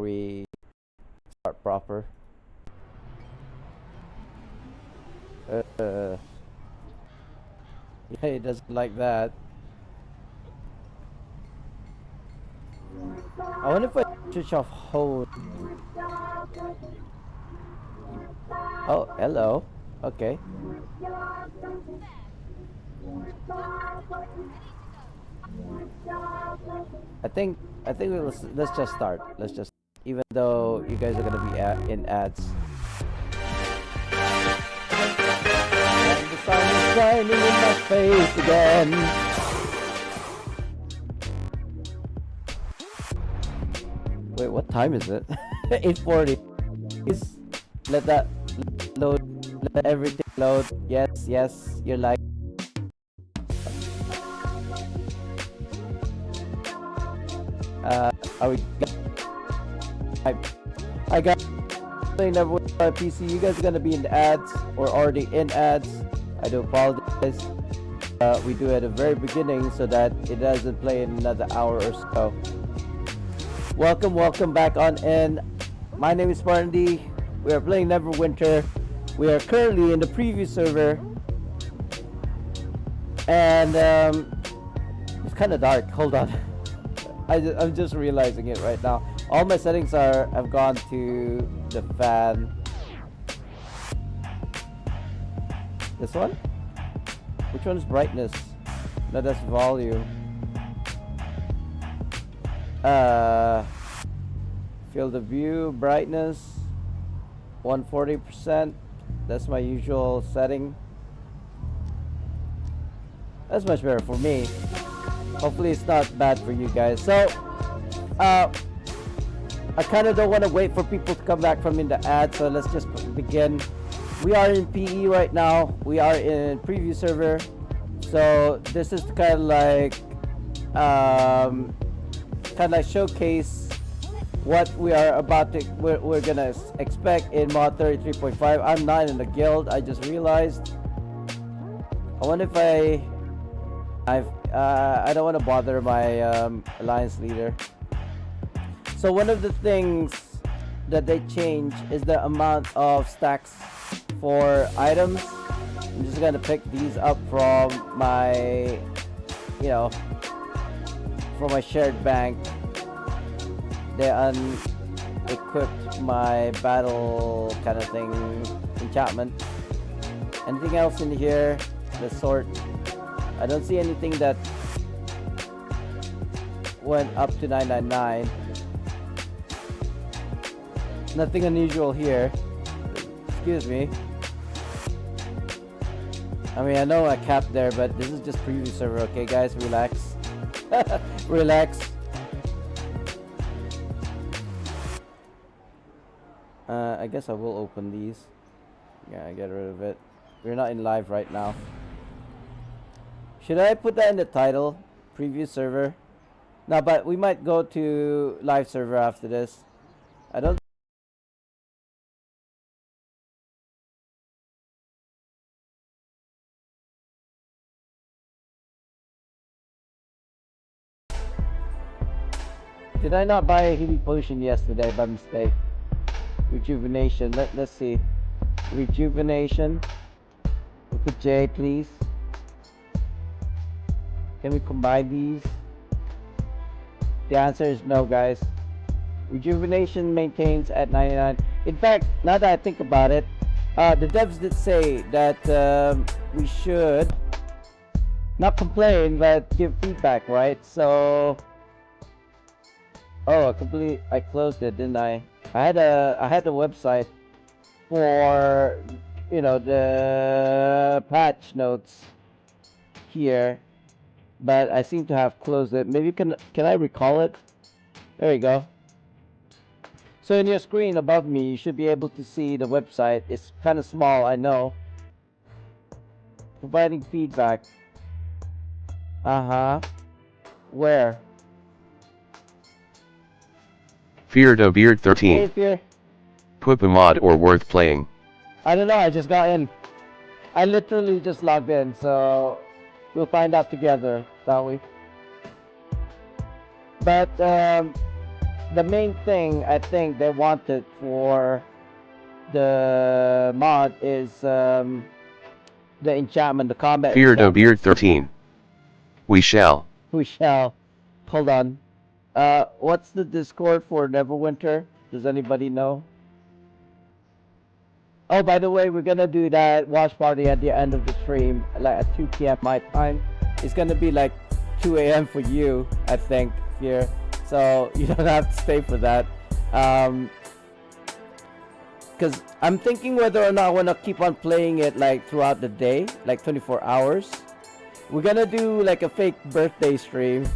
we start proper. Yeah, he doesn't like that. I wonder if I switch off hold. Oh, hello. Okay. I think let's just start. Let's just, even though you guys are gonna be in ads. And the sun is shining in my face again. Wait, what time is it? 8:40. Please let that load. Let everything load. Yes, yes. You're like. Are we? I got playing Neverwinter PC. You guys are gonna be in the ads or already in ads. I do apologize. We do it at the very beginning so that it doesn't play in another hour or so. Welcome back on in. My name is Spartandee. We are playing Neverwinter. We are currently in the preview server, and it's kind of dark. Hold on. I'm just realizing it right now. All my settings have gone to the fan. This one? Which one is brightness? No, that's volume. Field of view, brightness, 140%. That's my usual setting. That's much better for me. Hopefully it's not bad for you guys. So, I kind of don't want to wait for people to come back from in the ad, so let's just begin. We are in PE right now. We are in preview server. So this is kind of like showcase what we are about to we're gonna expect in mod 33.5. I'm not in the guild. I just realized. I wonder if I don't want to bother my alliance leader. So one of the things that they change is the amount of stacks for items. I'm just gonna pick these up from my, from my shared bank. They unequipped my battle kind of thing enchantment. Anything else in here? The sort. I don't see anything that went up to 999. Nothing unusual here. Excuse me. I mean, I know I capped there, but this is just preview server, okay guys? Relax. Relax. I guess I will open these. Yeah, get rid of it. We're not in live right now. Should I put that in the title? Preview server? No, but we might go to live server after this. I don't. Did I not buy a healing potion yesterday by mistake? Rejuvenation. Let's see. Rejuvenation. Look at J, please. Can we combine these? The answer is no, guys. Rejuvenation maintains at 99. In fact, now that I think about it, the devs did say that we should not complain but give feedback, right? So, oh, I closed it, didn't I? I had a website for the patch notes here, but I seem to have closed it. Maybe can I recall it? There you go. So in your screen above me, you should be able to see the website. It's kind of small, I know. Providing feedback. Where? Feardo Beard 13. Hey, Fear. Pupa mod or worth playing? I don't know, I just got in. I literally just logged in, so we'll find out together, shall we? But the main thing I think they wanted for the mod is the enchantment, the combat Fear no enchantment. beard 13. We shall. We shall. Hold on. What's the Discord for Neverwinter? Does anybody know? Oh, by the way, we're gonna do that watch party at the end of the stream, like at 2 p.m. my time. It's gonna be like 2 a.m. for you, I think, here. So you don't have to stay for that. Because I'm thinking whether or not I wanna keep on playing it like throughout the day, like 24 hours. We're gonna do like a fake birthday stream.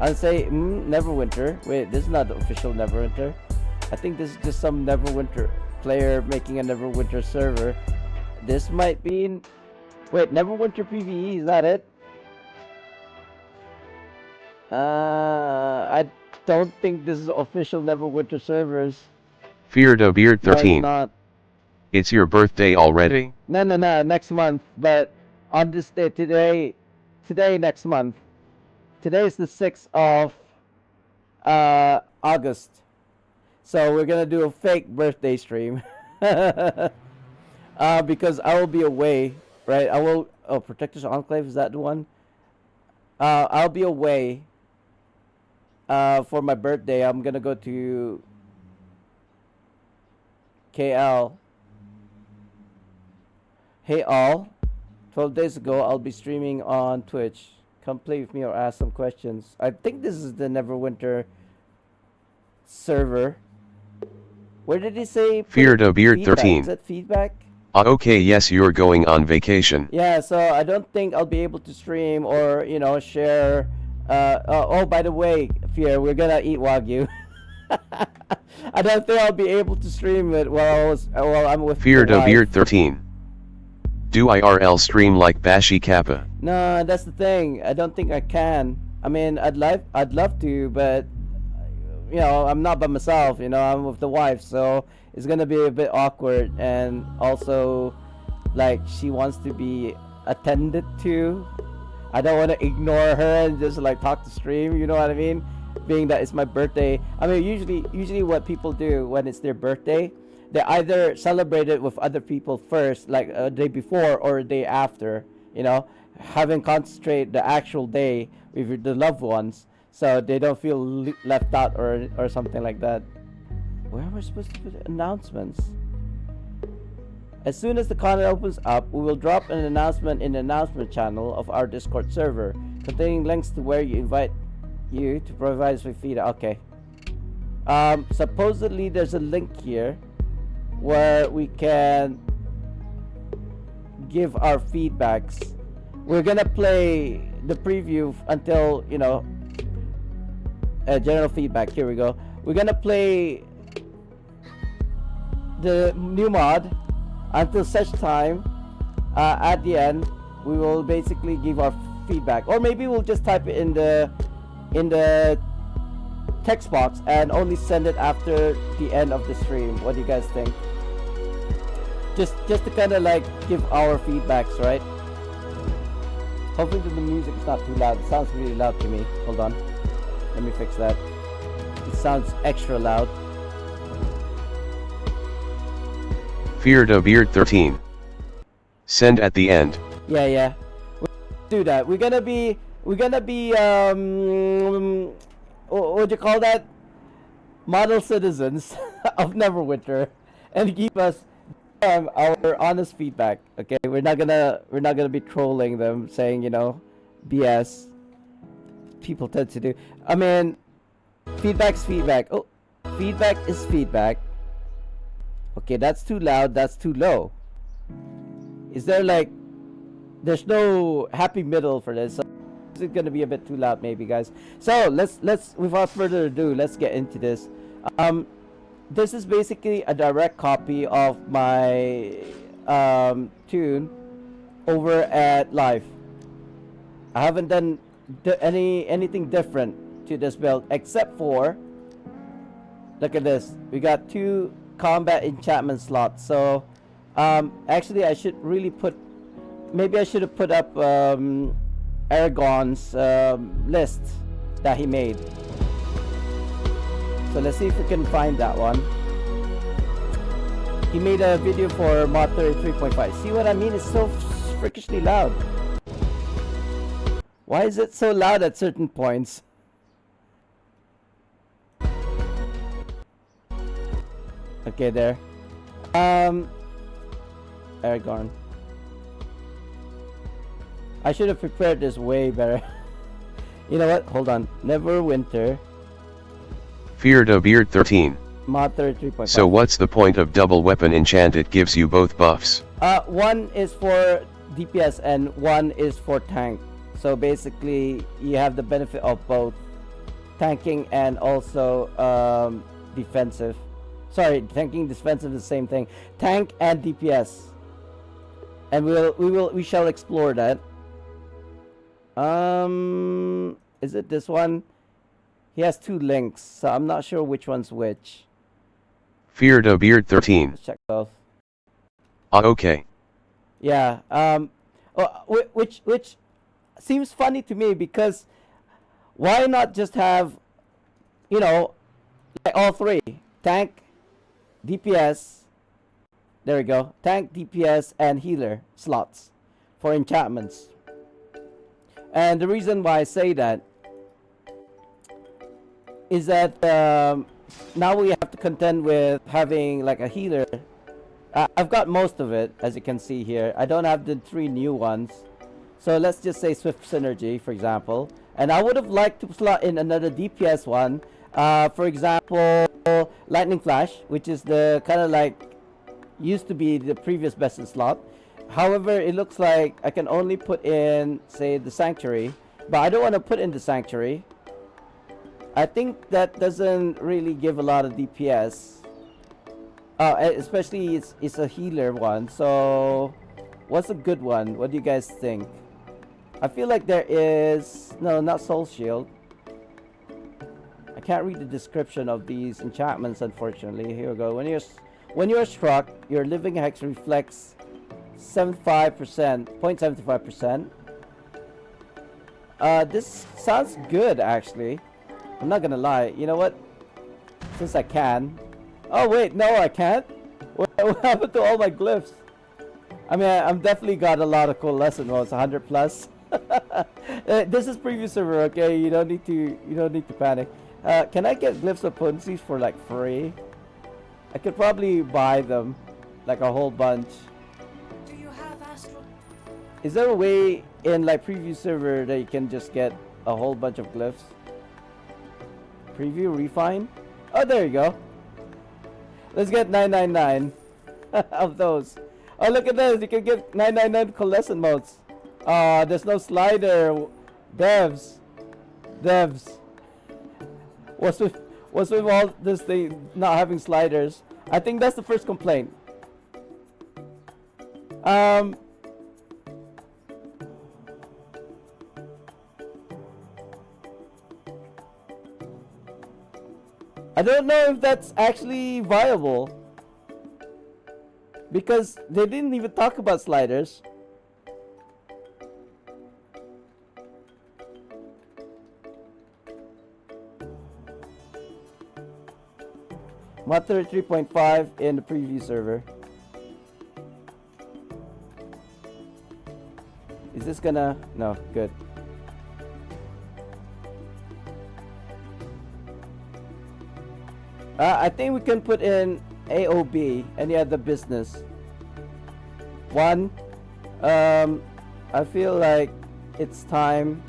I'll say Neverwinter. Wait, this is not the official Neverwinter. I think this is just some Neverwinter player making a Neverwinter server. This might be wait, Neverwinter PvE, is that it? I don't think this is official Neverwinter servers. Fear no beard No, it's 13. not. It's your birthday already? No, next month. But on this day, today, next month. Today is the 6th of August. So we're gonna do a fake birthday stream. Because I will be away, right? I will. Oh, Protectors Enclave, is that the one? I'll be away. For my birthday, I'm gonna go to KL. Hey all, 12 days ago I'll be streaming on Twitch. Come play with me or ask some questions. I think this is the Neverwinter server. Where did he say? Fear no beard Feedback? 13. Is that feedback? Okay, yes, you're going on vacation. Yeah, so I don't think I'll be able to stream or, you know, share. Oh, by the way, Fear, we're gonna eat Wagyu. I don't think I'll be able to stream it while I'm with Fear the no wife. beard 13. Do IRL stream like Bashi Kappa? No, that's the thing. I don't think I can. I mean, I'd love to, but you know, I'm not by myself. You know, I'm with the wife, so it's gonna be a bit awkward. And also, like, she wants to be attended to. I don't want to ignore her and just like talk to stream. You know what I mean? Being that it's my birthday. I mean, usually what people do when it's their birthday, they either celebrate it with other people first, like a day before or a day after, you know, having concentrate the actual day with the loved ones so they don't feel left out or something like that. Where are we supposed to put announcements? As soon as the content opens up, we will drop an announcement in the announcement channel of our Discord server containing links to where you invite you to provide us with feedback. Okay. Supposedly there's a link here where we can give our feedbacks. We're gonna play the preview until, you know, general feedback. Here we go. We're gonna play the new mod until such time at the end we will basically give our feedback, or maybe we'll just type it in the text box and only send it after the end of the stream. What do you guys think? Just to kind of like give our feedbacks, right? Hopefully the music is not too loud. It sounds really loud to me. Hold on, let me fix that. It sounds extra loud. Fear no beard 13. Send at the end. Yeah. We'll do that. We're gonna be what do you call that? Model citizens of Neverwinter, and give us our honest feedback. Okay, we're not gonna be trolling them, saying, you know, BS. People tend to do. I mean, feedback's feedback. Oh, feedback is feedback. Okay, that's too loud. That's too low. Is there like? There's no happy middle for this. So this is gonna be a bit too loud, maybe, guys. So let's without further ado, let's get into this. This is basically a direct copy of my tune over at live. I haven't done anything different to this build except for, look at this. We got 2 combat enchantment slots. So actually I should really maybe I should have put up Aragon's list that he made. So let's see if we can find that one. He made a video for Mod 33.5. See what I mean? It's so freakishly loud. Why is it so loud at certain points? Okay, there. Aragorn. I should have prepared this way better. You know what? Hold on. Neverwinter. Feared Beard 13. Mod 33.5. So what's the point of double weapon enchant? It gives you both buffs. One is for DPS and one is for tank. So basically, you have the benefit of both tanking and also defensive. Sorry, tanking, defensive is the same thing. Tank and DPS, and we shall explore that. Is it this one? He has two links, so I'm not sure which one's which. Feared Beard 13. Let's check both. Okay. Yeah. Which seems funny to me, because why not just have, you know, like all three, tank, DPS, there we go, tank, DPS, and healer slots for enchantments. And the reason why I say that is that now we have to contend with having like a healer. I've got most of it, as you can see here. I don't have the 3 new ones. So let's just say Swift Synergy, for example. And I would have liked to slot in another DPS one. For example, Lightning Flash, which is the kind of like used to be the previous best in slot. However, it looks like I can only put in, say, the Sanctuary. But I don't want to put in the Sanctuary. I think that doesn't really give a lot of DPS. Especially it's a healer one. So what's a good one? What do you guys think? I feel like there is... No, not Soul Shield. I can't read the description of these enchantments, unfortunately. Here we go. When you're struck, your living hex reflects 0.75%. This sounds good, actually. I'm not gonna lie. You know what? Since I can. Oh wait, no, I can't. What happened to all my glyphs? I mean, I'm definitely got a lot of cool lesson modes, 100 plus. This is preview server, okay? You don't need to panic. Can I get glyphs of potencies for like free? I could probably buy them, like a whole bunch. Do you have astral? Is there a way in like preview server that you can just get a whole bunch of glyphs? Preview, refine. Oh, there you go. Let's get 999 of those. Oh, look at this. You can get 999 coalescent modes. There's no slider. Devs. What's with all this thing not having sliders? I think that's the first complaint. I don't know if that's actually viable, because they didn't even talk about sliders. Mod 33.5 in the preview server. Is this gonna... No, good. I think we can put in AOB, any other business. One, I feel like it's time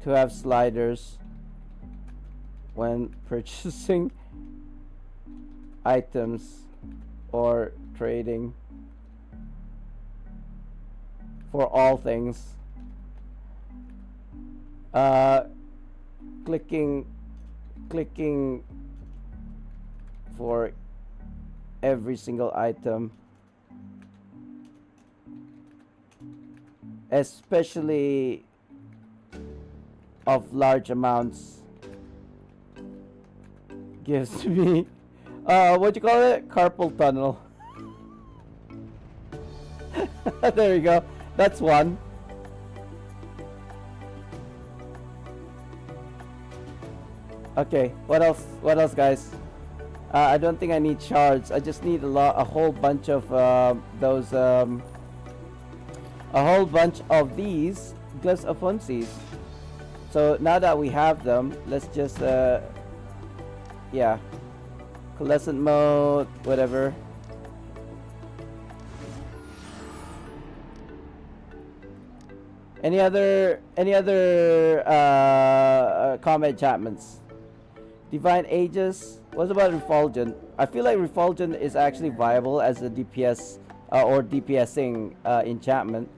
to have sliders when purchasing items or trading for all things. Clicking for every single item, especially of large amounts, gives me what you call it, carpal tunnel. There you go, that's one. Okay, what else? What else, guys? I don't think I need shards. I just need a whole bunch of those, a whole bunch of these glyphs of funsies. So now that we have them, let's just, yeah, coalescent mode, whatever. Any other combat enchantments? Divine Aegis. What about Refulgent? I feel like Refulgent is actually viable as a DPS or DPSing enchantment.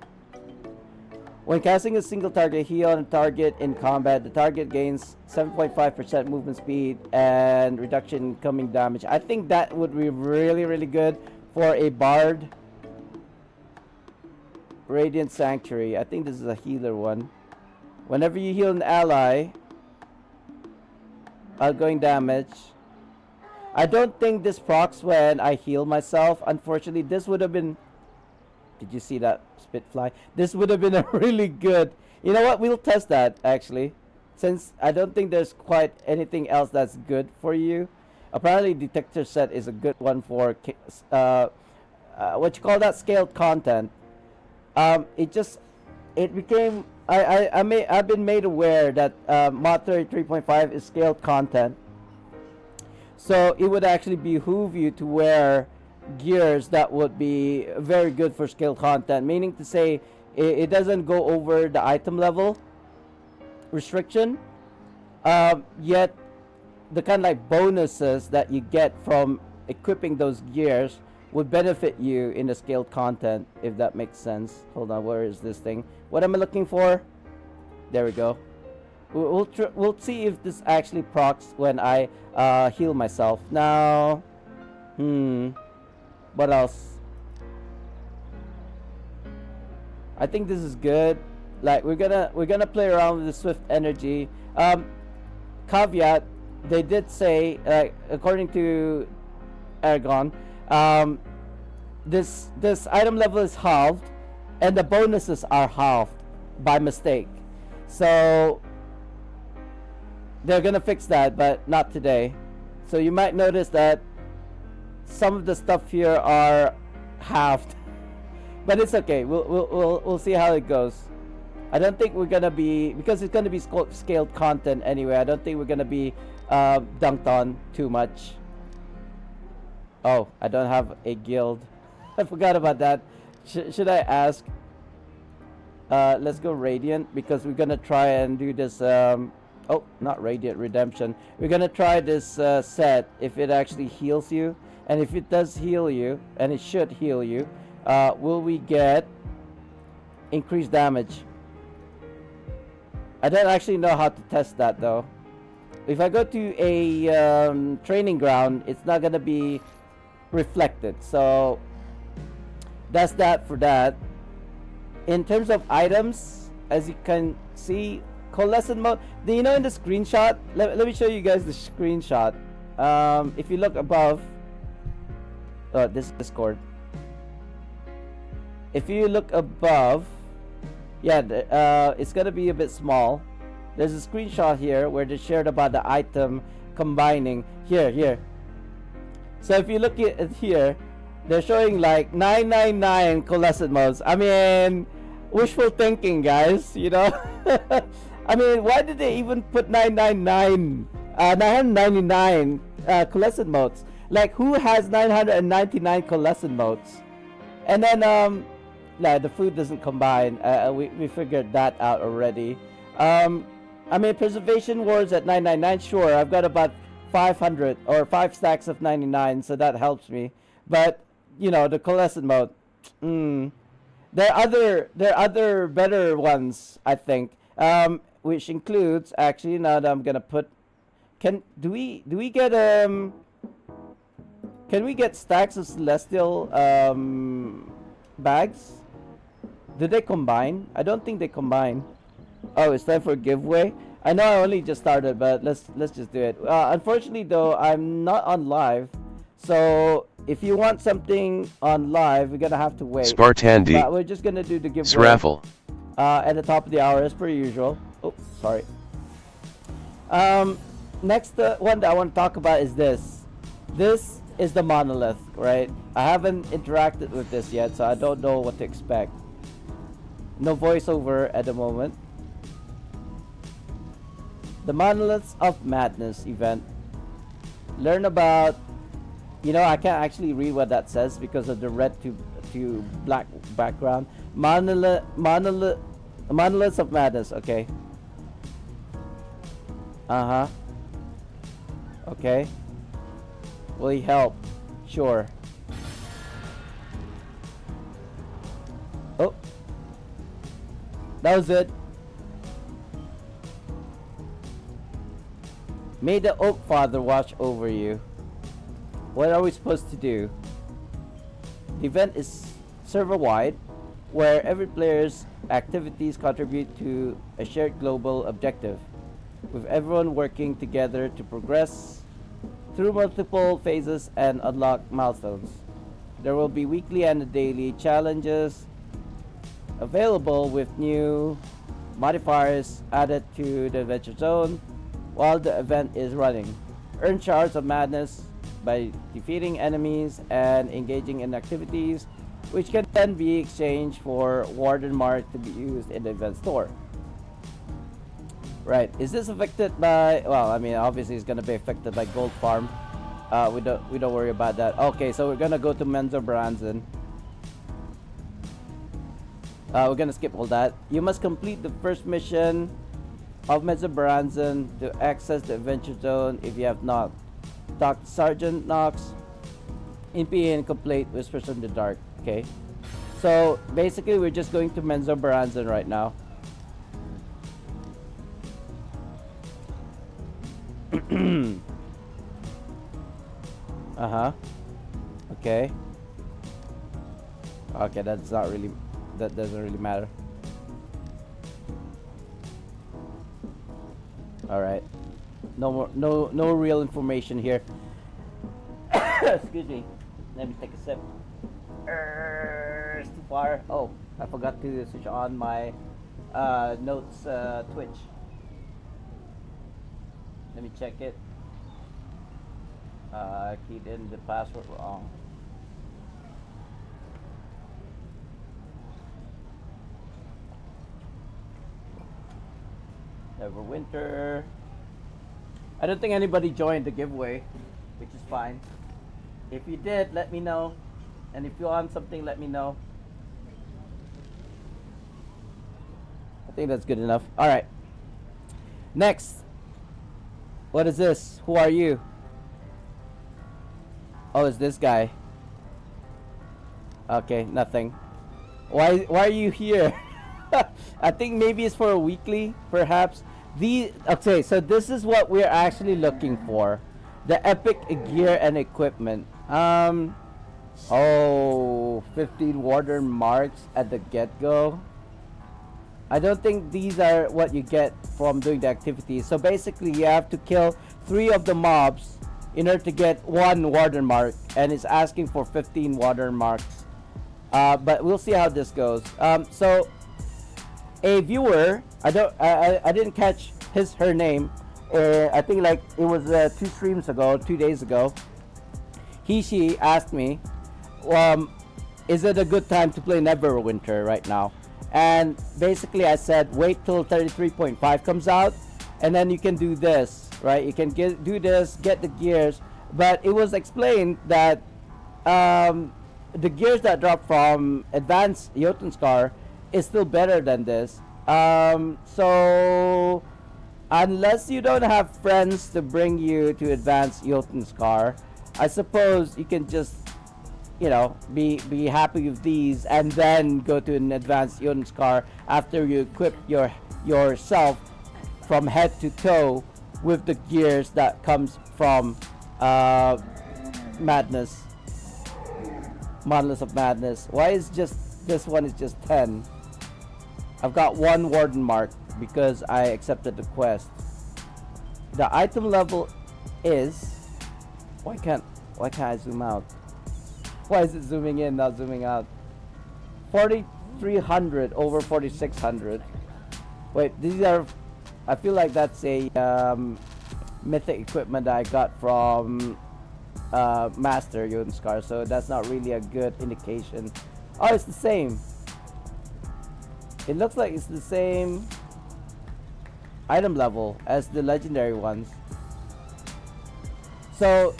When casting a single target heal on a target in combat, the target gains 7.5% movement speed and reduction in incoming damage. I think that would be really good for a bard. Radiant Sanctuary. I think this is a healer one. Whenever you heal an ally, outgoing damage. I don't think this procs when I heal myself. Unfortunately, this would have been... Did you see that Spitfly? This would have been a really good... You know what? We'll test that, actually. Since I don't think there's quite anything else that's good for you. Apparently, Detector Set is a good one for... what you call that? Scaled content. It became... I've been made aware that Mod 33.5 is scaled content. So it would actually behoove you to wear gears that would be very good for scaled content. Meaning to say, it doesn't go over the item level restriction. Yet, the kind of like bonuses that you get from equipping those gears would benefit you in the scaled content, if that makes sense. Hold on, where is this thing? What am I looking for? There we go. We'll see if this actually procs when I heal myself. Now, what else? I think this is good. Like we're gonna play around with the swift energy. Caveat: they did say, according to Aragon, this item level is halved, and the bonuses are halved by mistake. So they're gonna fix that, but not today. So you might notice that some of the stuff here are halved, but it's okay. We'll see how it goes. I don't think we're gonna be, because it's gonna be scaled content anyway. I don't think we're gonna be dunked on too much. Oh, I don't have a guild. I forgot about that. Should I ask? Let's go Radiant, because we're gonna try and do this. Oh, not Radiant, Redemption. We're gonna try this set if it actually heals you, and if it does heal you, and it should heal you, will we get increased damage? I don't actually know how to test that though. If I go to a training ground, it's not gonna be reflected. So that's that for that. In terms of items, as you can see, coalescent mode. Do you know in the screenshot? Let me show you guys the screenshot. If you look above, this Discord. If you look above, yeah, it's gonna be a bit small. There's a screenshot here where they shared about the item combining. Here. So if you look at here, they're showing like 999 coalescent modes. I mean, wishful thinking, guys. You know. I mean, why did they even put 999 coalescent modes? Like, who has 999 coalescent modes? And then the food doesn't combine. We figured that out already. I mean, preservation wards at 999. Sure, I've got about 500 or 5 stacks of 99, so that helps me. But you know, the coalescent mode. There are other better ones, I think. Which includes, actually, now that I'm gonna put, can we get stacks of celestial bags? Do they combine? I don't think they combine. Oh, it's time for a giveaway. I know I only just started, but let's just do it. Unfortunately, though, I'm not on live, so if you want something on live, we're gonna have to wait. Spartandee. But we're just gonna do the giveaway. Sraffle. At the top of the hour, as per usual. Oh, sorry. next one that I want to talk about is this. This is the monolith, right? I haven't interacted with this yet, so I don't know what to expect. No voiceover at the moment. The Monoliths of Madness event. Learn about, I can't actually read what that says because of the red to black background. Monoliths of Madness. Okay. Okay. Will he help? Sure. Oh. That was it. May the Oak Father watch over you. What are we supposed to do? The event is server-wide, where every player's activities contribute to a shared global objective, with everyone working together to progress through multiple phases and unlock milestones. There will be weekly and daily challenges available with new modifiers added to the adventure zone while the event is running. Earn shards of madness by defeating enemies and engaging in activities which can then be exchanged for Warden Mark to be used in the event store. Right, is this affected by, well, I mean, obviously it's gonna be affected by Gold Farm. We don't worry about that. Okay, so we're gonna go to Menzo Branson. We're gonna skip all that. You must complete the first mission of Menzo Branson to access the adventure zone if you have not. Talk to Sergeant Knox. MP incomplete whispers in the dark. Okay, so basically we're just going to Menzo Branson right now. Okay. Okay, that doesn't really matter. All right. No real information here. Excuse me. Let me take a sip. It's too far. Oh, I forgot to switch on my notes Twitch. Let me check it. I keyed in the password wrong. Neverwinter. I don't think anybody joined the giveaway, which is fine. If you did, let me know. And if you want something, let me know. I think that's good enough. Alright. Next. What is this? Who are you? Oh, it's this guy. Okay, nothing. Why are you here? I think maybe it's for a weekly, perhaps. Okay, so this is what we're actually looking for. The epic gear and equipment. 15 warden marks at the get-go. I don't think these are what you get from doing the activities. So basically you have to kill 3 of the mobs in order to get 1 warden mark, and it's asking for 15 warden marks. But we'll see how this goes. So a viewer, I didn't catch her name. I think like it was 2 days ago. She asked me, is it a good time to play Neverwinter right now? And basically I said wait till 33.5 comes out, and then you can do this, right? You can do this, get the gears. But it was explained that the gears that drop from Advanced Jotunskar is still better than this. So unless you don't have friends to bring you to Advanced Jotunskar, I suppose you can just, be happy with these and then go to an Advanced Jotunskar after you equip yourself from head to toe with the gears that comes from Madness. Monoliths of Madness. Why is just this one is just 10? I've got 1 warden mark because I accepted the quest. The item level is, why can't I zoom out? Why is it zooming in, not zooming out? 4,300 over 4,600. Wait, these are, I feel like that's a mythic equipment that I got from Master Jotunskar, so that's not really a good indication. Oh, it's the same. It looks like it's the same item level as the legendary ones. So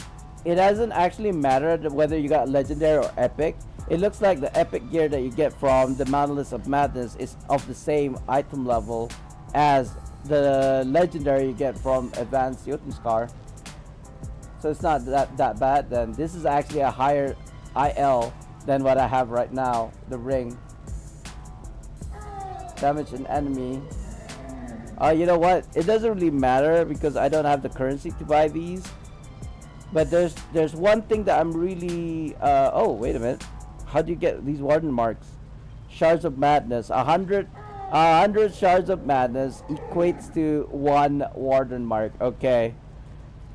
it doesn't actually matter whether you got legendary or epic. It looks like the epic gear that you get from the Monolith of Madness is of the same item level as the legendary you get from Advanced Jotunskar. So it's not that bad then. This is actually a higher IL than what I have right now, the ring. Damage an enemy. You know what? It doesn't really matter because I don't have the currency to buy these. But there's one thing that I'm really oh, wait a minute. How do you get these warden marks? Shards of Madness. 100 shards of madness equates to 1 warden mark. Okay.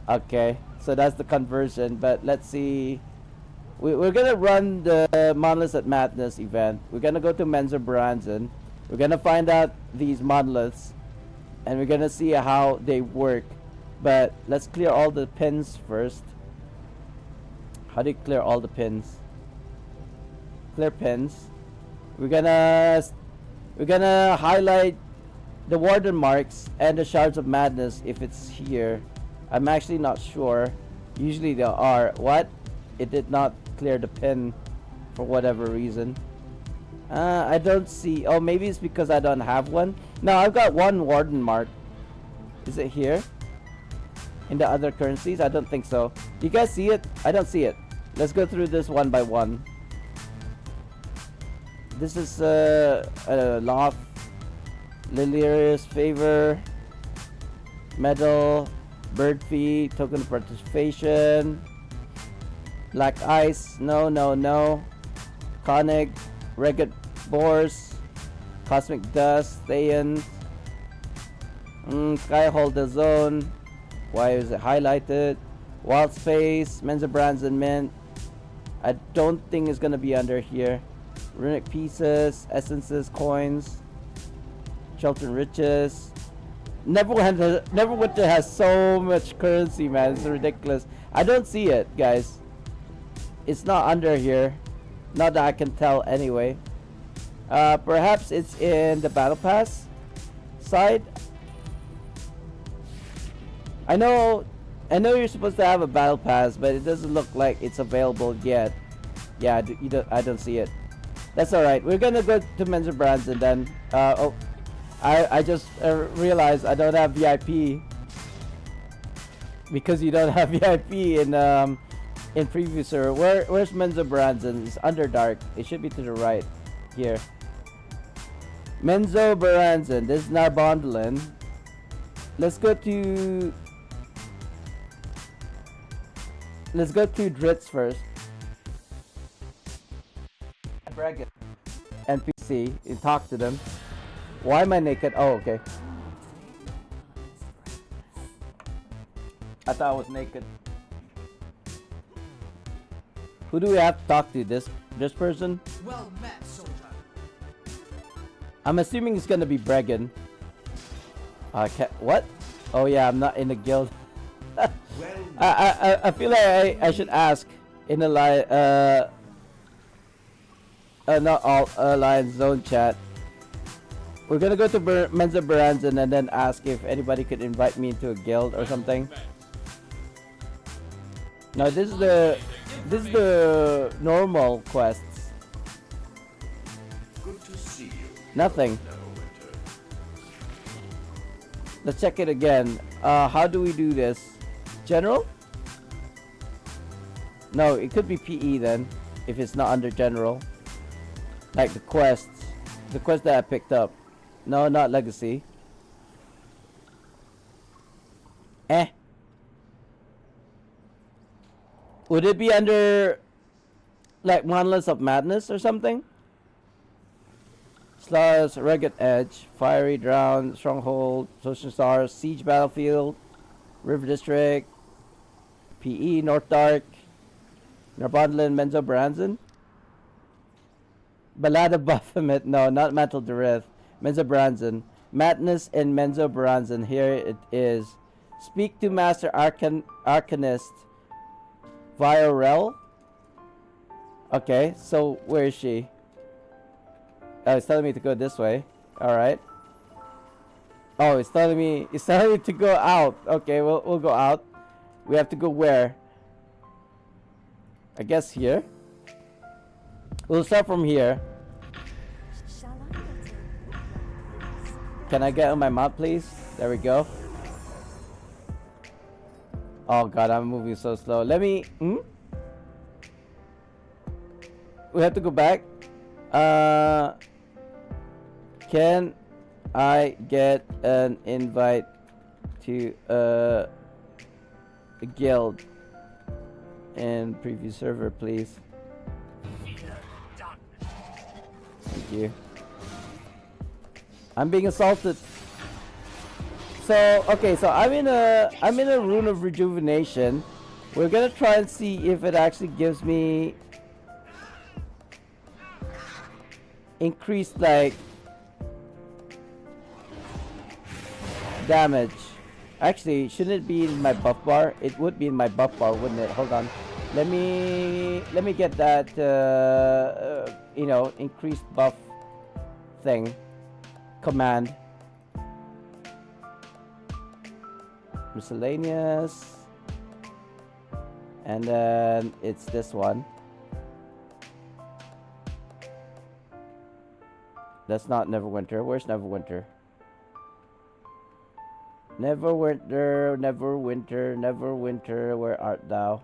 Okay. So that's the conversion. But let's see. We're gonna run the Monoliths at Madness event. We're gonna go to Menzer Branson. We're gonna find out these monoliths, and we're gonna see how they work. But let's clear all the pins first. How do you clear all the pins? Clear pins. We're gonna highlight the warden marks and the shards of madness if it's here. I'm actually not sure. Usually there are. What? It did not clear the pin for whatever reason. I don't see. Oh, maybe it's because I don't have one. No, I've got 1 warden mark. Is it here? In the other currencies? I don't think so. Do you guys see it? I don't see it. Let's go through this one by one. This is Loft, Lilia's Favor, Medal, Bird Fee, Token of Participation, Black Ice, no. Koenig, Regate Boars, Cosmic Dust, Thayan, Skyhold the Zone. Why is it highlighted? Wild Space, Menza Branson Mint. I don't think it's gonna be under here. Runic Pieces, Essences, Coins, Shelton Riches. Neverwinter has so much currency, man. It's ridiculous. I don't see it, guys. It's not under here. Not that I can tell anyway. Perhaps it's in the Battle Pass side. I know you're supposed to have a Battle Pass, but it doesn't look like it's available yet. Yeah, I don't see it. That's alright. We're gonna go to Menzer Branson then. Oh, I just realized I don't have VIP. Because you don't have VIP in preview server. Where's Menzer Branson? It's Underdark. It should be to the right. Here. Menzo Branson. This is Narbondelin. Let's go to Dritz first. Braggett. NPC and talk to them. Why am I naked? Oh, okay. I thought I was naked. Who do we have to talk to? This person? Well met, soldier. I'm assuming it's gonna be Bregan. What? Oh yeah, I'm not in the guild. I feel like I should ask in the not all Alliance Zone chat. We're gonna go to Menza Branson and then ask if anybody could invite me into a guild or something. No, this is the normal quests. Good to see you. Nothing. Let's check it again. How do we do this? General? No, it could be PE then, if it's not under general. Like the quests. The quest that I picked up. No, not legacy. Would it be under like Monoliths of Madness or something? Slush, Rugged Edge, Fiery Drown, Stronghold, Social Stars, Siege Battlefield, River District, PE, North Dark, Narbondelin, Menzo Branson. Ballad of Baphomet, no, not Mantle Durith. Menzo Branson. Madness and Menzo Branson. Here it is. Speak to Master Arcanist Viorel. Okay, so where is she? Oh, it's telling me to go this way. Alright. Oh, it's telling me to go out. Okay, we'll go out. We have to go where? I guess here. We'll start from here. Shall I get a Can I get on my mount, please? There we go. Oh god, I'm moving so slow. Let me. We have to go back. Can I get an invite to a guild in preview server, please? Thank you. I'm being assaulted. So okay, so I'm in a rune of rejuvenation. We're gonna try and see if it actually gives me increased like damage. Actually, shouldn't it be in my buff bar? It would be in my buff bar, wouldn't it? Hold on. Let me get that you know, increased buff thing command. Miscellaneous, and then it's this one. That's not Neverwinter. Where's Neverwinter? Neverwinter, Neverwinter, Neverwinter, where art thou?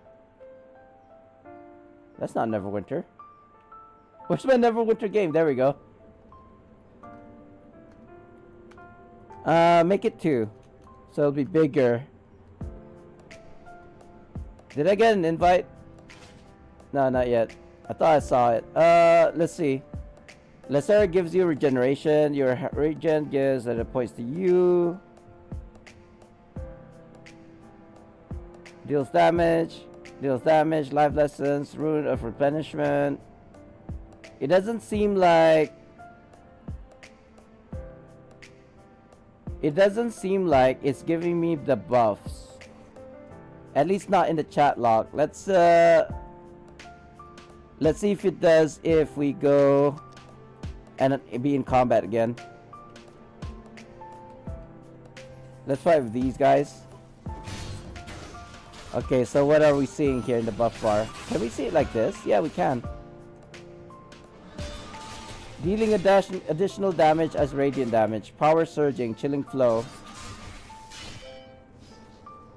That's not Neverwinter. Where's my Neverwinter game? There we go. Make it 2. So it'll be bigger. Did I get an invite? No, not yet. I thought I saw it. Let's see. Lesser gives you regeneration. Your regen gives the points to you. Deals damage. Deals damage. Life lessons. Rune of replenishment. It doesn't seem like it's giving me the buffs. At least not in the chat log. Let's see if it does if we go and be in combat again. Let's fight with these guys. Okay, so what are we seeing here in the buff bar? Can we see it like this? Yeah, we can. Dealing additional damage as radiant damage. Power surging. Chilling flow.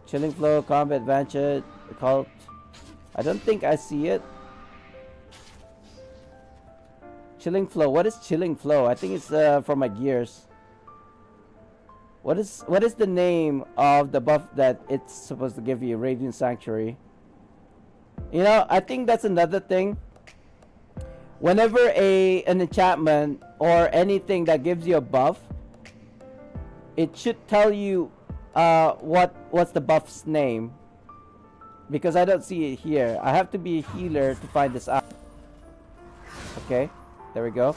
Chilling flow. Combat advantage. Occult. I don't think I see it. Chilling flow. What is chilling flow? I think it's from my gears. What is the name of the buff that it's supposed to give you? Radiant Sanctuary. You know, I think that's another thing. Whenever an enchantment or anything that gives you a buff, it should tell you what's the buff's name, because I don't see it here. I have to be a healer to find this out. Okay, there we go.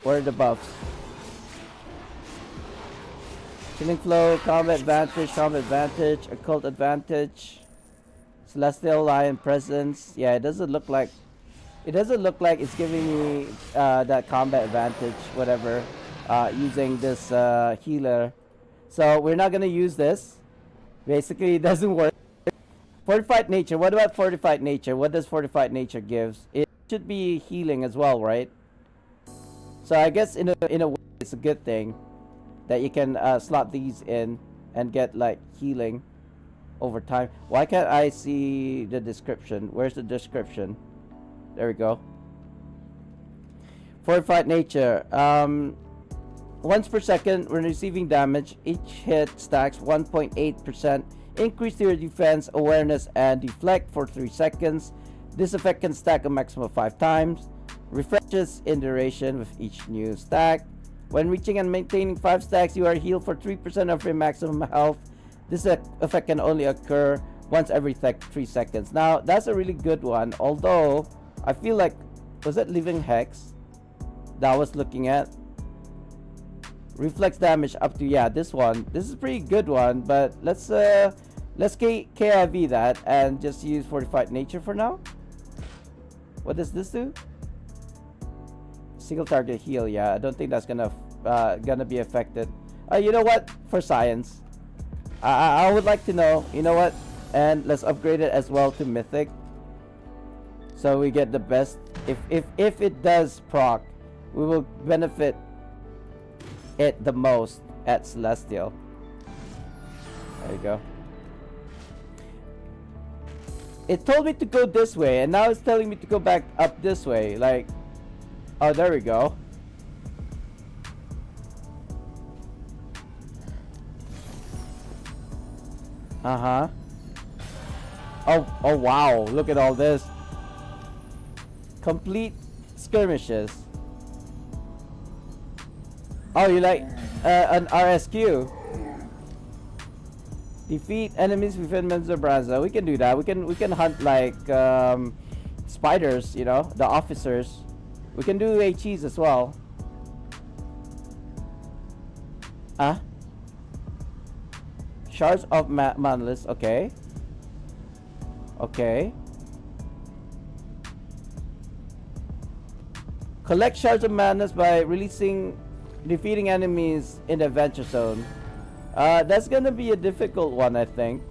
Where are the buffs? Killing flow, combat advantage, occult advantage, celestial lion presence. Yeah, it doesn't look like it's giving me that combat advantage, whatever, using this healer. So we're not gonna use this. Basically, it doesn't work. Fortified nature. What about fortified nature? What does fortified nature gives? It should be healing as well, right? So I guess in a way, it's a good thing that you can slot these in and get like healing over time. Why can't I see the description? Where's the description? There we go. Fortified nature. Once per second when receiving damage, each hit stacks 1.8%. Increase to your defense, awareness, and deflect for 3 seconds. This effect can stack a maximum of 5 times. Refreshes in duration with each new stack. When reaching and maintaining 5 stacks, you are healed for 3% of your maximum health. This effect can only occur once every 3 seconds. Now, that's a really good one. Although, I feel like, was it Living Hex that I was looking at? Reflex damage up to, yeah, this one. This is a pretty good one, but let's KIV that and just use Fortified Nature for now. What does this do? Single target heal. Yeah, I don't think that's gonna be affected. You know what? For science, I would like to know. You know what? And let's upgrade it as well to Mythic, so we get the best. If it does proc, we will benefit it the most at Celestial. There you go. It told me to go this way, and now it's telling me to go back up this way. Like, oh, there we go. Uh-huh. Oh wow, look at all this. Complete skirmishes. Oh, you like an RSQ? Defeat enemies within Menzobraza. We can do that. We can hunt like spiders, you know, the officers. We can do HEs as well. Shards of Manless. Okay. Okay. Collect shards of madness by defeating enemies in the adventure zone. That's gonna be a difficult one, I think.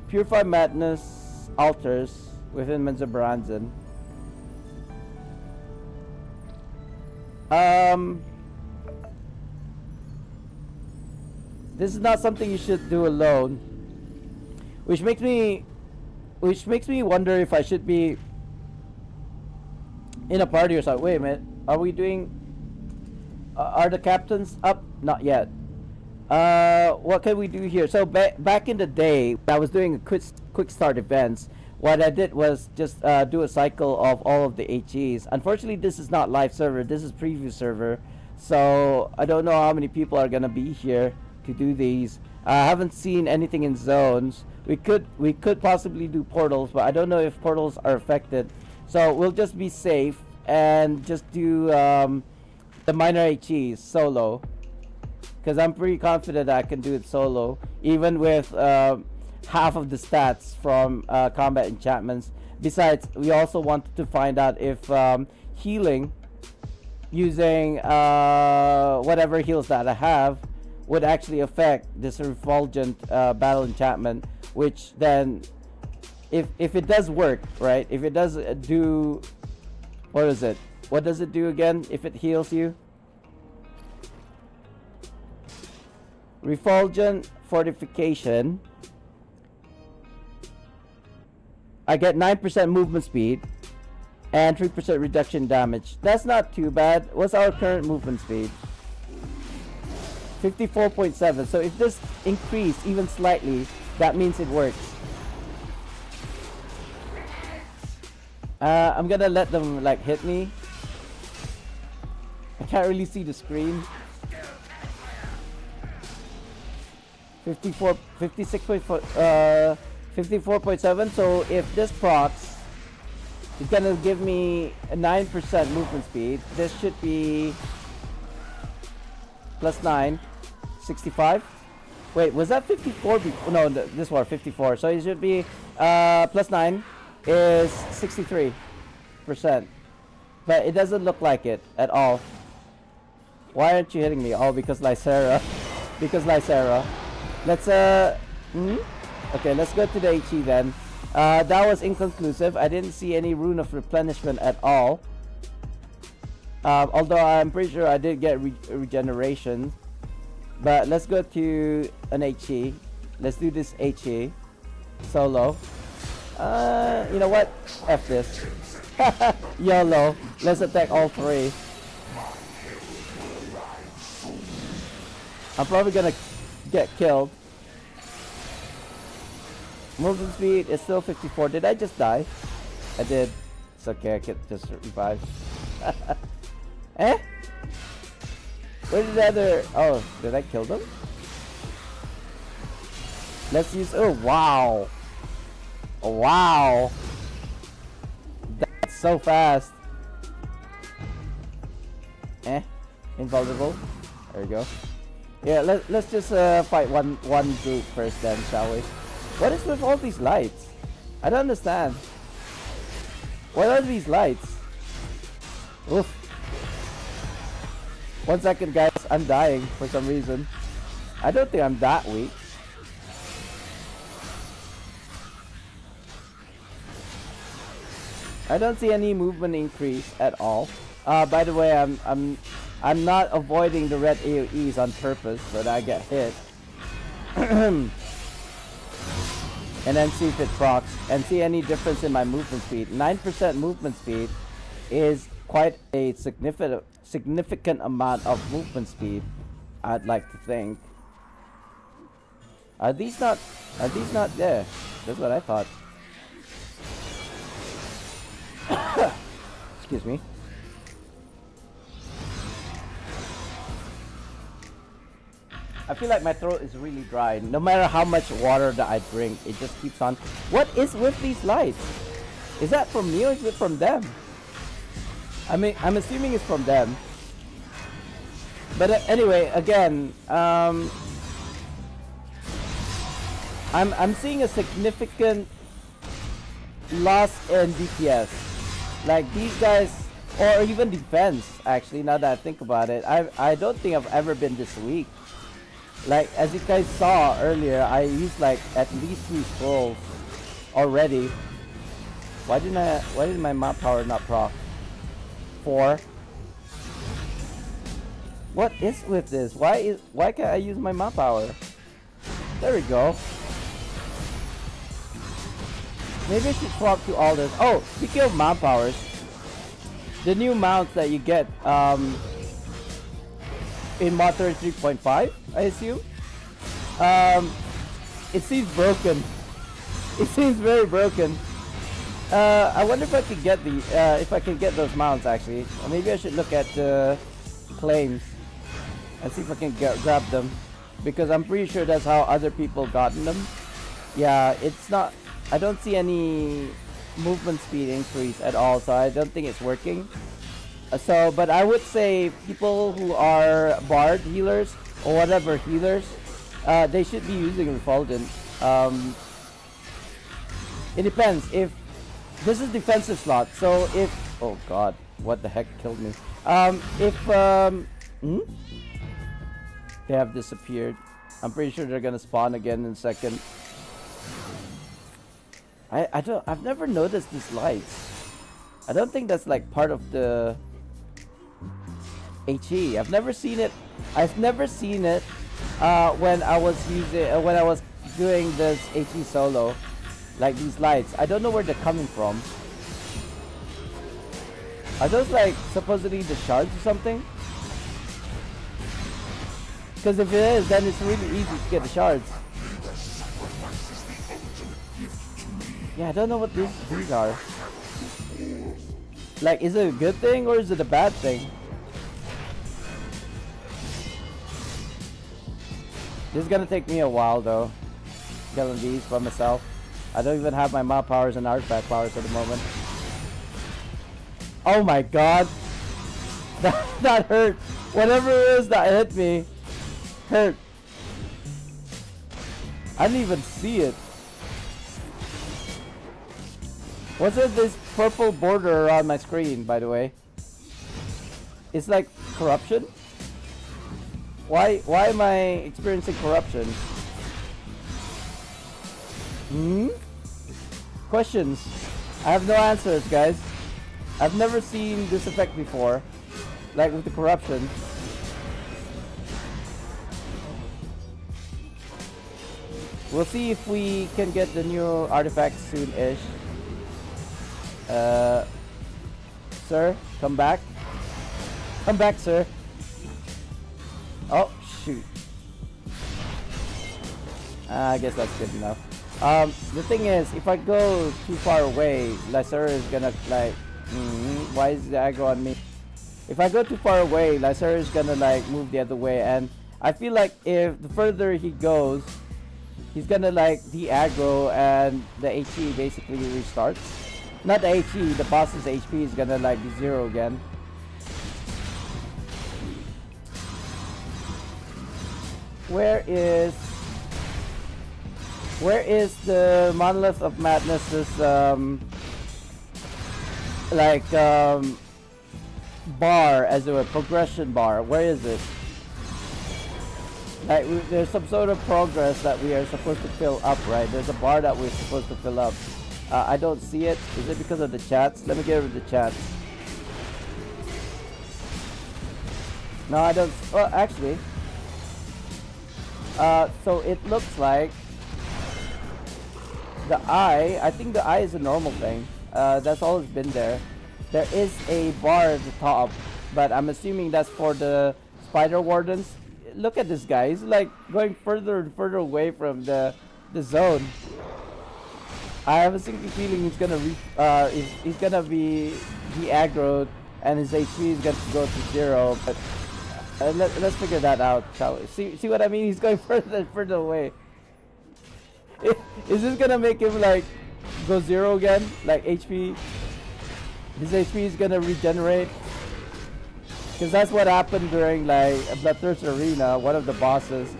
Purify madness altars within Menzoberranzan. This is not something you should do alone, which makes me wonder if I should be in a party or something. Wait a minute, are we doing? Are the captains up? Not yet. What can we do here? So back in the day, I was doing a quick start events. What I did was just do a cycle of all of the HEs. Unfortunately, this is not live server. This is preview server. So I don't know how many people are gonna be here to do these. I haven't seen anything in zones. We could possibly do portals, but I don't know if portals are affected. So we'll just be safe and just do the minor HEs solo. Because I'm pretty confident that I can do it solo, even with half of the stats from combat enchantments. Besides, we also wanted to find out if healing using whatever heals that I have would actually affect this refulgent battle enchantment, which then if it does work, right, if it does do, what is it, what does it do again if it heals you? Refulgent fortification. I get 9% movement speed and 3% reduction damage. That's not too bad. What's our current movement speed? 54.7. So if this increased even slightly, that means it works. I'm gonna let them like hit me. I can't really see the screen. 54.7. So if this procs, it's gonna give me a 9% movement speed. This should be plus 9, 65. Wait, was that 54? No, this one 54. So it should be plus 9 is 63%. But it doesn't look like it at all. Why aren't you hitting me? Oh, because Lysera. Because Lysera. Let's okay, let's go to the HE then. That was inconclusive. I didn't see any rune of replenishment at all. Although I'm pretty sure I did get regeneration. But let's go to an HE. Let's do this HE solo. You know what? F this. YOLO. Let's attack all three. I'm probably gonna get killed. Movement speed is still 54. Did I just die? I did. It's okay, I can just revive. Eh? Where did the other... Oh, did I kill them? Let's use... Oh, wow. Oh, wow. That's so fast. Eh? Invulnerable. There we go. Yeah, let's just fight one group first then, shall we? What is with all these lights? I don't understand. What are these lights? Oof. 1 second, guys. I'm dying for some reason. I don't think I'm that weak. I don't see any movement increase at all. By the way, I'm not avoiding the red AoEs on purpose, but I get hit. And then see if it procs and see any difference in my movement speed. 9% movement speed is quite a significant amount of movement speed, I'd like to think. Are these not there? That's what I thought. Excuse me. I feel like my throat is really dry. No matter how much water that I drink, it just keeps on. What is with these lights? Is that from me or is it from them? I mean, I'm assuming it's from them. But anyway, again, I'm seeing a significant loss in DPS. Like these guys, or even defense. Actually, now that I think about it, I don't think I've ever been this weak. Like, as you guys saw earlier, I used like at least 3 scrolls already. Why did my map power not proc? 4. What is with this? Why can't I use my map power? There we go. Maybe I should swap to all this. Oh, speaking of mount powers, the new mounts that you get in mod 33.5, I assume. It seems broken. It seems very broken. I wonder if I could get if I can get those mounts actually. Or maybe I should look at the claims and see if I can grab them, because I'm pretty sure that's how other people gotten them. Yeah, it's not. I don't see any movement speed increase at all, so I don't think it's working. But I would say people who are bard healers or whatever healers, they should be using Refulgent. It depends. If this is defensive slot, so if oh god, what the heck killed me? They have disappeared. I'm pretty sure they're gonna spawn again in a second. I've never noticed these lights. I don't think that's like part of the HE. I've never seen it when I was doing this HE solo, like these lights. I don't know where they're coming from. Are those like supposedly the shards or something? Because if it is, then it's really easy to get the shards. Yeah, I don't know what these are. Like, is it a good thing or is it a bad thing? This is gonna take me a while though, killing these by myself. I don't even have my mob powers and artifact powers at the moment. Oh my god! That hurt! Whatever it is that hit me, hurt. I didn't even see it. What's with this purple border around my screen, by the way? It's like corruption? Why am I experiencing corruption? Questions. I have no answers, guys. I've never seen this effect before. Like with the corruption. We'll see if we can get the new artifacts soon-ish. Sir, come back. Come back, sir. Oh, shoot. I guess that's good enough. The thing is, if I go too far away, Lysaur is gonna like... why is the aggro on me? If I go too far away, Lysaur is gonna like move the other way, and I feel like if the further he goes, he's gonna like de-aggro and the HE basically restarts. Not the HE, the boss's HP is gonna like be 0 again. where is the Monolith of Madness's like bar, as it were, progression bar? Where is it? Like there's some sort of progress that we are supposed to fill up, right? There's a bar that we're supposed to fill up. I don't see it. Is it because of the chats? Let me get rid of the chats. No, I don't. Well, actually. So it looks like the eye. I think the eye is a normal thing. That's always been there. There is a bar at the top, but I'm assuming that's for the spider wardens. Look at this guy. He's like going further and further away from the zone. I have a sinking feeling he's gonna he's gonna be aggroed and his HP is gonna go to 0. But let's figure that out, shall we? See what I mean? He's going further and further away. Is this gonna make him like go 0 again? Like HP? His HP is gonna regenerate? Because that's what happened during like a Bloodthirst Arena. One of the bosses,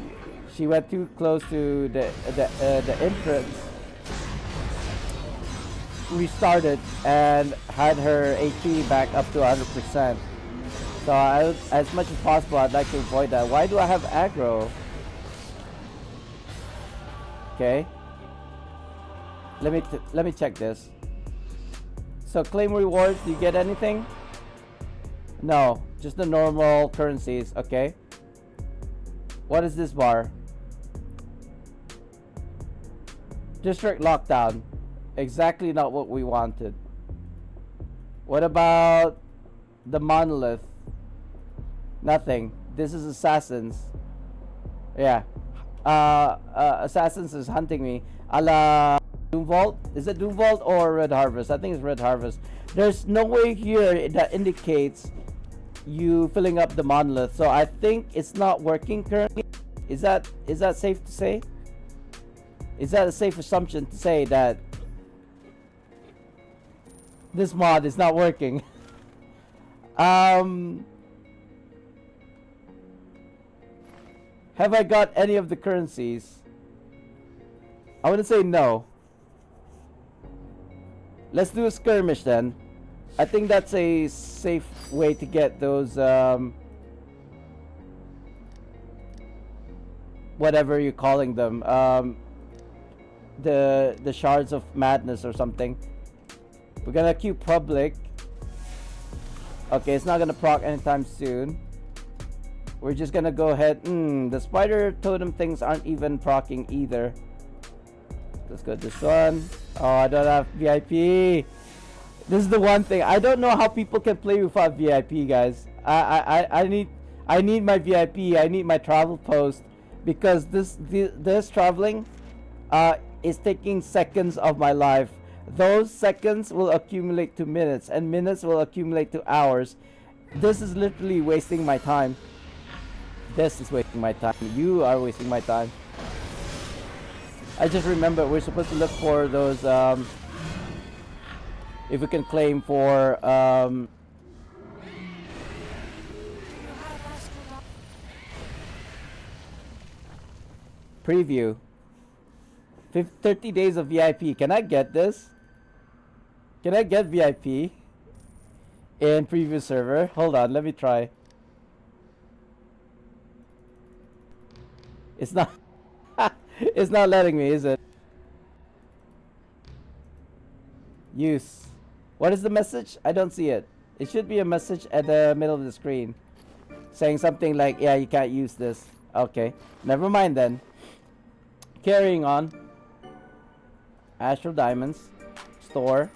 she went too close to the entrance, restarted, and had her HP back up to 100%. So as much as possible, I'd like to avoid that. Why do I have aggro? Okay. Let me check this. So claim rewards. Do you get anything? No, just the normal currencies. Okay. What is this bar? District lockdown. Exactly not what we wanted. What about the monolith? Nothing. This is assassins. Yeah. Assassins is hunting me. A la Doom Vault? Is it Doom Vault or Red Harvest? I think it's Red Harvest. There's no way here that indicates you filling up the monolith. So I think it's not working currently. Is that safe to say? Is that a safe assumption to say that this mod is not working? Have I got any of the currencies? I wouldn't say no. Let's do a skirmish then. I think that's a safe way to get those whatever you're calling them, the shards of madness or something. We're gonna queue public. Okay, it's not gonna proc anytime soon. We're just gonna go ahead. The spider totem things aren't even procking either. Let's go this one. Oh, I don't have VIP. This is the one thing. I don't know how people can play without VIP, guys. I need my VIP. I need my travel post, because this traveling is taking seconds of my life. Those seconds will accumulate to minutes, and minutes will accumulate to hours. This is literally wasting my time. This is wasting my time. You are wasting my time. I just remember we're supposed to look for those, if we can claim for, preview. 30 days of VIP. Can I get this? Can I get VIP in preview server? Hold on, let me try. It's not it's not letting me, is it? Use. What is the message? I don't see it. It should be a message at the middle of the screen saying something like, yeah, you can't use this. Okay, never mind then. Carrying on. Astral Diamonds. Store.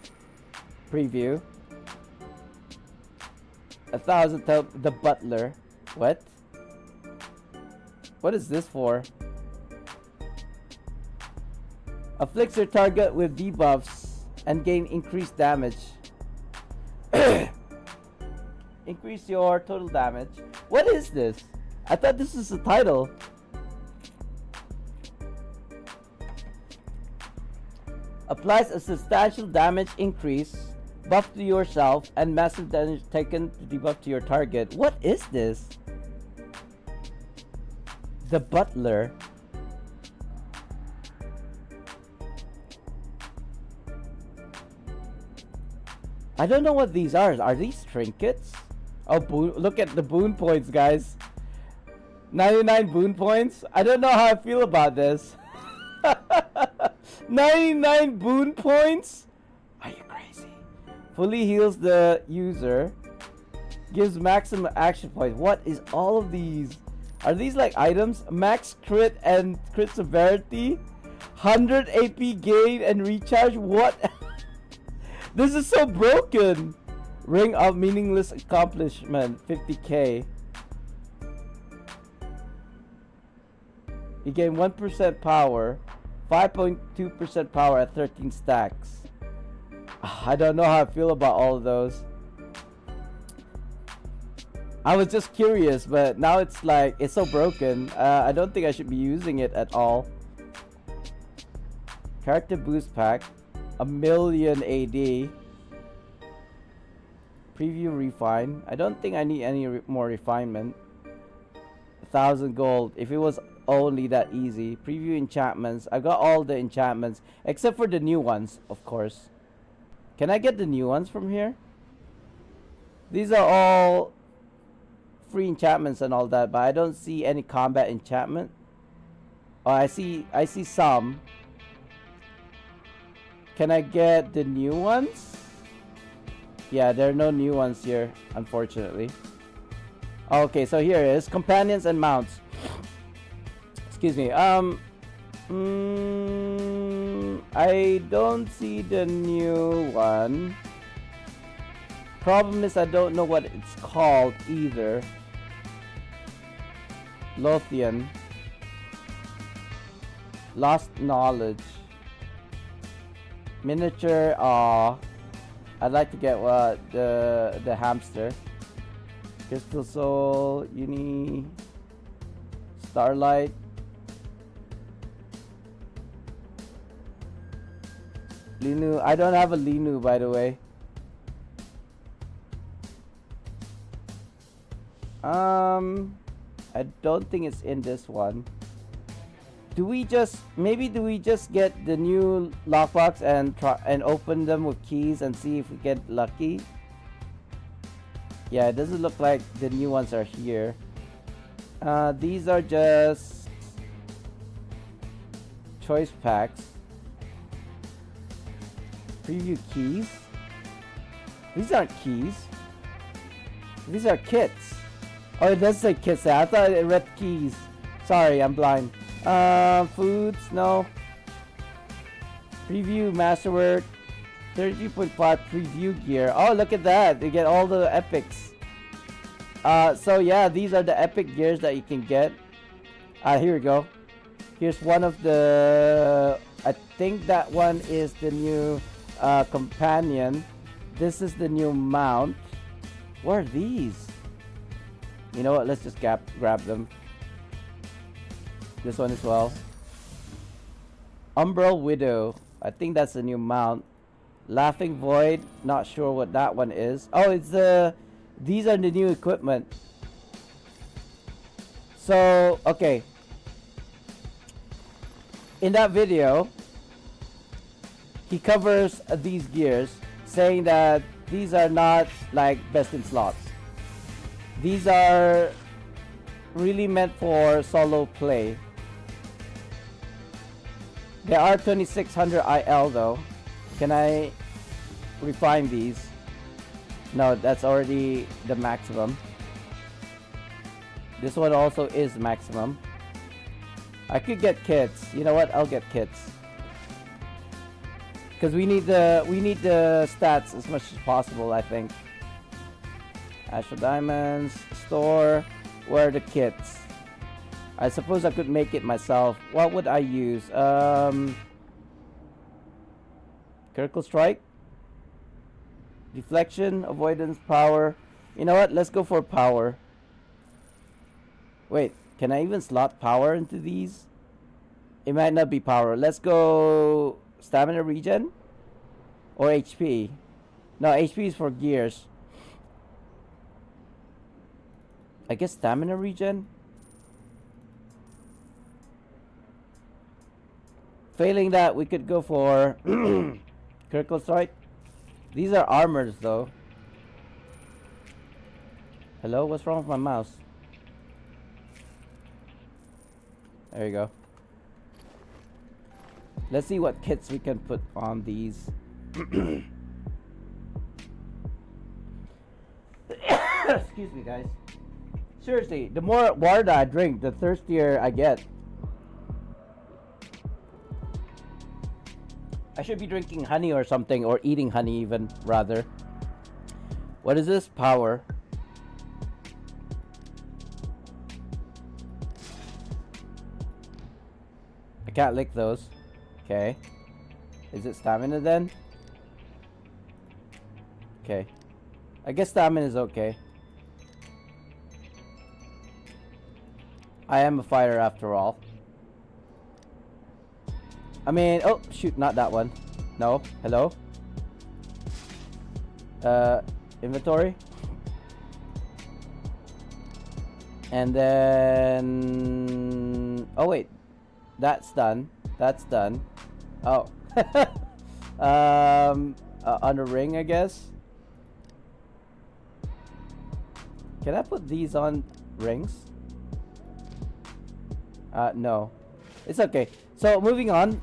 Preview. 1,000 the butler. What? What is this for? Afflicts your target with debuffs and gain increased damage. Increase your total damage. What is this? I thought this is the title. Applies a substantial damage increase, buff to yourself, and massive damage taken to debuff to your target. What is this? The butler. I don't know what these are. Are these trinkets? Oh, look at the boon points, guys. 99 boon points. I don't know how I feel about this. 99 boon points? Are you crazy? Fully heals the user. Gives maximum action points. What is all of these? Are these like items? Max crit and crit severity. 100 AP gain and recharge. What? This is so broken. Ring of meaningless accomplishment. 50k. You gain 1% power. 5.2% power at 13 stacks. I don't know how I feel about all of those. I was just curious, but now it's like, it's so broken. I don't think I should be using it at all. Character boost pack. 1,000,000 AD. Preview refine. I don't think I need any more refinement. 1,000 gold. If it was only that easy. Preview enchantments. I got all the enchantments except for the new ones, of course. Can I get the new ones from here? These are all free enchantments and all that, but I don't see any combat enchantment. Oh, I see some. Can I get the new ones? Yeah, there are no new ones here, unfortunately. Okay, so here it is. Companions and mounts. Excuse me. I don't see the new one. Problem is I don't know what it's called either. Lothian. Lost knowledge. Miniature. I'd like to get the hamster. Crystal Soul. Uni. Starlight. Linu. I don't have a Linu, by the way. I don't think it's in this one. Do we just get the new lockbox and try and open them with keys and see if we get lucky? Yeah, it doesn't look like the new ones are here. These are just choice packs. Preview keys. These aren't keys. These are kits. Oh, it does say kits. I thought it read keys. Sorry, I'm blind. Foods, no. Preview masterwork. 33.5 preview gear. Oh, look at that. They get all the epics. So yeah, these are the epic gears that you can get. Here we go. Here's one of the... I think that one is the new companion. This is the new mount. What are these? You know what? Let's just grab them. This one as well. Umbral Widow. I think that's the new mount. Laughing Void. Not sure what that one is. Oh, it's the... These are the new equipment. So, okay. In that video, he covers these gears, saying that these are not like best in slots. These are really meant for solo play. There are 2600 IL though. Can I refine these? No, that's already the maximum. This one also is maximum. I could get kits. You know what? I'll get kits. Because we need the stats as much as possible, I think. Astral Diamonds, store, where are the kits? I suppose I could make it myself. What would I use? Critical Strike? Deflection, avoidance, power. You know what? Let's go for power. Wait, can I even slot power into these? It might not be power. Let's go stamina regen or HP. No, HP is for gears. I guess stamina regen. Failing that, we could go for critical strike. These are armors, though. Hello, what's wrong with my mouse? There you go. Let's see what kits we can put on these. Excuse me, guys. Seriously, the more water that I drink, the thirstier I get. I should be drinking honey or something, or eating honey even, rather. What is this? Power. I can't lick those. Okay. Is it stamina then? Okay. I guess stamina is okay. I am a fighter after all. I mean, oh shoot, not that one. No, hello? Inventory. And then, oh wait, that's done. That's done. Oh. On a ring, I guess. Can I put these on rings? No. It's okay. So moving on.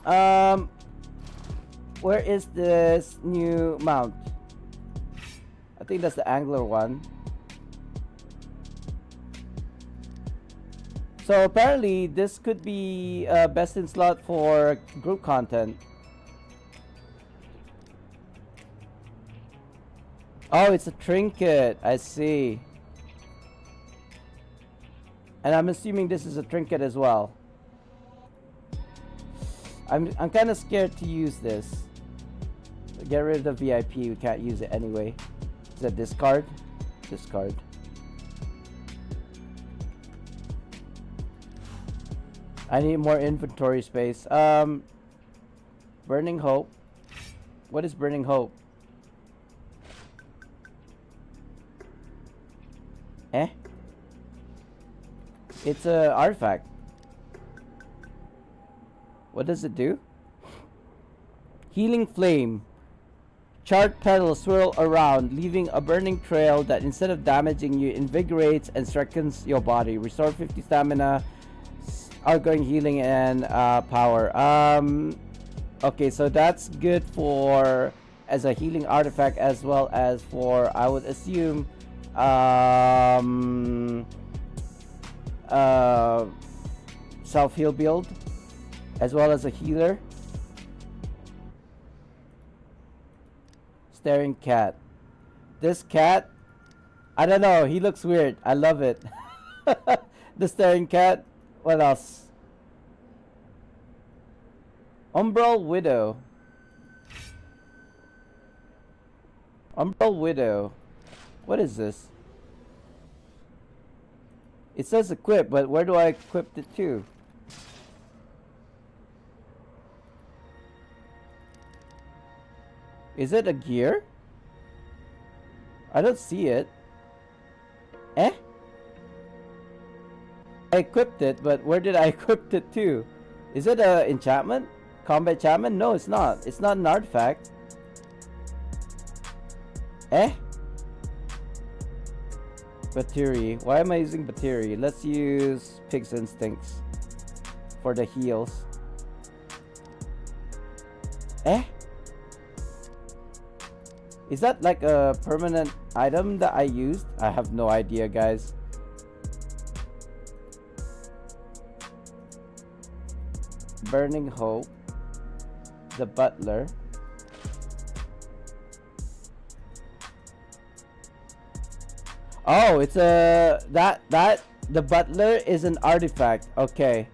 Where is this new mount? I think that's the angler one. So apparently this could be best in slot for group content. Oh, it's a trinket. I see. And I'm assuming this is a trinket as well. I'm kind of scared to use this. Get rid of the VIP. We can't use it anyway. Is that discard? Discard. I need more inventory space. Burning Hope. What is Burning Hope? Eh? It's a artifact. What does it do? Healing Flame. Charred petals swirl around, leaving a burning trail that instead of damaging you, invigorates and strengthens your body. Restore 50 stamina, outgoing healing, and power. Okay, so that's good for as a healing artifact as well as for, I would assume, self-heal build, as well as a healer. Staring cat. This cat, I don't know, he looks weird. I love it. The staring cat. What else? Umbral Widow. Umbral Widow. What is this? It says equip, but where do I equip it to? Is it a gear? I don't see it. Eh? I equipped it, but where did I equip it to? Is it a enchantment? Combat enchantment? No, it's not. It's not an artifact. Eh? Battery. Why am I using battery? Let's use Pig's Instincts for the heals. Eh? Is that like a permanent item that I used? I have no idea, guys. Burning Hope. The Butler. Oh, it's a the Butler is an artifact. Okay.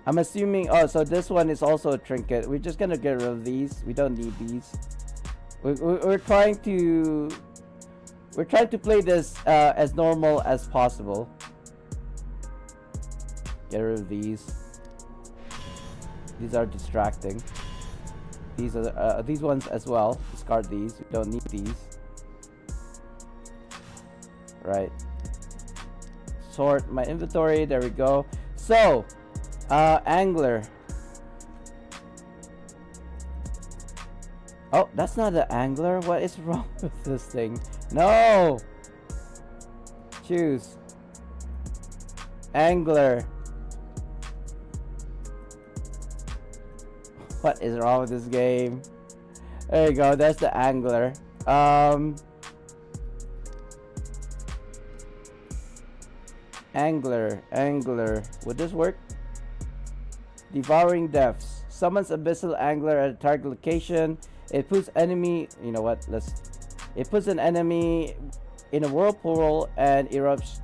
I'm assuming. Oh, so this one is also a trinket. We're just gonna get rid of these. We don't need these. We're trying to play this as normal as possible. Get rid of these. These are distracting. These are these ones as well. Discard these. We don't need these. Right. Sort my inventory. There we go. So, angler. Oh, that's not an angler. What is wrong with this thing? No. Choose. Angler. What is wrong with this game? There you go. That's the angler. Angler. Would this work? Devouring Depths. Summons abyssal angler at a target location. It puts enemy. You know what? It puts an enemy in a whirlpool and erupts,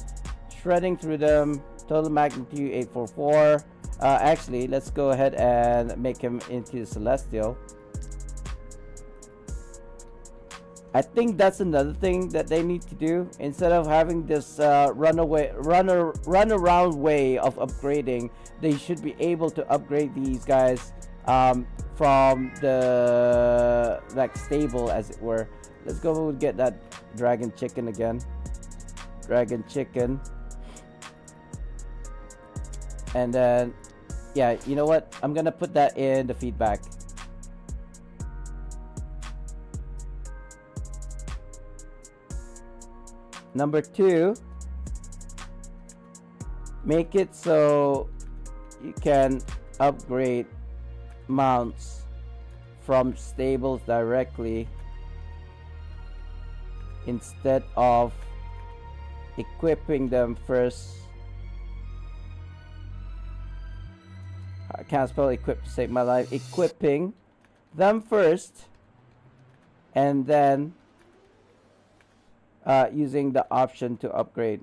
shredding through them. Total magnitude 844. Actually, let's go ahead and make him into celestial. I think that's another thing that they need to do instead of having this run around way of upgrading. They should be able to upgrade these guys from the like stable, as it were. Let's go get that dragon chicken again. Dragon chicken, and then yeah, you know what? I'm gonna put that in the feedback. Number 2, make it so you can upgrade mounts from stables directly instead of equipping them first. I can't spell equip to save my life. Equipping them first and then using the option to upgrade.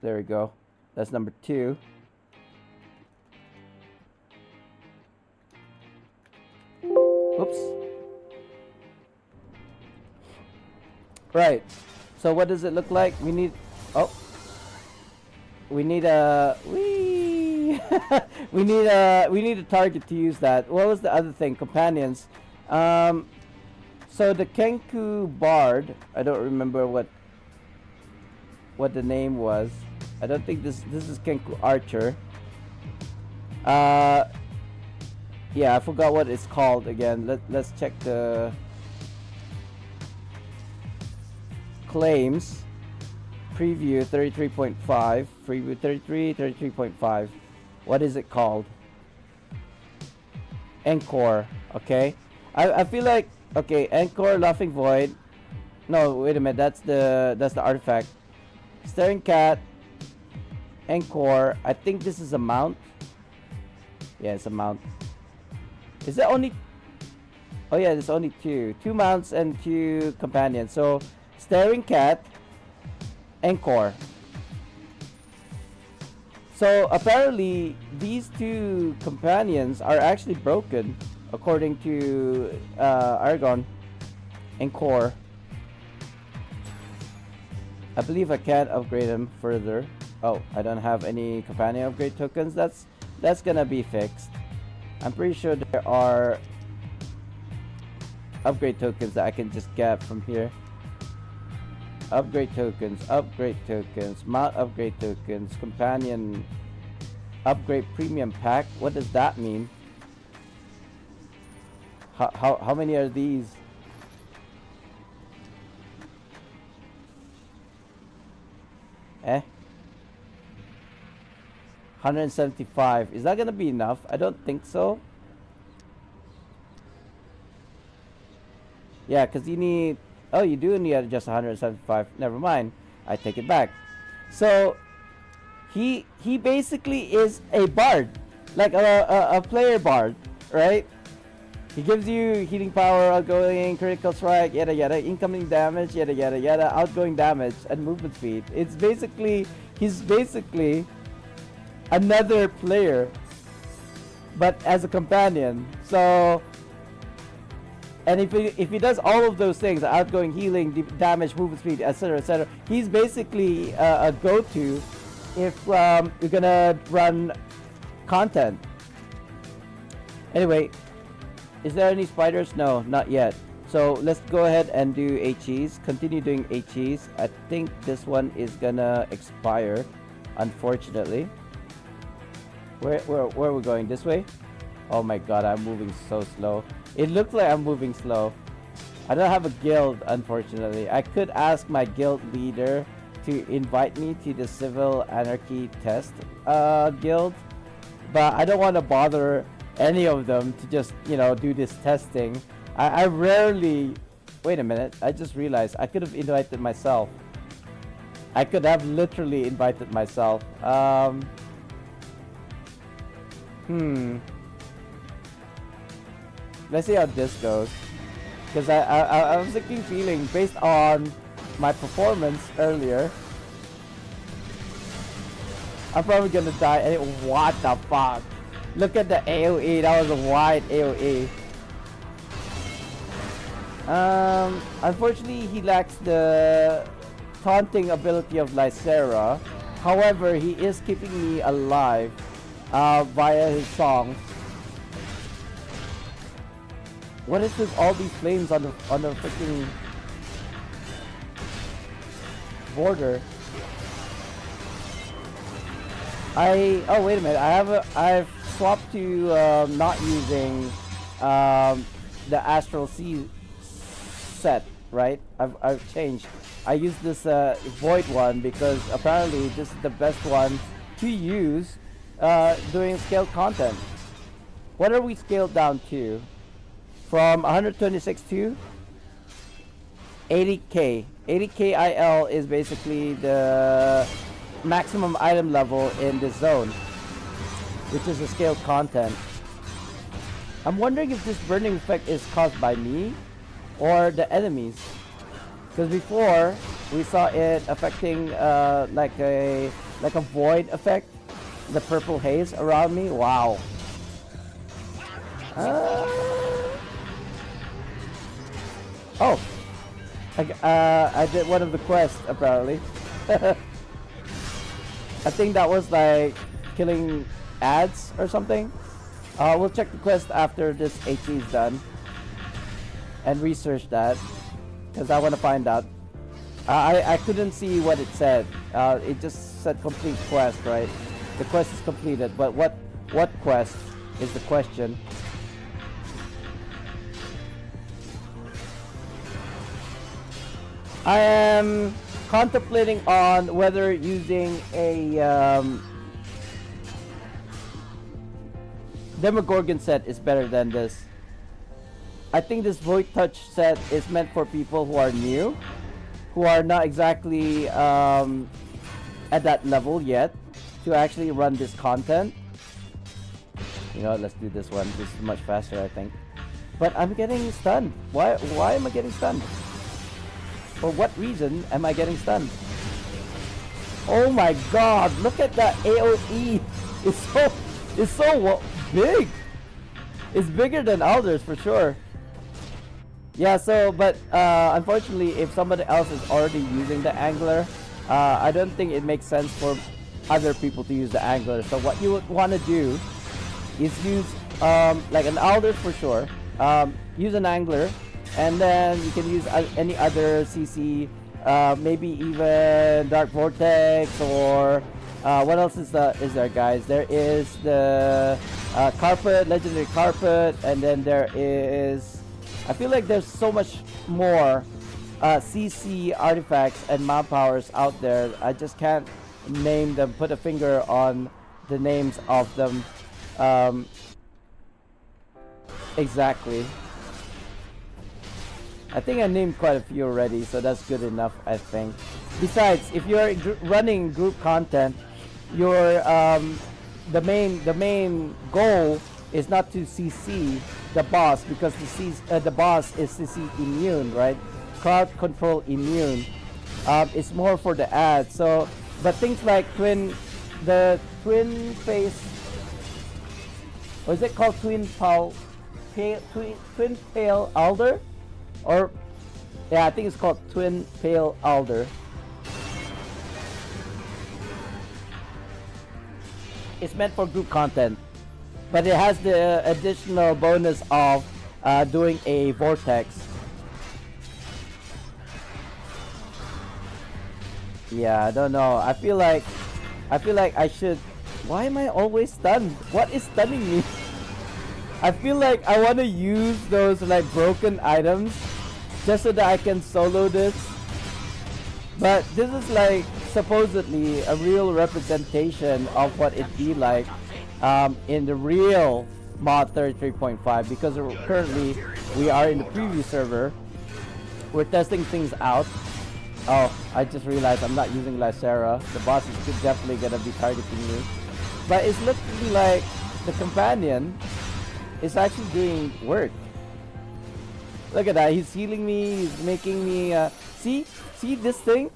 There we go. That's number 2. Oops. Right. So what does it look like? We need we need a we need a target to use that. What was the other thing? Companions. So the Kenku Bard, I don't remember what the name was. I don't think this is Kenku Archer. Yeah, I forgot what it's called again. Let's check the claims. Preview 33.5, preview 33.5. What is it called? Encore. Okay. I feel like, okay, Encore, Laughing Void. No, wait a minute. That's the artifact. Staring Cat, Encore. I think this is a mount. Yeah, it's a mount. Is there only? Oh yeah, there's only 2 mounts and 2 companions. So Staring Cat, Encore. So apparently these 2 companions are actually broken, according to Argon. Encore. I believe I can't upgrade them further. Oh, I don't have any companion upgrade tokens. That's gonna be fixed. I'm pretty sure there are upgrade tokens that I can just get from here. Upgrade tokens, mount upgrade tokens, companion upgrade premium pack. What does that mean? How many are these? Eh? 175. Is that gonna be enough? I don't think so. Yeah, because you need... Oh, you do need just 175. Never mind. I take it back. So, he basically is a bard. Like a player bard, right? He gives you healing power, outgoing, critical strike, yada yada, incoming damage, yada yada yada, outgoing damage, and movement speed. It's basically... He's basically another player, but as a companion. So... And if he does all of those things, outgoing, healing, damage, movement speed, etc., he's basically a go-to if you're gonna run content. Anyway, is there any spiders? No, not yet. So let's go ahead and do HEs. Continue doing HEs. I think this one is gonna expire, unfortunately. Where are we going? This way? Oh my god, I'm moving so slow. It looks like I'm moving slow. I don't have a guild, unfortunately. I could ask my guild leader to invite me to the Civil Anarchy Test guild, but I don't want to bother any of them to just, you know, do this testing. I rarely... Wait a minute, I just realized I could have invited myself. I could have literally invited myself. Let's see how this goes. Because I was thinking, feeling based on my performance earlier, I'm probably gonna die. What the fuck? Look at the AoE. That was a wide AoE. Unfortunately, he lacks the taunting ability of Lysera. However, he is keeping me alive via his songs. What is with all these flames on the freaking border? Oh wait a minute. I've swapped to not using the Astral Sea set, right? I've changed. I use this Void one because apparently this is the best one to use doing scaled content. What are we scaled down to? From 126 to 80k. 80k IL is basically the maximum item level in this zone, which is a scaled content. I'm wondering if this burning effect is caused by me or the enemies, because before we saw it affecting like a void effect, the purple haze around me. Wow. Oh, I did one of the quests apparently. I think that was like killing ads or something. We'll check the quest after this HE is done and research that, because I want to find out. I couldn't see what it said. It just said complete quest, right? The quest is completed, but what quest is the question. I am contemplating on whether using a Demogorgon set is better than this. I think this Void Touch set is meant for people who are new, who are not exactly at that level yet to actually run this content. You know, let's do this one. This is much faster, I think. But I'm getting stunned. Why am I getting stunned? For what reason am I getting stunned? Oh my god, look at that AoE. It's so big. It's bigger than others for sure. Yeah, so but unfortunately, if somebody else is already using the angler, I don't think it makes sense for other people to use the angler. So what you would want to do is use like an alder for sure. Use an angler, and then you can use any other CC, maybe even Dark Vortex, or what else is there, guys? There is the Carpet, Legendary Carpet, and then there is, I feel like there's so much more CC artifacts and mob powers out there. I just can't name them, put a finger on the names of them exactly. I think I named quite a few already, so that's good enough, I think. Besides, if you're running group content, your the main goal is not to CC the boss, because the boss is CC immune, right? Crowd control immune. It's more for the ads. So, but things like twin face, what is it called? Twin Pale Alder? Or, yeah, I think it's called Twin Pale Alder. It's meant for group content, but it has the additional bonus of doing a vortex. Yeah, I don't know. I feel like I should. Why am I always stunned? What is stunning me? I feel like I want to use those like broken items just so that I can solo this. But this is like supposedly a real representation of what it'd be like in the real mod 33.5, because currently we are in the preview server. We're testing things out. Oh, I just realized I'm not using Lysera. The boss is definitely gonna be targeting me. But it's looking like the companion is actually doing work. Look at that, he's healing me, he's making me, see this thing?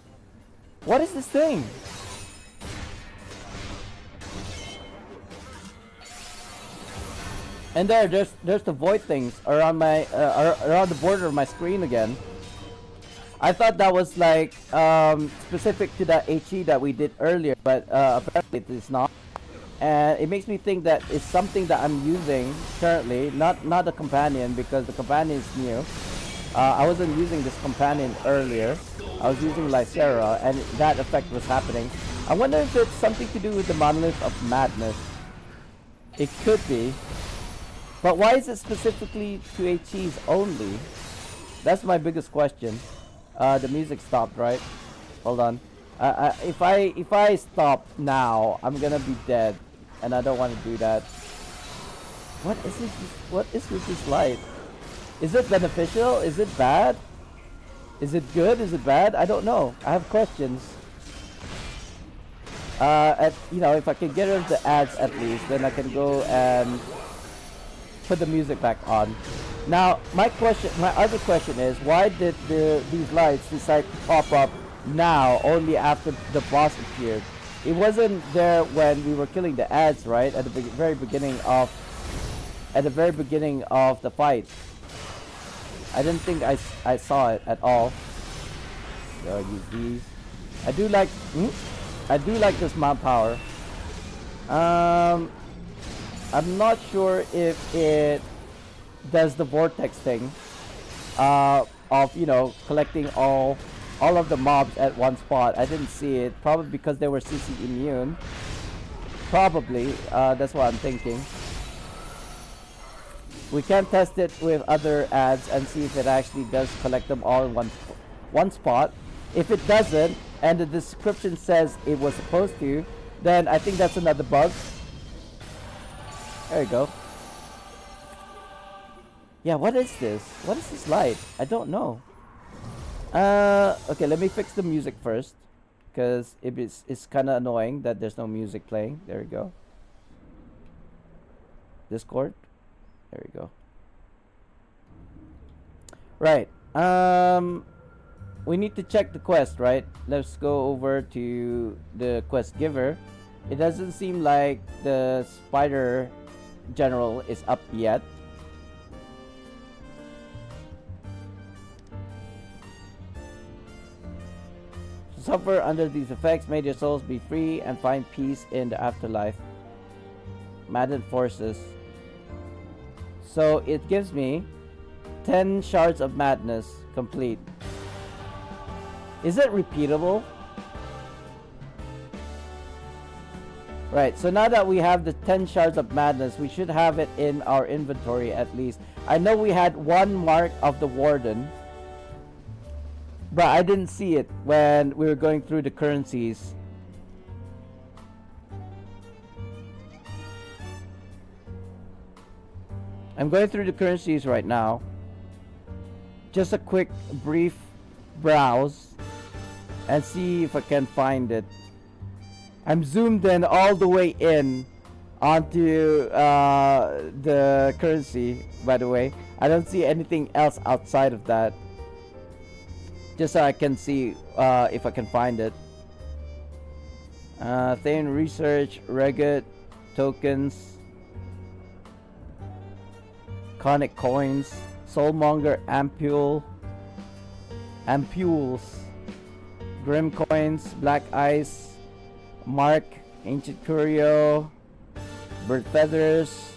What is this thing? And there's the void things around my, around the border of my screen again. I thought that was like, specific to that HE that we did earlier, but apparently it is not. And it makes me think that it's something that I'm using currently, not a companion, because the companion is new. I wasn't using this companion earlier. I was using Lysera, and that effect was happening. I wonder if it's something to do with the Monolith of Madness. It could be. But why is it specifically to HEs only? That's my biggest question. The music stopped, right? Hold on. If I stop now, I'm gonna be dead, and I don't want to do that. What is this? What is with this light? Is it beneficial? Is it bad? Is it good? Is it bad? I don't know. I have questions. You know, if I can get rid of the ads at least, then I can go and put the music back on. Now, my other question is, why did these lights decide to pop up now, only after the boss appeared? It wasn't there when we were killing the ads, right? At the very beginning of the fight. I didn't think I saw it at all. So use these. I do like this mount power. I'm not sure if it does the vortex thing of, you know, collecting all of the mobs at one spot. I didn't see it, probably because they were CC immune. Probably, that's what I'm thinking. We can test it with other ads and see if it actually does collect them all in one spot. If it doesn't, and the description says it was supposed to, then I think that's another bug. There you go. Yeah, what is this? What is this light? I don't know. Okay, let me fix the music first, because it's kind of annoying that there's no music playing. There we go. Discord. There we go. Right. We need to check the quest, right? Let's go over to the quest giver. It doesn't seem like the spider general is up yet. Suffer under these effects, may your souls be free and find peace in the afterlife. Maddened forces. So it gives me 10 shards of madness complete. Is it repeatable? Right, so now that we have the 10 shards of madness, we should have it in our inventory at least. I know we had one mark of the warden, but I didn't see it when we were going through the currencies. I'm going through the currencies right now. Just a quick brief browse and see if I can find it. I'm zoomed in all the way in onto the currency, by the way. I don't see anything else outside of that. Just so I can see if I can find it. Thane research, Regate, tokens, conic coins, soulmonger ampules, grim coins, black ice, mark, ancient curio, bird feathers,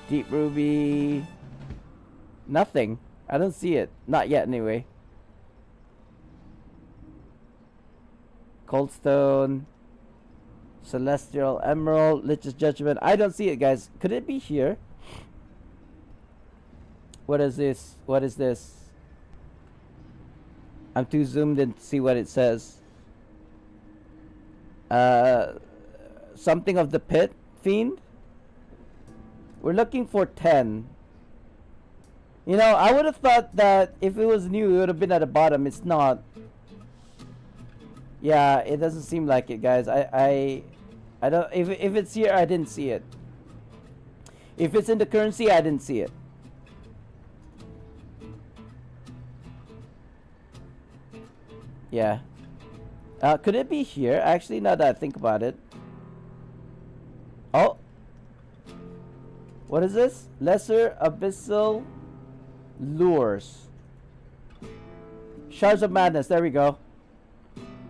deep ruby. Nothing. I don't see it. Not yet anyway. Coldstone, celestial emerald, lich's judgment. I don't see it, guys. Could it be here? What is this? What is this? I'm too zoomed in to see what it says. Something of the pit fiend. We're looking for 10. You know, I would have thought that if it was new, it would have been at the bottom. It's not. Yeah, it doesn't seem like it, guys. I don't. If it's here, I didn't see it. If it's in the currency, I didn't see it. Yeah. Could it be here? Actually, now that I think about it. Oh. What is this? Lesser Abyssal Lures. Shards of Madness. There we go.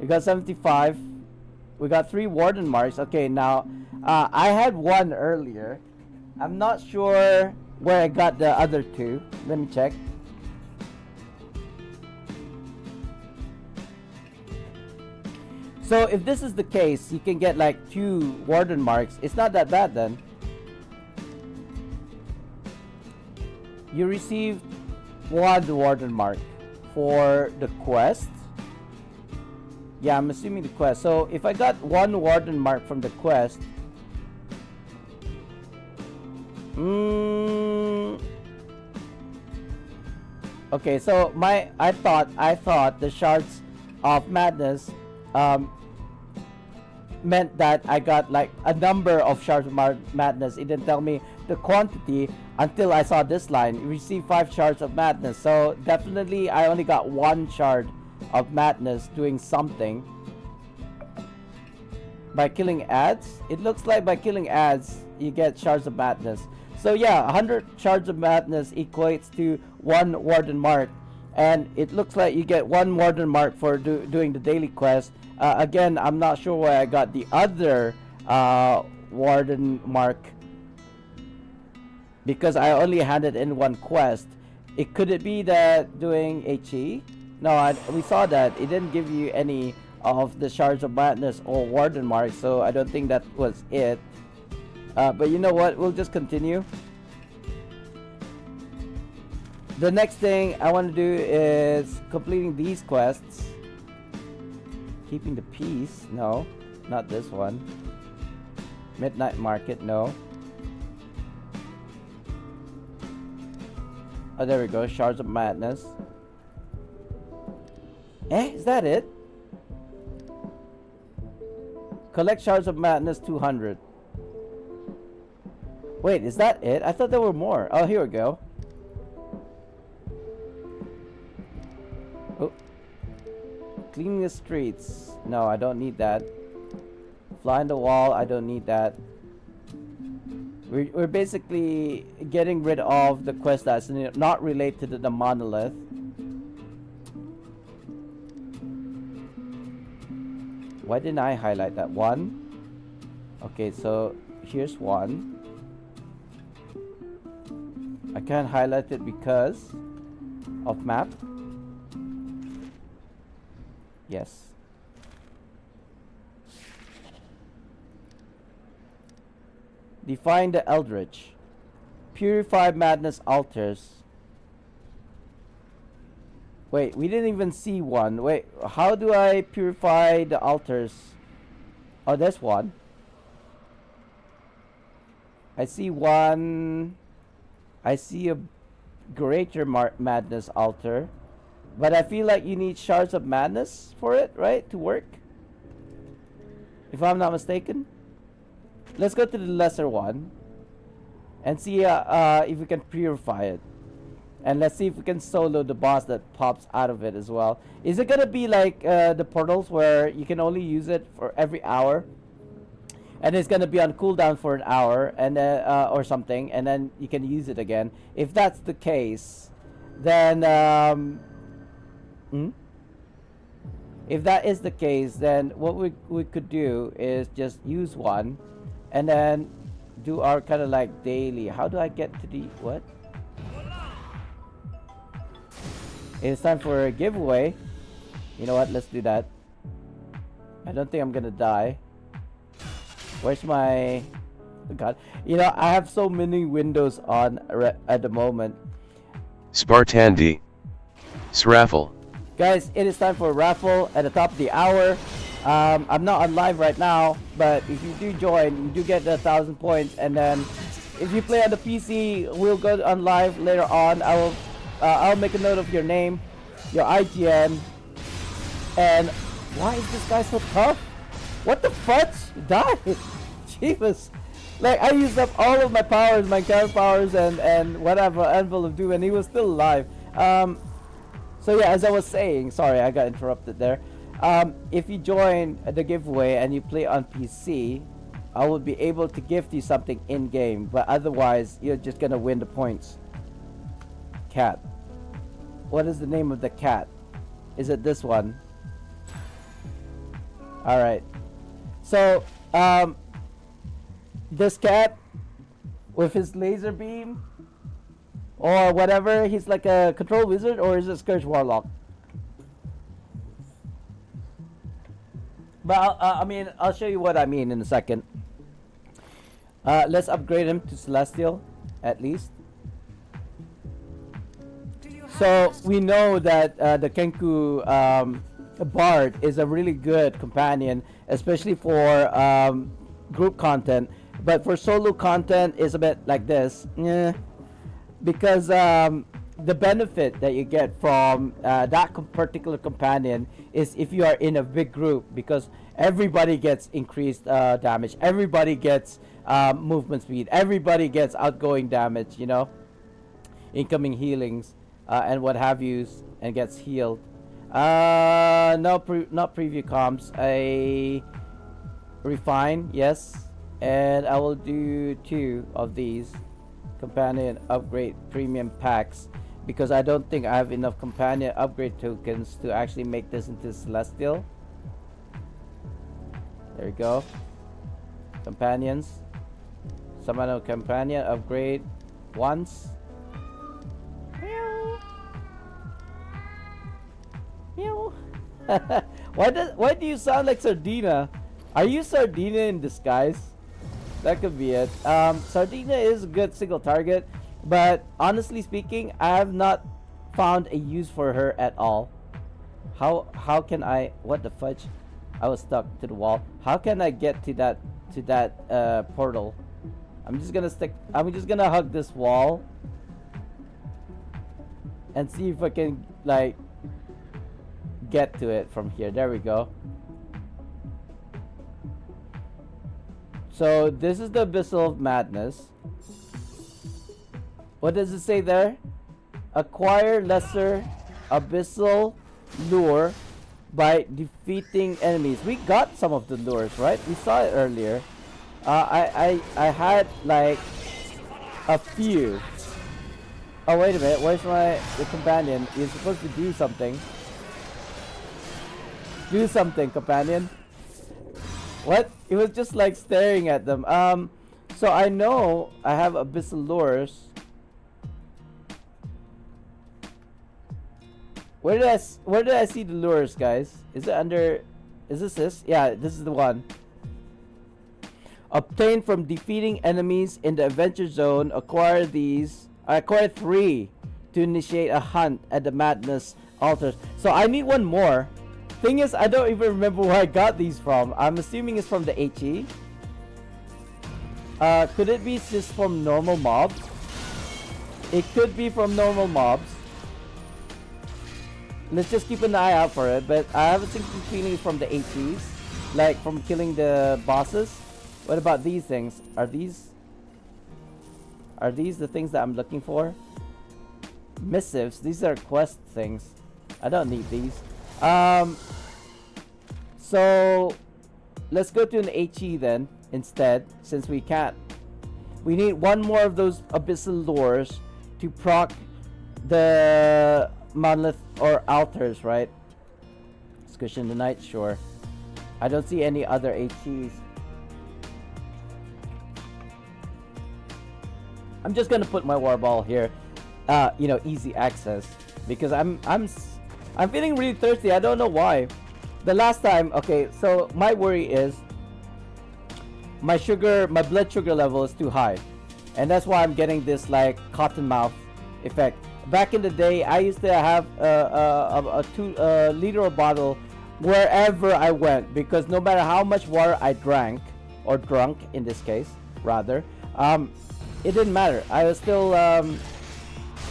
We got 75. We got 3 Warden Marks. Okay, now, I had 1 earlier. I'm not sure where I got the other 2. Let me check. So if this is the case, you can get like 2 Warden Marks. It's not that bad then. You received 1 Warden Mark for the quest. Yeah, I'm assuming the quest. So if I got 1 Warden Mark from the quest, okay, so I thought the Shards of Madness meant that I got like a number of Shards of Madness. It didn't tell me the quantity until I saw this line. You receive 5 Shards of Madness. So definitely I only got 1 Shard of Madness doing something. By killing ads? It looks like by killing ads you get Shards of Madness. So yeah, 100 Shards of Madness equates to 1 Warden Mark. And it looks like you get 1 Warden Mark for doing the daily quest. Again, I'm not sure where I got the other Warden Mark, because I only handed in 1 quest. Could it be that doing HE? No, we saw that it didn't give you any of the Shards of Madness or Warden Mark, so I don't think that was it. But you know what? We'll just continue. The next thing I want to do is completing these quests. Keeping the peace? No, not this one. Midnight Market? No. Oh, there we go. Shards of Madness. Is that it? Collect Shards of Madness 200. Wait, is that it? I thought there were more. Oh, here we go. Oh. Cleaning the streets. No, I don't need that. Fly on the wall. I don't need that. We're basically getting rid of the quest that's not related to the monolith. Why didn't I highlight that one? Okay, so here's 1. I can't highlight it because of map. Yes. Define the Eldritch. Purify Madness Altars. Wait, we didn't even see 1. Wait, how do I purify the altars? Oh, there's 1. I see 1. I see a Greater Madness Altar. But I feel like you need Shards of Madness for it, right? To work? If I'm not mistaken. Let's go to the lesser one. And see if we can purify it. And let's see if we can solo the boss that pops out of it as well. Is it gonna be like the portals where you can only use it for every hour? And it's gonna be on cooldown for an hour and or something, and then you can use it again. If that's the case, then if that is the case, then what we could do is just use 1, and then do our kind of like daily. How do I get to the what? It's time for a giveaway. You know what? Let's do that. I don't think I'm gonna die. Where's my... Oh God. You know, I have so many windows on at the moment. Spartandee. Sraffle. Guys, it is time for a raffle at the top of the hour. I'm not on live right now, but if you do join, you do get the 1,000 points, and then if you play on the PC, we'll go on live later on. I'll make a note of your name, your IGN, and why is this guy so tough? What the fudge? Die! Jesus! Like, I used up all of my powers, my current powers, and whatever Anvil of Doom, and he was still alive. So yeah, as I was saying, sorry, I got interrupted there. If you join the giveaway and you play on PC, I will be able to gift you something in game, but otherwise you're just gonna win the points. Cat. What is the name of the cat? Is it this one? Alright. So, this cat with his laser beam or whatever, he's like a control wizard, or is it Scourge Warlock? But I mean, I'll show you what I mean in a second. Let's upgrade him to Celestial, at least. So we know that the Kenku Bard is a really good companion, especially for group content. But for solo content, is a bit like this, because the benefit that you get from that particular companion is if you are in a big group, because everybody gets increased damage, everybody gets movement speed, everybody gets outgoing damage, you know, incoming healings and what have yous, and gets healed. No, not preview comps. A refine, yes, and I will do 2 of these companion upgrade premium packs, because I don't think I have enough companion upgrade tokens to actually make this into Celestial. There we go. Companions. Summon a companion upgrade once. Meow. Meow. Why do you sound like Sardina? Are you Sardina in disguise? That could be it. Sardina is a good single target, but honestly speaking, I have not found a use for her at all. How can I? What the fudge? I was stuck to the wall. How can I get to that portal? I'm just gonna hug this wall and see if I can like get to it from here. There we go. So this is the Abyssal Madness. What does it say there? Acquire lesser abyssal lure by defeating enemies. We got some of the lures, right? We saw it earlier. I had like a few. Oh wait a minute, where's the companion? You're supposed to do something. Do something, companion. What? It was just like staring at them. So I know I have abyssal lures. Where did I see the lures, guys? Is it under? Is this? Yeah, this is the one. Obtained from defeating enemies in the adventure zone. Acquire these. I acquired 3 to initiate a hunt at the madness altars. So I need 1 more. Thing is, I don't even remember where I got these from. I'm assuming it's from the HE. Could it be just from normal mobs? It could be from normal mobs. Let's just keep an eye out for it. But I have a sinking feeling from the HEs, like from killing the bosses. What about these things? Are these the things that I'm looking for? Missives. These are quest things. I don't need these. So let's go to an HE then instead, since we can't. We need 1 more of those abyssal lures to proc the monolith or altars, right? Let's cushion the night, sure. I don't see any other HEs. I'm just gonna put my war ball here, you know, easy access, because I'm feeling really thirsty. I don't know why. The last time, okay, so my worry is my blood sugar level is too high, and that's why I'm getting this like cotton mouth effect. back in the day, I used to have a 2 liter bottle wherever I went, because no matter how much water I drank, or drunk in this case, rather, it didn't matter. I was still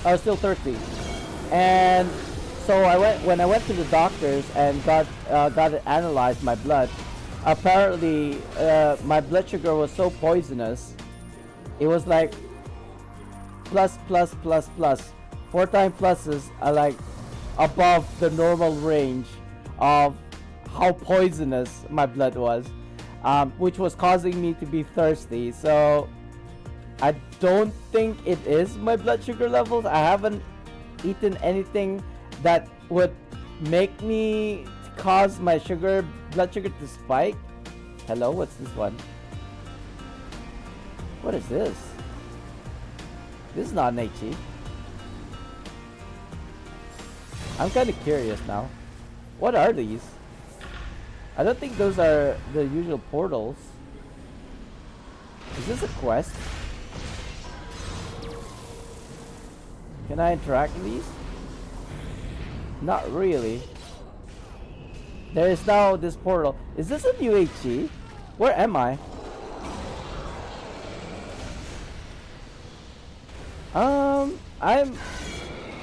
thirsty, and so when I went to the doctors and got it analyzed, my blood. Apparently, my blood sugar was so poisonous. It was like plus. 4 times pluses are like above the normal range of how poisonous my blood was, which was causing me to be thirsty. So I don't think it is my blood sugar levels. I haven't eaten anything that would make me cause my blood sugar to spike. Hello, what's this one? What is this? This is not an HE. I'm kind of curious now. What are these? I don't think those are the usual portals. Is this a quest? Can I interact with these? Not really. There is now this portal. Is this a new HE? Where am I?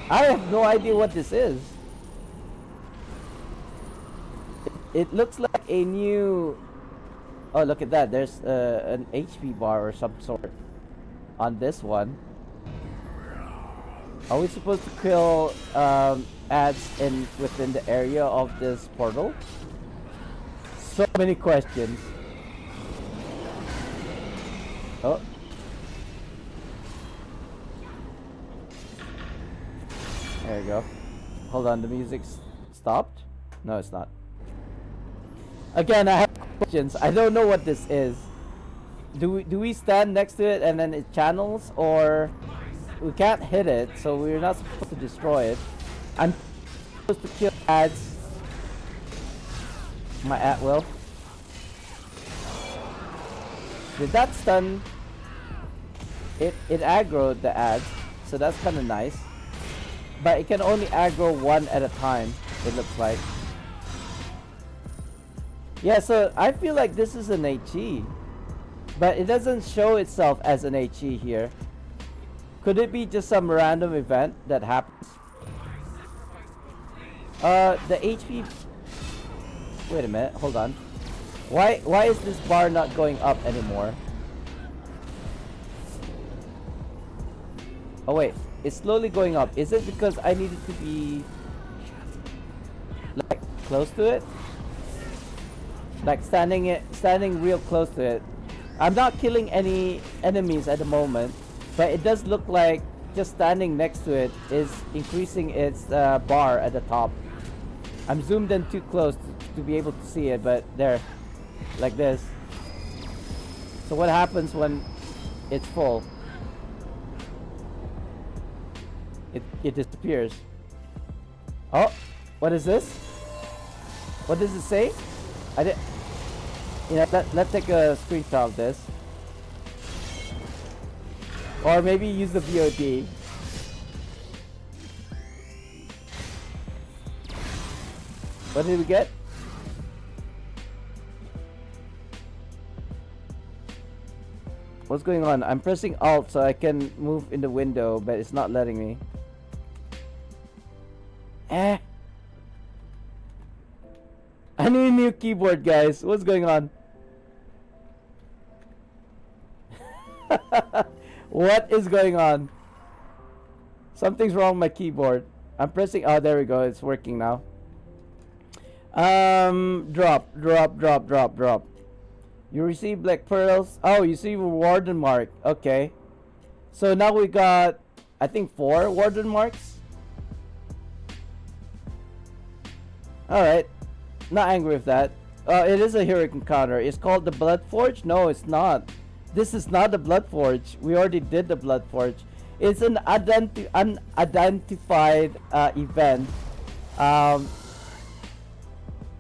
I have no idea what this is. It looks like a new... Oh, look at that. There's an HP bar or some sort on this one. Are we supposed to kill ads within the area of this portal? So many questions. Oh. There you go. Hold on, the music's stopped? No, it's not. Again, I have questions. I don't know what this is. Do we stand next to it and then it channels, or we can't hit it, so we're not supposed to destroy it. I'm supposed to kill ads. My at will. Did that stun? It aggroed the ads, so that's kind of nice. But it can only aggro one at a time, it looks like. Yeah, so I feel like this is an HE, but it doesn't show itself as an HE here. Could it be just some random event that happens? The HP... Wait a minute, hold on. Why is this bar not going up anymore? Oh wait, it's slowly going up. Is it because I needed to be like close to it? Like standing real close to it. I'm not killing any enemies at the moment, but it does look like just standing next to it is increasing its bar at the top. I'm zoomed in too close to be able to see it, but there, like this. So what happens when it's full? It disappears. Oh, what is this? What does it say? Let's take a screenshot of this. Or maybe use the VOD. What did we get? What's going on? I'm pressing Alt so I can move in the window, but it's not letting me. I need a new keyboard, guys. What's going on? What is going on? Something's wrong with my keyboard. I'm pressing... Oh, there we go. It's working now. Drop. You receive black pearls. Oh, you see warden mark. Okay. So now we got, I think, 4 warden marks. Alright. Not angry with that. It is a heroic encounter. It's called the Bloodforge? No, it's not. This is not the Bloodforge. We already did the Bloodforge. It's an unidentified event.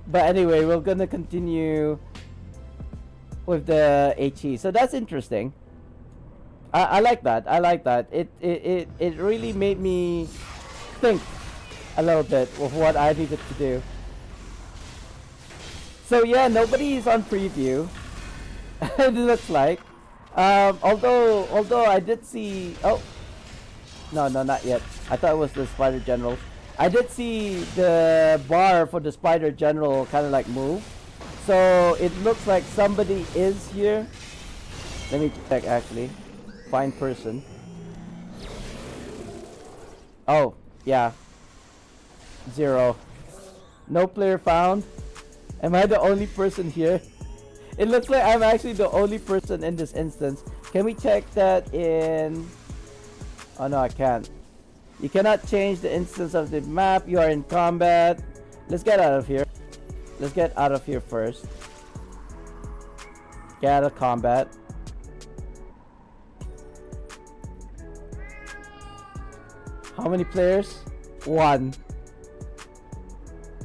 But anyway, we're gonna continue with the HE. So that's interesting. I like that. I like that. It really made me think a little bit of what I needed to do. So yeah, nobody is on preview. It looks like. Although I did see. Oh, no, not yet. I thought it was the Spider General. I did see the bar for the Spider General kind of like move. So it looks like somebody is here. Let me check actually. Find person. Oh, yeah. 0. No player found. Am I the only person here? It looks like I'm actually the only person in this instance. Can we check that in... Oh no, I can't. You cannot change the instance of the map. You are in combat. Let's get out of here. Let's get out of here first. Get out of combat. How many players? 1.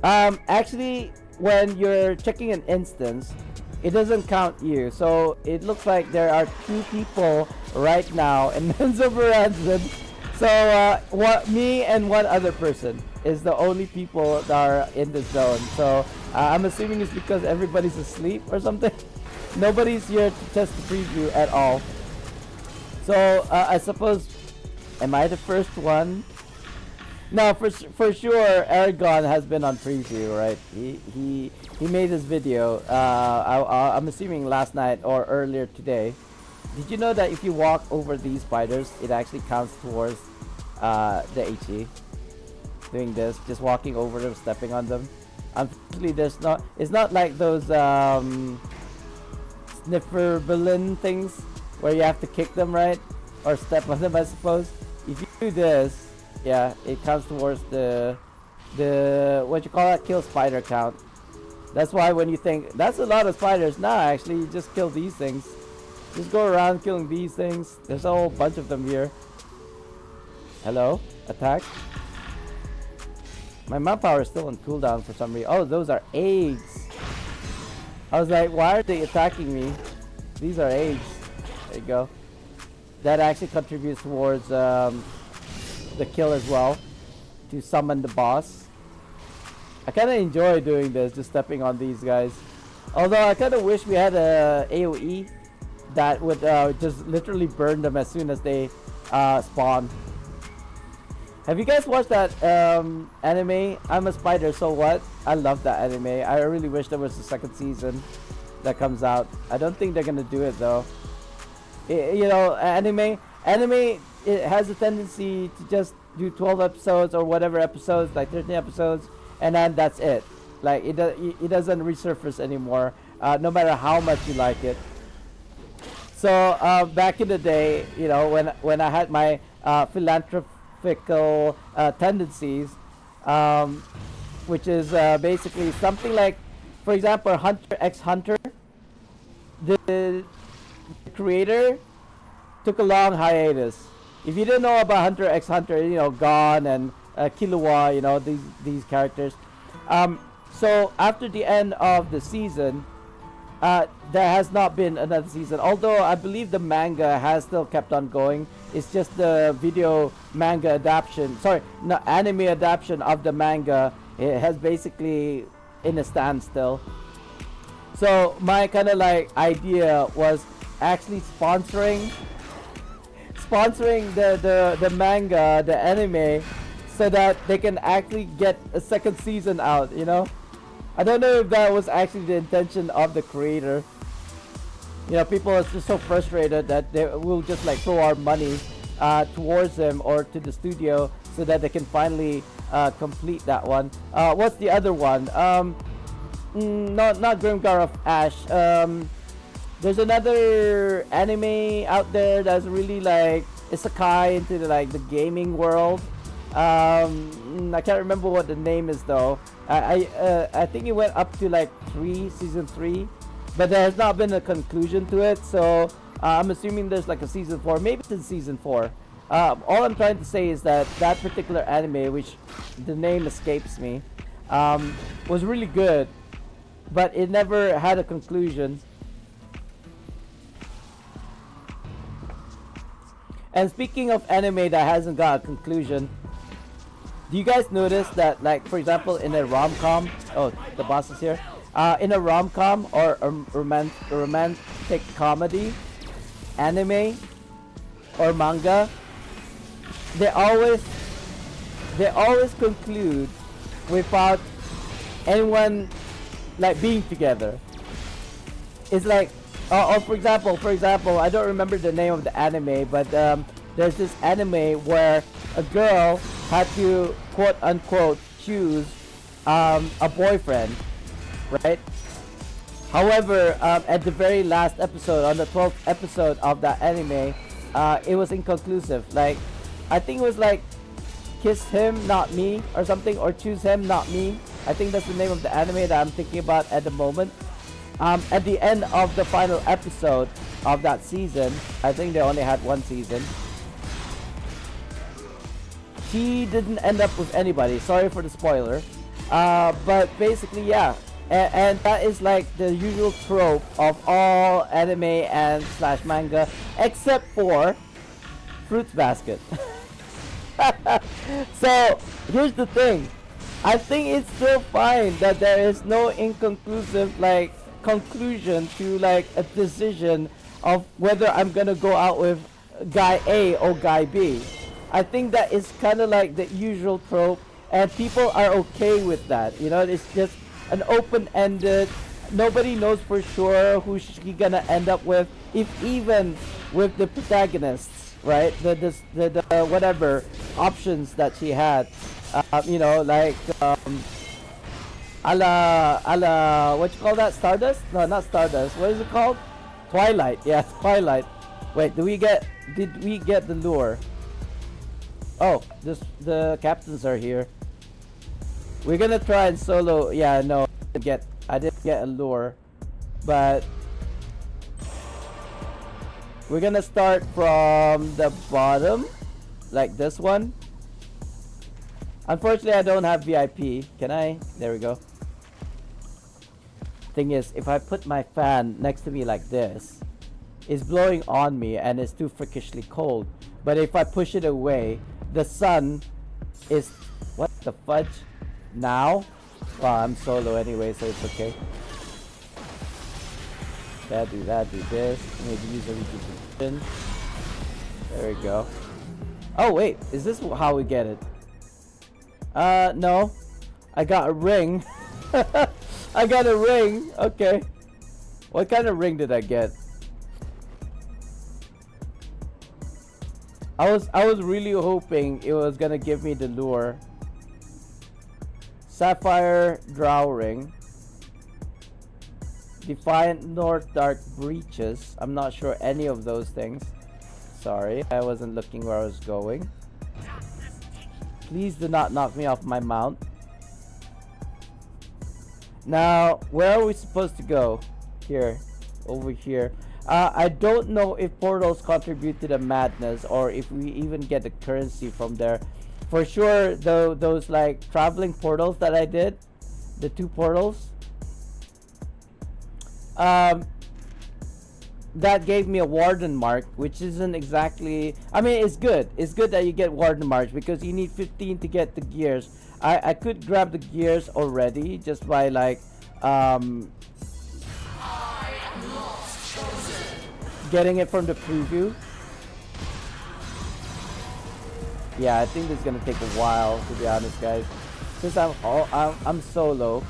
Actually, when you're checking an instance, it doesn't count you. So it looks like there are 2 people right now, and Menzo Baranzan. So me and 1 other person is the only people that are in the zone. So I'm assuming it's because everybody's asleep or something. Nobody's here to test the preview at all. So I suppose, am I the first one? No, for sure, Aragon has been on preview, right? He made this video. I'm assuming last night or earlier today. Did you know that if you walk over these spiders, it actually counts towards the HE? Doing this, just walking over them, stepping on them. Unfortunately, it's not like those sniffer balloon things where you have to kick them, right? Or step on them, I suppose. If you do this, yeah, it counts towards the what you call that, kill spider count. That's why when you think that's a lot of spiders, nah, actually you just kill these things. Just go around killing these things. There's a whole bunch of them here. Hello, attack. My manpower is still on cooldown for some reason. Oh, those are eggs. I was like, why are they attacking me? These are eggs. There you go. That actually contributes towards the kill as well, to summon the boss. I kind of enjoy doing this, just stepping on these guys. Although I kind of wish we had a AoE that would just literally burn them as soon as they spawn. Have you guys watched that anime, I'm a Spider, So What? I love that anime. I really wish there was a 2nd season that comes out. I don't think they're gonna do it though. You know, anime, it has a tendency to just do 12 episodes or whatever episodes, like 13 episodes, and then that's it. Like it doesn't resurface anymore, no matter how much you like it. So back in the day, you know, when I had my philanthropical tendencies, which is basically something like, for example, Hunter x Hunter, the creator took a long hiatus. If you didn't know about Hunter x Hunter, you know, Gon and Killua, you know, these characters. So after the end of the season, there has not been another season. Although I believe the manga has still kept on going. It's just the video manga adaptation, anime adaptation of the manga, it has basically in a standstill. So my kind of like idea was actually sponsoring the manga, the anime, so that they can actually get a 2nd season out, you know. I don't know if that was actually the intention of the creator. You know, people are just so frustrated that they will just like throw our money towards them or to the studio so that they can finally complete that one. What's the other one? Not Grimgar of Ash. There's another anime out there that's really like isekai into the gaming world. I can't remember what the name is though. I think it went up to like season 3, but there has not been a conclusion to it. So I'm assuming there's like a season 4, maybe it's in season 4. All I'm trying to say is that particular anime, which the name escapes me, was really good, but it never had a conclusion. And speaking of anime that hasn't got a conclusion, do you guys notice that, like, for example, in a rom-com, oh, the boss is here, in a rom-com or a romantic comedy, anime or manga, they always conclude without anyone like being together. It's like, or for example, I don't remember the name of the anime, but there's this anime where a girl had to quote unquote choose a boyfriend, right? However, at the very last episode, on the 12th episode of that anime, it was inconclusive. Like, I think it was like kiss him, not me, or something, or choose him, not me. I think that's the name of the anime that I'm thinking about at the moment. At the end of the final episode of that season, I think they only had one season, she didn't end up with anybody. Sorry for the spoiler. But basically, yeah. And that is like the usual trope of all anime and slash manga, except for Fruits Basket. So, here's the thing. I think it's still fine that there is no inconclusive, like, conclusion to, like, a decision of whether I'm gonna go out with guy A or guy B. I think that is kind of like the usual trope, and people are okay with that. You know, it's just an open-ended, nobody knows for sure who she's gonna end up with, if even with the protagonists, right? The whatever options that she had, you know, like a la what you call that, Stardust? No, not Stardust. What is it called? Twilight. Yeah, Twilight. Wait, did we get the lure? Oh, the captains are here. We're gonna try and solo. Yeah, no, I didn't get a lure, but we're gonna start from the bottom, like this one. Unfortunately, I don't have VIP. Can I? There we go. Thing is, if I put my fan next to me like this, it's blowing on me and it's too freakishly cold. But if I push it away, the sun is, what the fudge? Now? Well, I'm solo anyway, so it's okay. Do this. Maybe use a rejuvenation. There we go. Oh wait, is this how we get it? No. I got a ring. I got a ring. Okay. What kind of ring did I get? I was really hoping it was gonna give me the lure. Sapphire Drow Ring. Defiant North Dark Breaches. I'm not sure any of those things. Sorry, I wasn't looking where I was going. Please do not knock me off my mount. Now, where are we supposed to go? Here. Over here. I don't know if portals contribute to the madness or if we even get the currency from there. For sure, though, those like traveling portals that I did, the 2 portals, that gave me a warden mark, which isn't exactly, I mean, it's good. It's good that you get warden marks because you need 15 to get the gears. I could grab the gears already just by like getting it from the preview. Yeah, I think this is gonna take a while, to be honest, guys. Since I'm solo,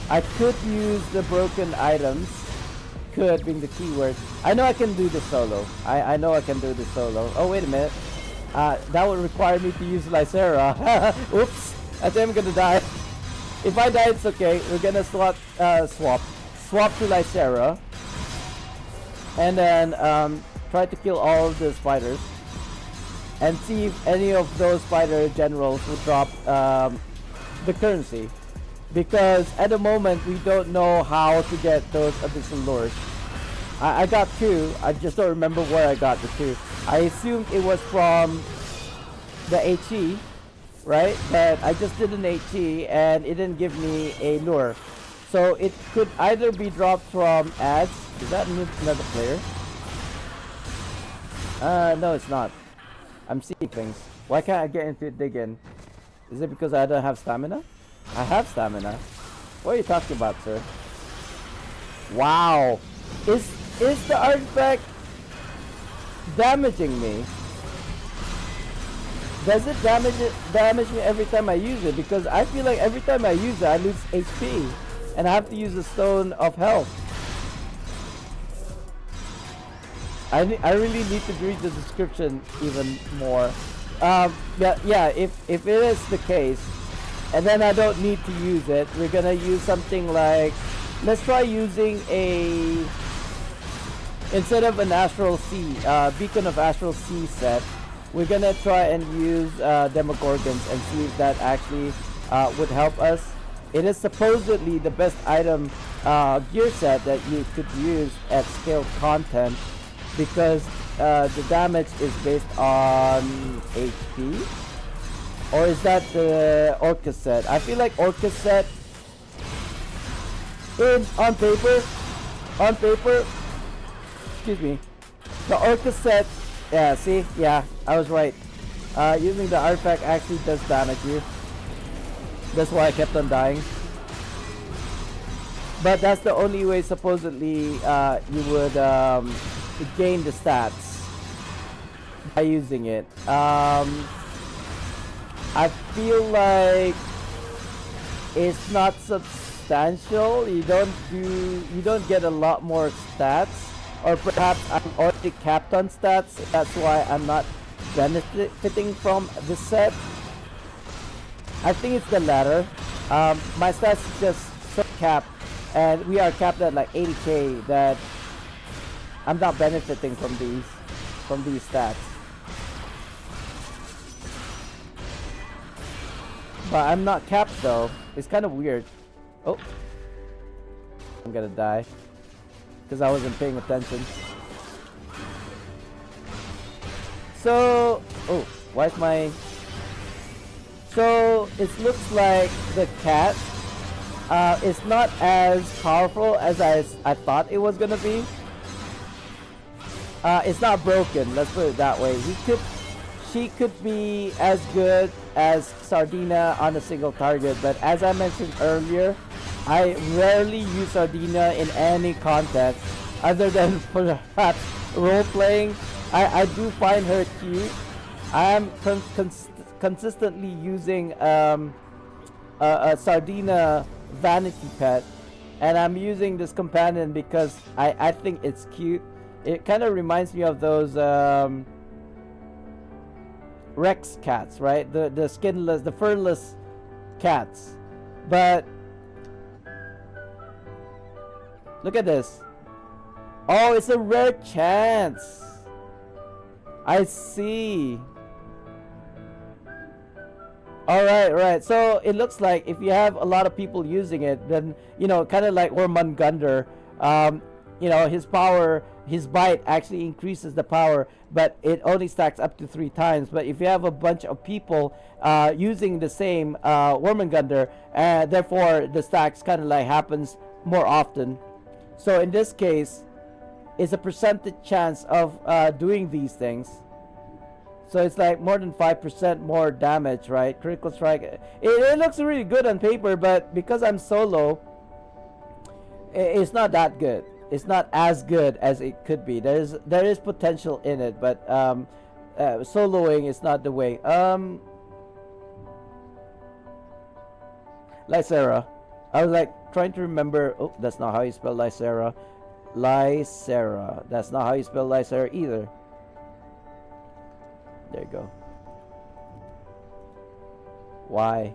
I could use the broken items. Could being the keyword. I know I can do the solo. I know I can do the solo. Oh wait a minute. That would require me to use Lycera. Oops. I think I'm gonna die. If I die, it's okay. We're gonna swap to Lycera, and then try to kill all of the spiders, and see if any of those spider generals will drop the currency. Because at the moment we don't know how to get those additional lures. I got 2. I just don't remember where I got the 2. I assumed it was from the HE, right? But I just did an HE and it didn't give me a lure. So it could either be dropped from ads. Is that another player? No, it's not. I'm seeing things. Why can't I get into it digging? Is it because I don't have stamina? I have stamina. What are you talking about, sir? Wow. Is the artifact damaging me? Does it damage me every time I use it? Because I feel like every time I use it, I lose HP, and I have to use a stone of health. I really need to read the description even more. Yeah. If it is the case, and then I don't need to use it, we're gonna use something like, let's try using a, instead of an Astral Sea, Beacon of Astral Sea set, we're gonna try and use Demogorgons and see if that actually would help us. It is supposedly the best item gear set that you could use at scaled content, because the damage is based on HP. Or is that the Orca set? I feel like Orca set on paper, excuse me, the Orca set, yeah, see, yeah, I was right. Using the artifact actually does damage you. That's why I kept on dying. But that's the only way supposedly you would gain the stats by using it. I feel like it's not substantial. You don't get a lot more stats, or perhaps I'm already capped on stats. That's why I'm not benefiting from this set. I think it's the latter. My stats is just so capped, and we are capped at like 80k, that I'm not benefiting from these stats. But I'm not capped though. It's kind of weird. Oh, I'm gonna die because I wasn't paying attention. So, oh, why's my? So it looks like the cat is not as powerful as I thought it was gonna be. It's not broken. Let's put it that way. She could be as good as Sardina on a single target, but as I mentioned earlier, I rarely use Sardina in any context other than perhaps role playing. I do find her cute. I am consistently using a Sardina vanity pet, and I'm using this companion because I think it's cute. It kind of reminds me of those Rex cats, right? The skinless, the furless cats. But look at this. Oh, it's a rare chance. I see. Alright. So it looks like if you have a lot of people using it, then, you know, kind of like Ormungandr, you know, his power, his bite actually increases the power, but it only stacks up to 3 times. But if you have a bunch of people using the same Wormungandr, therefore the stacks kind of like happens more often. So in this case, it's a percentage chance of doing these things. So it's like more than 5% more damage, right? Critical strike. It looks really good on paper, but because I'm solo, it's not that good. It's not as good as it could be. There is potential in it, but soloing is not the way. Lysera. I was like trying to remember. Oh, that's not how you spell Lysera. Lysera. That's not how you spell Lysera either. There you go. Why?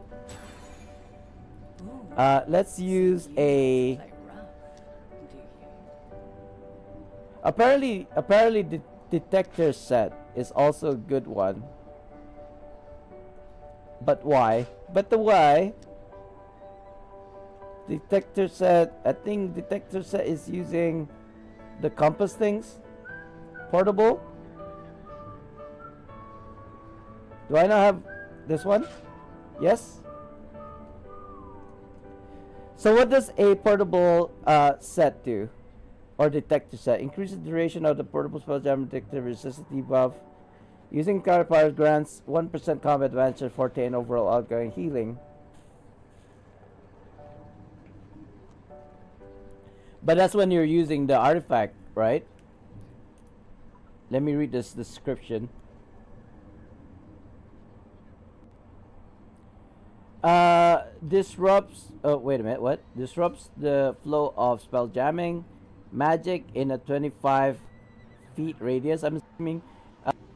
Let's use a. Apparently the detector set is also a good one. But why? Detector set, I think detector set is using the compass things. Portable. Do I not have this one? Yes. So what does a portable set do? or detector set. Increase the duration of the portable spelljammer detector resistance debuff. Using card power grants 1% combat advantage and 14 overall outgoing healing. But that's when you're using the artifact, right? Let me read this description. Disrupts. Oh, wait a minute. What? Disrupts the flow of spell jamming, magic in a 25 feet radius. I'm assuming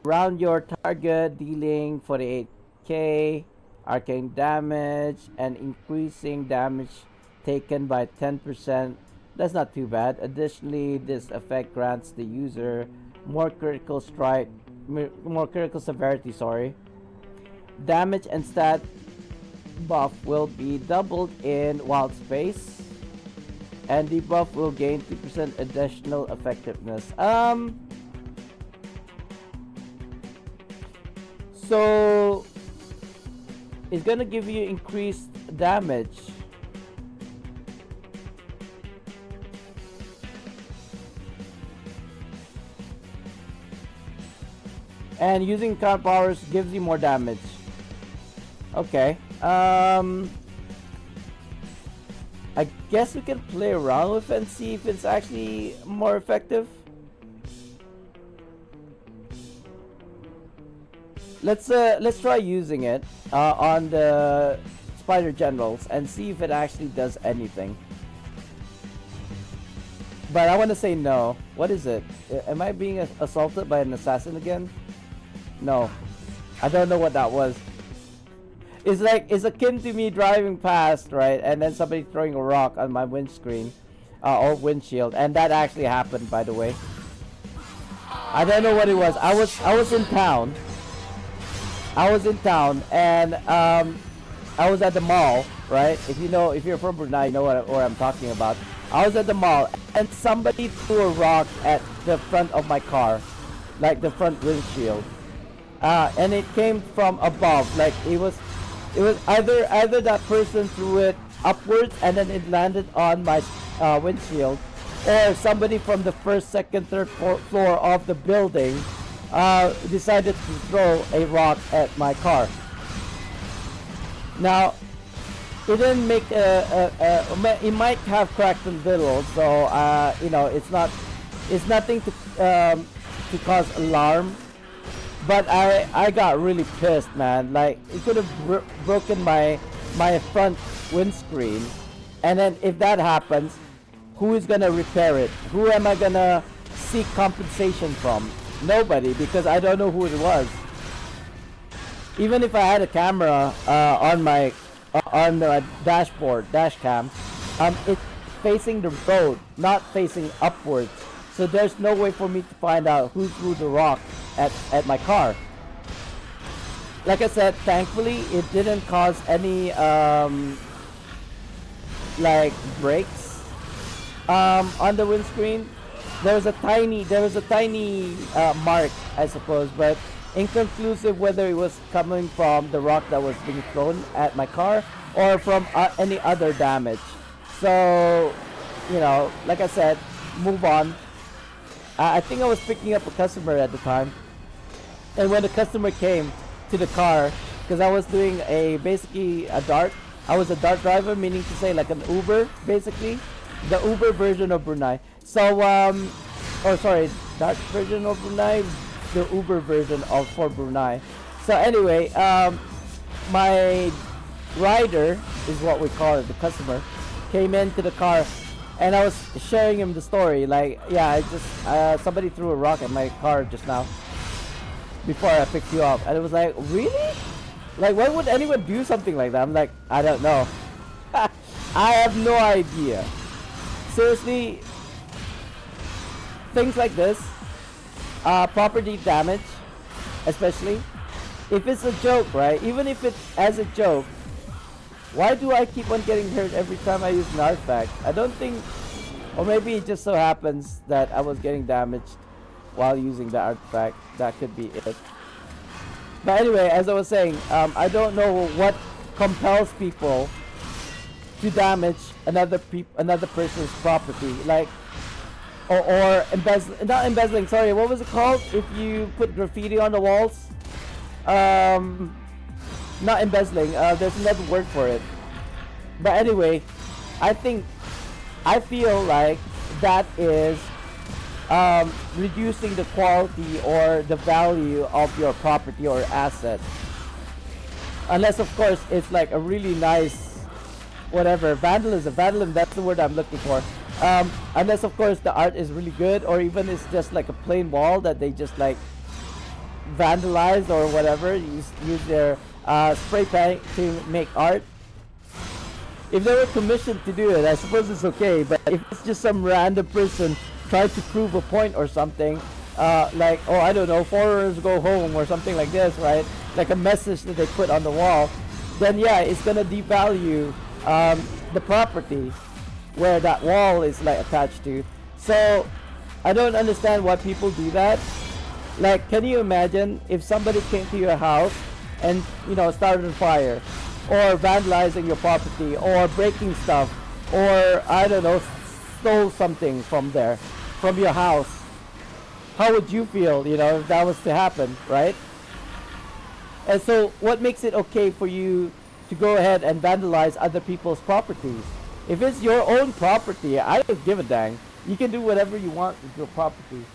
around your target, dealing 48k arcane damage and increasing damage taken by 10%. That's not too bad. Additionally, this effect grants the user more critical strike, more critical severity. Sorry. Damage and stat buff will be doubled in wild space, and the buff will gain 2% additional effectiveness. So it's gonna give you increased damage. And using card powers gives you more damage. Okay. I guess we can play around with it and see if it's actually more effective. Let's try using it on the Spider Generals and see if it actually does anything. But I want to say no. What is it? Am I being assaulted by an assassin again? No. I don't know what that was. It's like, it's akin to me driving past, right? And then somebody throwing a rock on my windscreen or windshield. And that actually happened, by the way. I don't know what it was. I was in town. And I was at the mall, right? If you're from Brunei, you know what I'm talking about. I was at the mall and somebody threw a rock at the front of my car, like the front windshield. And it came from above. Like it was either that person threw it upwards and then it landed on my windshield, or somebody from the first, second, third floor of the building decided to throw a rock at my car. Now, it didn't make it might have cracked a little, so it's nothing to cause alarm. But I got really pissed, man. Like, it could have broken my front windscreen, and then if that happens, who is gonna repair it? Who am I gonna seek compensation from? Nobody, because I don't know who it was. Even if I had a camera on the dashboard, dash cam, it's facing the road, not facing upwards. So there's no way for me to find out who threw the rock at my car. Like I said, thankfully it didn't cause any like breaks on the windscreen. There was a tiny mark, I suppose, but inconclusive whether it was coming from the rock that was being thrown at my car or from any other damage. So, like I said, move on. I think I was picking up a customer at the time, and when the customer came to the car, because I was doing basically a dart. I was a dart driver, meaning to say like an Uber, basically, the Uber version of Brunei. So dart version of Brunei, the Uber version for Brunei. So anyway, my rider is what we call it, the customer, came into the car. And I was sharing him the story, like, yeah, I just, somebody threw a rock at my car just now, before I picked you up. And it was like, really? Like, why would anyone do something like that? I'm like, I don't know. I have no idea. Seriously, things like this, property damage, especially, if it's a joke, right? Even if it's as a joke, why do I keep on getting hurt every time I use an artifact? I don't think, or maybe it just so happens that I was getting damaged while using the artifact. That could be it. But anyway, as I was saying, I don't know what compels people to damage another person's property. Like, or not embezzling, sorry, what was it called if you put graffiti on the walls? um Not embezzling, there's another word for it. But anyway, I feel like that is reducing the quality or the value of your property or asset, unless of course it's like a really nice whatever vandalism, that's the word I'm looking for. Unless of course the art is really good, or even it's just like a plain wall that they just like vandalized or whatever, use their spray paint to make art. If they were commissioned to do it, I suppose it's okay. But if it's just some random person trying to prove a point or something, like, oh, I don't know, foreigners go home or something like this, right? Like a message that they put on the wall, then yeah, it's gonna devalue the property where that wall is like attached to. So I don't understand why people do that. Like, can you imagine if somebody came to your house and, you know, started a fire, or vandalizing your property, or breaking stuff, or I don't know, stole something from there, from your house? How would you feel, you know, if that was to happen, right? And so what makes it okay for you to go ahead and vandalize other people's properties? If it's your own property, I don't give a dang. You can do whatever you want with your property.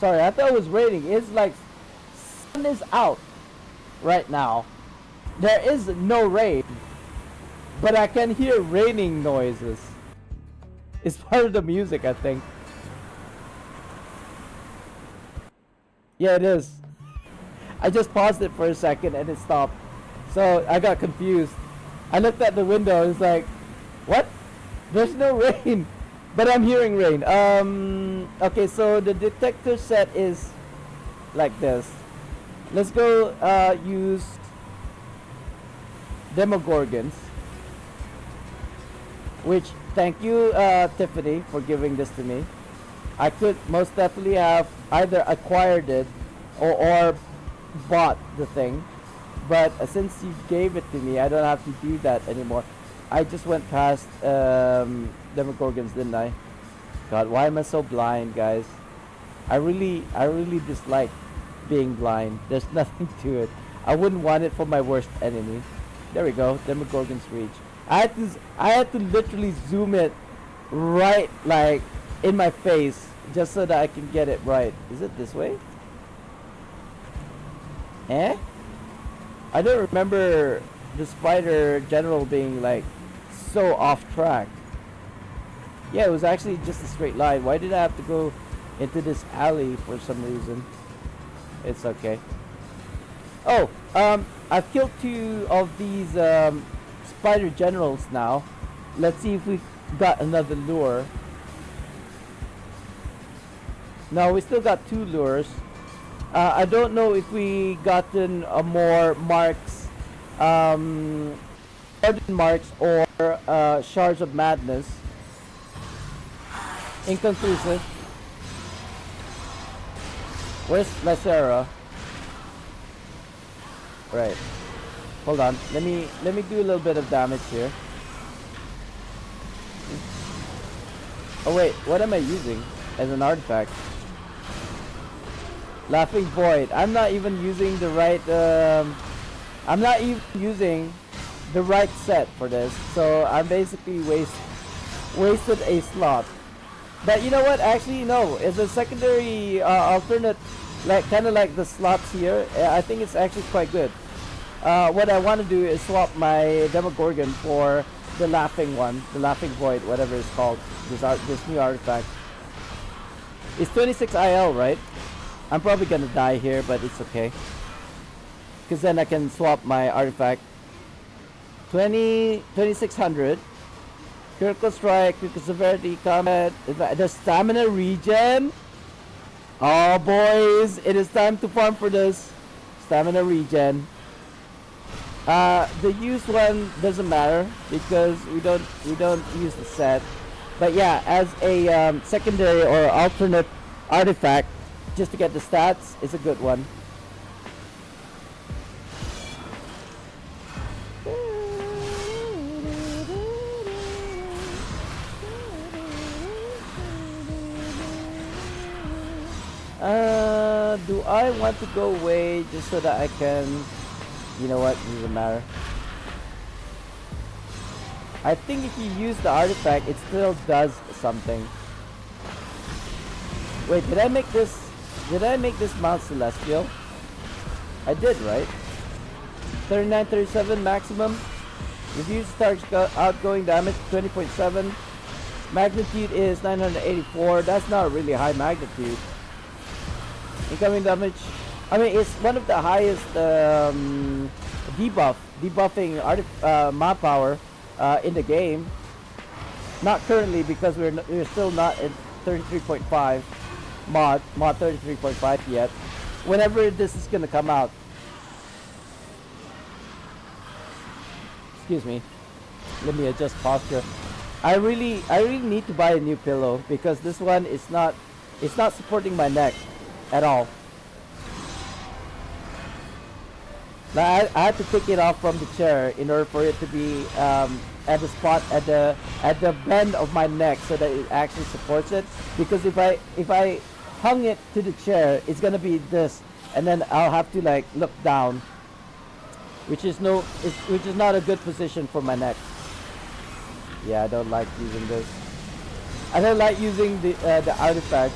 Sorry, I thought it was raining. It's like sun is out right now. There is no rain, but I can hear raining noises. It's part of the music, I think. Yeah, it is. I just paused it for a second and it stopped. So I got confused. I looked at the window, it's like, what? There's no rain. But I'm hearing rain. Okay, so the detector set is like this. Let's go use Demogorgons. Which, thank you, Tiffany, for giving this to me. I could most definitely have either acquired it or bought the thing. But since you gave it to me, I don't have to do that anymore. I just went past Demogorgons, didn't I? God, why am I so blind, guys? I really dislike being blind. There's nothing to it. I wouldn't want it for my worst enemy. There we go, Demogorgons reach. I had to literally zoom it right, like, in my face, just so that I can get it right. Is it this way? Eh? I don't remember the Spider General being like so off track. Yeah, it was actually just a straight line. Why did I have to go into this alley for some reason? It's okay. Oh, I've killed 2 of these Spider Generals now. Let's see if we got another lure. No, we still got 2 lures. I don't know if we gotten more marks, Garden marks or shards of madness. Inconclusive. Where's Lacera? Right. Hold on. Let me do a little bit of damage here. Oh wait, what am I using as an artifact? Laughing Void. I'm not even using the right I'm not even using the right set for this. So I'm basically wasted a slot. But you know what? Actually, no. As a secondary alternate, like kind of like the slots here, I think it's actually quite good. What I want to do is swap my Demogorgon for the Laughing one, the Laughing Void, whatever it's called. This new artifact. It's 26 IL, right? I'm probably gonna die here, but it's okay. Because then I can swap my artifact. 2600. Critical strike, critical severity, combat, the stamina regen. Oh boys, it is time to farm for this stamina regen. The used one doesn't matter because we don't use the set. But yeah, as a secondary or alternate artifact, just to get the stats, is a good one. Do I want to go away just so that I can... You know what? It doesn't matter. I think if you use the artifact, it still does something. Wait, did I make this... Did I make this Mount Celestial? I did, right? 3937 maximum. Reduce target outgoing damage 20.7. Magnitude is 984. That's not really high magnitude. Incoming damage. I mean, it's one of the highest debuffing mod power in the game. Not currently because we're still not at 33.5 mod 33.5 yet. Whenever this is gonna come out. Excuse me. Let me adjust posture. I really need to buy a new pillow because this one is not supporting my neck at all. I had to take it off from the chair in order for it to be at the spot at the bend of my neck so that it actually supports it. Because if I hung it to the chair, it's gonna be this, and then I'll have to like look down, which is not a good position for my neck. Yeah, I don't like using this. I don't like using the artifact,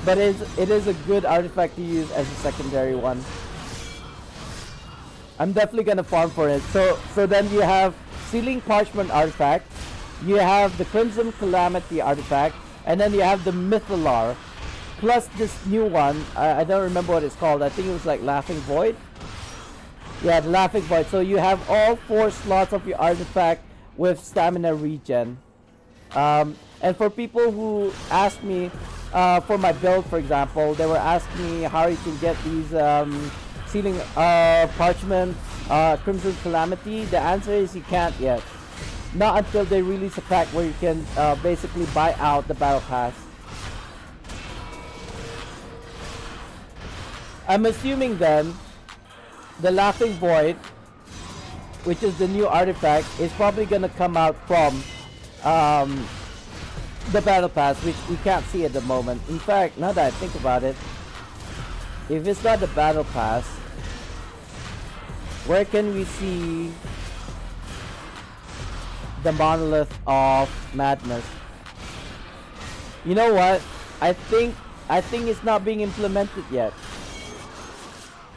but it is a good artifact to use as a secondary one. I'm definitely gonna farm for it. So then you have Sealing Parchment artifact, you have the Crimson Calamity artifact, and then you have the Mythalar, plus this new one. I don't remember what it's called. I think it was like Laughing Void. Yeah, the Laughing Void. So you have all 4 slots of your artifact with stamina regen. And for people who asked me for my build, for example, they were asking me how you can get these Sealing Parchment, Crimson Calamity. The answer is you can't yet. Not until they release a pack where you can basically buy out the battle pass. I'm assuming then the Laughing Void, which is the new artifact, is probably gonna come out from the battle pass, which we can't see at the moment. In fact, now that I think about it, if it's not the battle pass, where can we see the Monolith of Madness? You know what? I think it's not being implemented yet,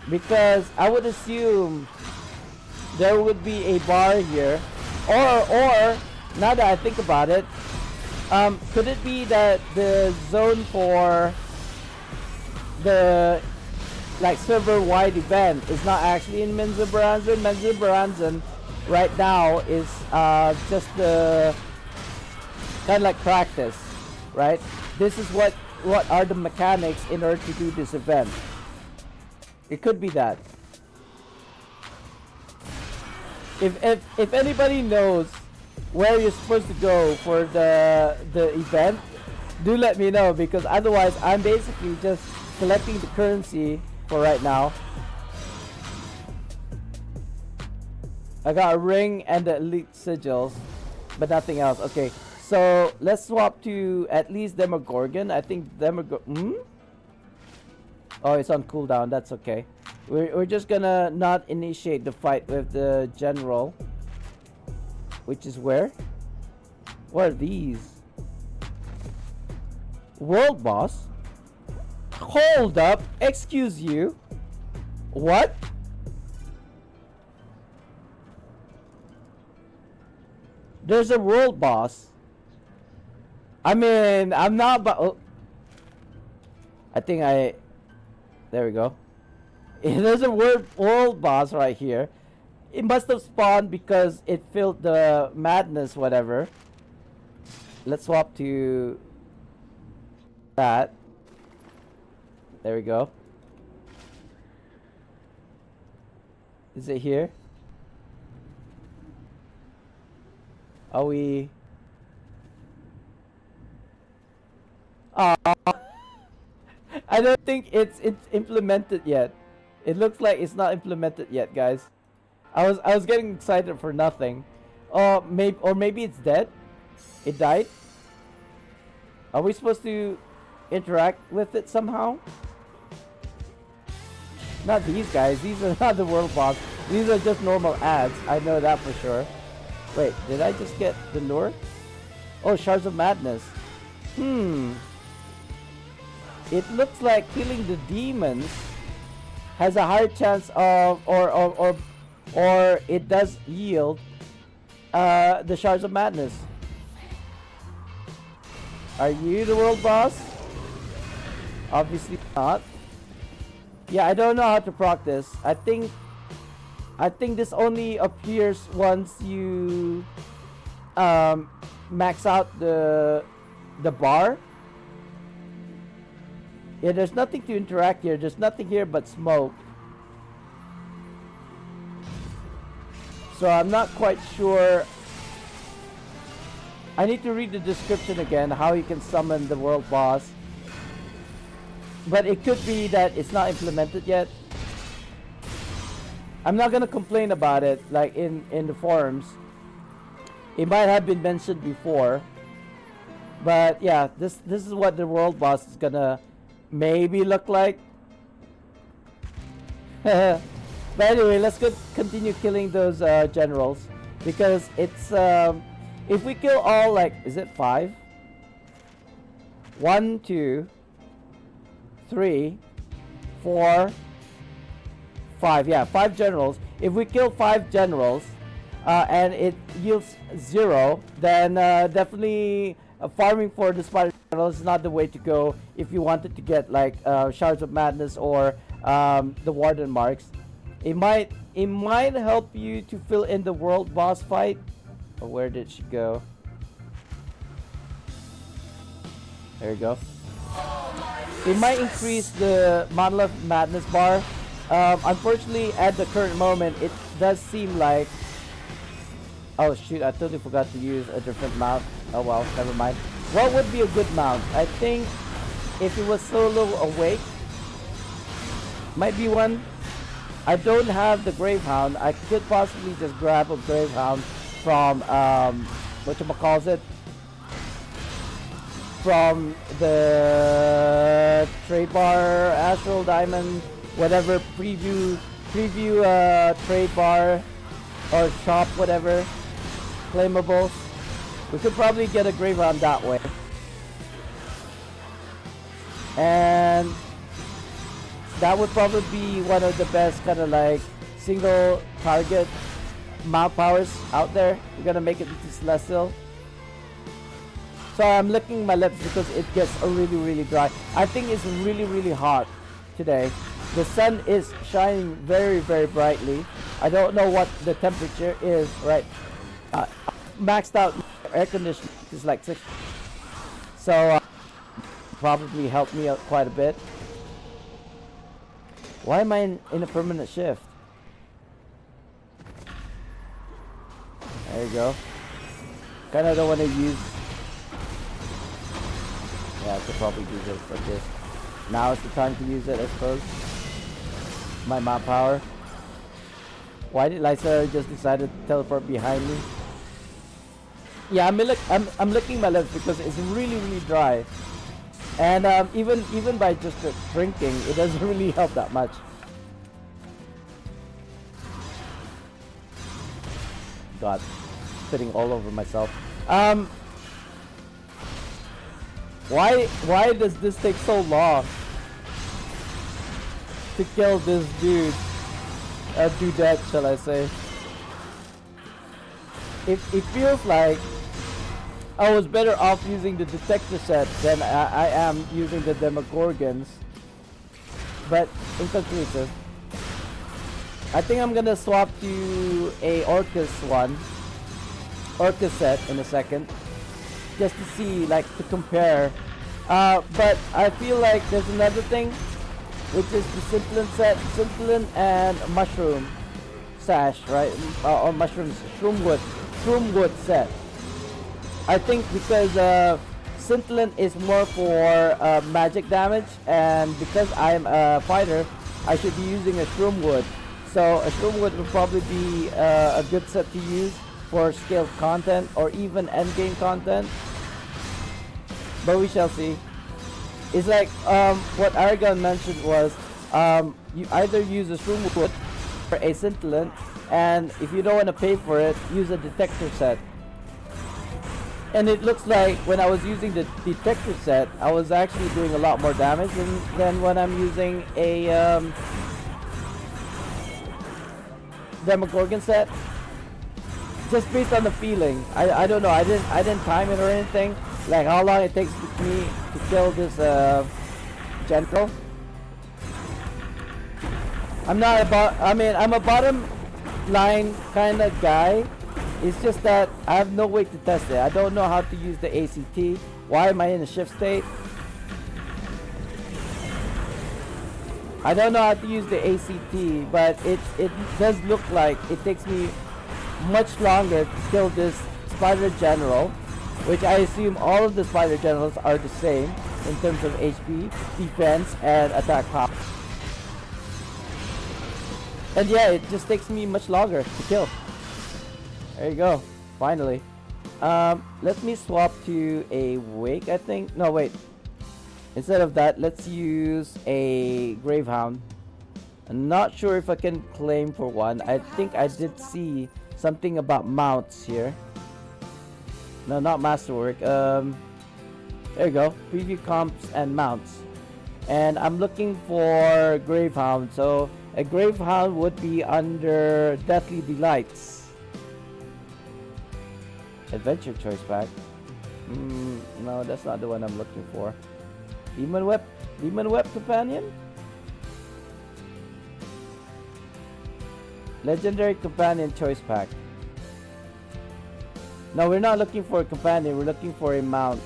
because I would assume there would be a bar here, or now that I think about it, could it be that the zone for the like server-wide event is not actually in Menzoberranzan? Menzoberranzan right now is just the kind of like practice, right? This is what are the mechanics in order to do this event. It could be that. If anybody knows where you're supposed to go for the event, do let me know, because otherwise I'm basically just collecting the currency for right now. I got a ring and the elite sigils, but nothing else. Okay, so let's swap to at least Demogorgon. I think Oh, it's on cooldown. That's okay. We're just gonna not initiate the fight with the general, which is where? What are these? World boss? Hold up, excuse you. What? There's a world boss. I mean, I'm not, but oh. I think there we go. There's a world boss right here. It must have spawned because it filled the madness, whatever. Let's swap to that. There we go. Is it here? Are we? I don't think it's implemented yet. It looks like it's not implemented yet, guys. I was getting excited for nothing. Or maybe it's dead. It died. Are we supposed to interact with it somehow? Not these guys. These are not the world boss. These are just normal ads. I know that for sure. Wait, did I just get the lure? Oh, Shards of Madness. It looks like killing the demons has a higher chance of, or it does yield the Shards of Madness. Are you the world boss? Obviously not. Yeah, I don't know how to proc this. I think this only appears once you max out the bar. Yeah, there's nothing to interact here. There's nothing here but smoke. So I'm not quite sure. I need to read the description again, how you can summon the world boss. But it could be that it's not implemented yet. I'm not gonna complain about it, like in the forums. It might have been mentioned before. But yeah, this is what the world boss is gonna maybe look like. But anyway, let's continue killing those generals, because it's if we kill all, like, is it 5? 1, 2, 3, 4, 5. Yeah, 5 generals. If we kill 5 generals and it yields 0, then definitely farming for the Spartan generals is not the way to go if you wanted to get like Shards of Madness or the Warden marks. It might help you to fill in the world boss fight. Oh, where did she go? There you go. It might increase the Monolith Madness bar. Unfortunately, at the current moment, it does seem like... Oh shoot, I totally forgot to use a different mount. Oh well, never mind. What would be a good mount? I think if it was Solo Awake, might be one. I don't have the Gravehound. I could possibly just grab a Gravehound from, whatchamacallit, from the trade bar, Astral Diamond, whatever, preview trade bar or shop, whatever, claimables. We could probably get a Gravehound that way. And that would probably be one of the best kind of like single target mount powers out there. We're gonna make it into Celestial. So I'm licking my lips because it gets really dry. I think it's really hot today. The sun is shining very brightly. I don't know what the temperature is, right? Maxed out air conditioning is like 6. So probably helped me out quite a bit. Why am I in a permanent shift? There you go. Kinda don't want to use... Yeah, I could probably do this like this. Now is the time to use it, I suppose. My mount power. Why did Lysa just decide to teleport behind me? Yeah, I'm licking my lips because it's really dry. And even by just drinking, it doesn't really help that much. God, spitting all over myself. Why does this take so long to kill this dude? Dudette, shall I say? It feels like I was better off using the detector set than I am using the Demogorgons. But inconclusive. I think I'm gonna swap to a Orcus set in a second, just to see, like, to compare. But I feel like there's another thing, which is the Simplin set, Simplin and Mushroom Sash, right? Or Mushrooms, Shroomwood set. I think because Simplin is more for magic damage, and because I'm a fighter, I should be using a Shroomwood. So a Shroomwood would probably be a good set to use for scaled content or even endgame content. But we shall see. It's like what Aragon mentioned was You either use a shroom wood or a scintillant, and if you don't want to pay for it, use a detector set. And it looks like when I was using the detector set, I was actually doing a lot more damage than when I'm using a Demogorgon set. Just based on the feeling. I don't know. I didn't time it or anything. Like how long it takes me to kill this general. I'm a bottom line kind of guy. It's just that I have no way to test it. I don't know how to use the ACT. Why am I in a shift state? I don't know how to use the ACT, but it does look like it takes me much longer to kill this Spider General, which I assume all of the Spider Generals are the same in terms of HP, defense, and attack power. And yeah, it just takes me much longer to kill. There you go. Finally. Let me swap to a Wake, I think. No, wait. Instead of that, let's use a Gravehound. I'm not sure if I can claim for one. I think I did see something about mounts here. No, not masterwork. There you go. Preview comps and mounts. And I'm looking for Gravehound. So a Gravehound would be under Deathly Delights. Adventure choice pack. No, that's not the one I'm looking for. Demon Web companion? Legendary companion choice pack. No, we're not looking for a companion, we're looking for a mount.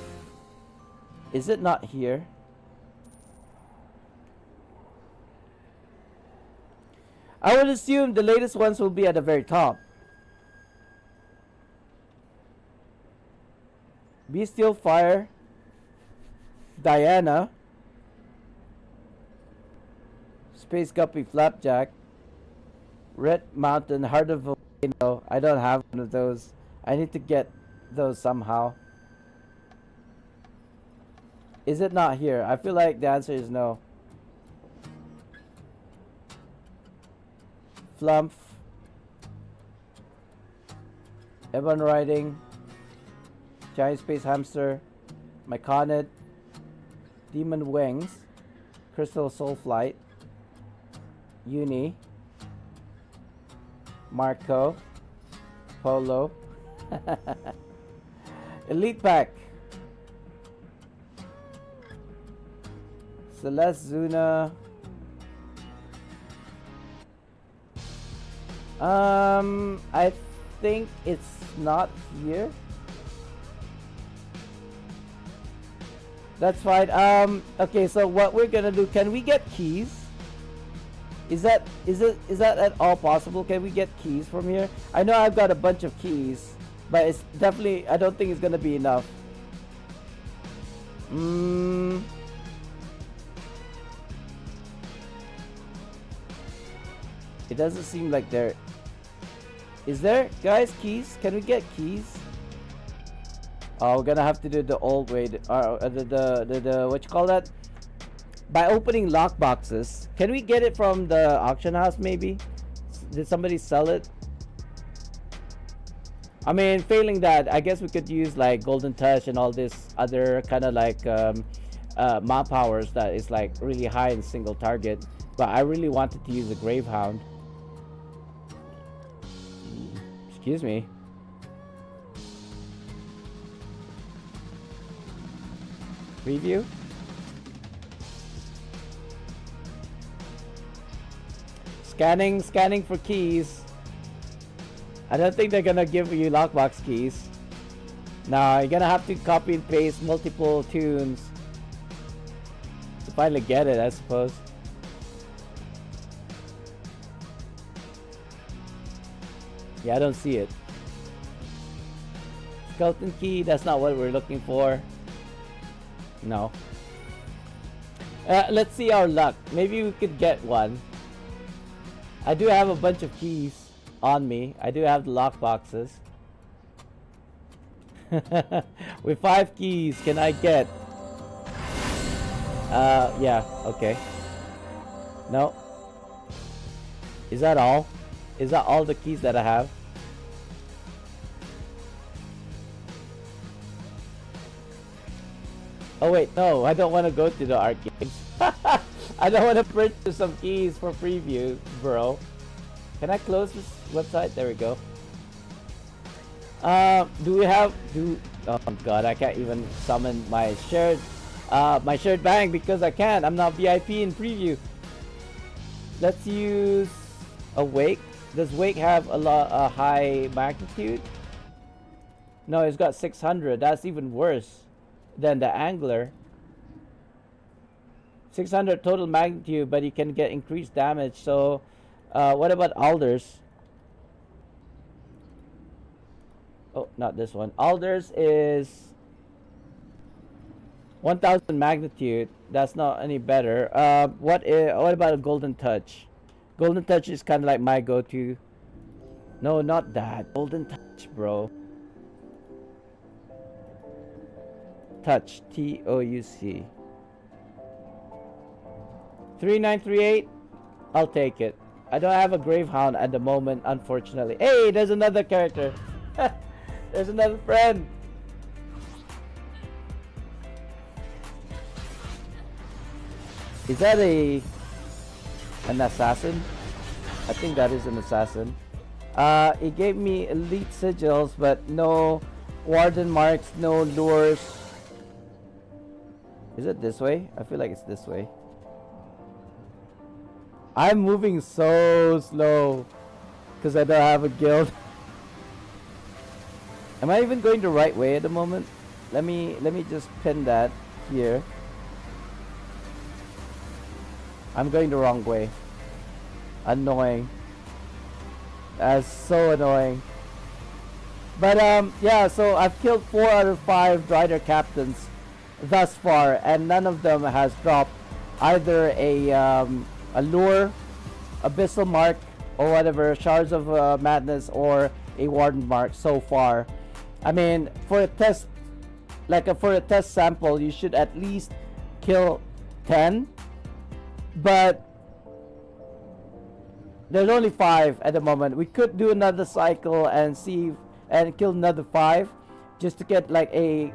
Is it not here? I would assume the latest ones will be at the very top. Bestial Fire, Diana, Space Guppy Flapjack, Red Mountain, Heart of Volcano. I don't have one of those. I need to get those somehow. Is it not here? I feel like the answer is no. Flumph, Ebon Riding, Giant Space Hamster, Myconid, Demon Wings, Crystal Soul Flight, Uni, Marco, Polo, Elite Pack, Celeste Zuna. I think it's not here. That's fine. Okay, so what we're gonna do? Can we get keys? Is that at all possible? Can we get keys from here? I know I've got a bunch of keys, but it's definitely. I don't think it's gonna be enough. It doesn't seem like there. Is there, guys, keys? Can we get keys? Oh, we're gonna have to do the old way. The what you call that? By opening lock boxes. Can we get it from the auction house? Maybe. Did somebody sell it? I mean, failing that, I guess we could use like Golden Touch and all this other kind of like mop powers that is like really high in single target. But I really wanted to use a Gravehound. Excuse me. Preview. Scanning for keys. I don't think they're gonna give you lockbox keys. No, you're gonna have to copy and paste multiple tunes to finally get it, I suppose. Yeah, I don't see it. Skeleton key, that's not what we're looking for. No. Let's see our luck. Maybe we could get one. I do have a bunch of keys on me. I do have the lock boxes. With 5 keys, can I get? Yeah, okay. No. Is that all? Is that all the keys that I have? Oh wait, no, I don't want to go to the arcades. I don't want to purchase some keys for preview, bro. Can I close this website? There we go. Do we have oh god, I can't even summon my shared bank because I can't. I'm not VIP in preview. Let's use a wake. Does wake have a high magnitude? No, it's got 600. That's even worse than the angler. 600 total magnitude, but you can get increased damage. So what about alders? Oh, not this one. Alders is 1000 magnitude. That's not any better. What about a golden touch? Golden touch is kind of like my go-to. No, not that. Golden touch, bro. Touch. Touc. 3938. I'll take it. I don't have a Gravehound at the moment, unfortunately. Hey, there's another character. There's another friend. Is that an assassin? I think that is an assassin. It gave me elite sigils, but no warden marks, no lures. Is it this way? I feel like it's this way. I'm moving so slow because I don't have a guild. Am I even going the right way at the moment? Let me just pin that here. I'm going the wrong way. Annoying. That's so annoying. But yeah, so I've killed 4 out of 5 Rider captains thus far, and none of them has dropped either a lure, abyssal mark, or whatever, shards of madness, or a warden mark so far. I mean, for a test, for a test sample, you should at least kill 10, but there's only 5 at the moment. We could do another cycle and see and kill another 5 just to get the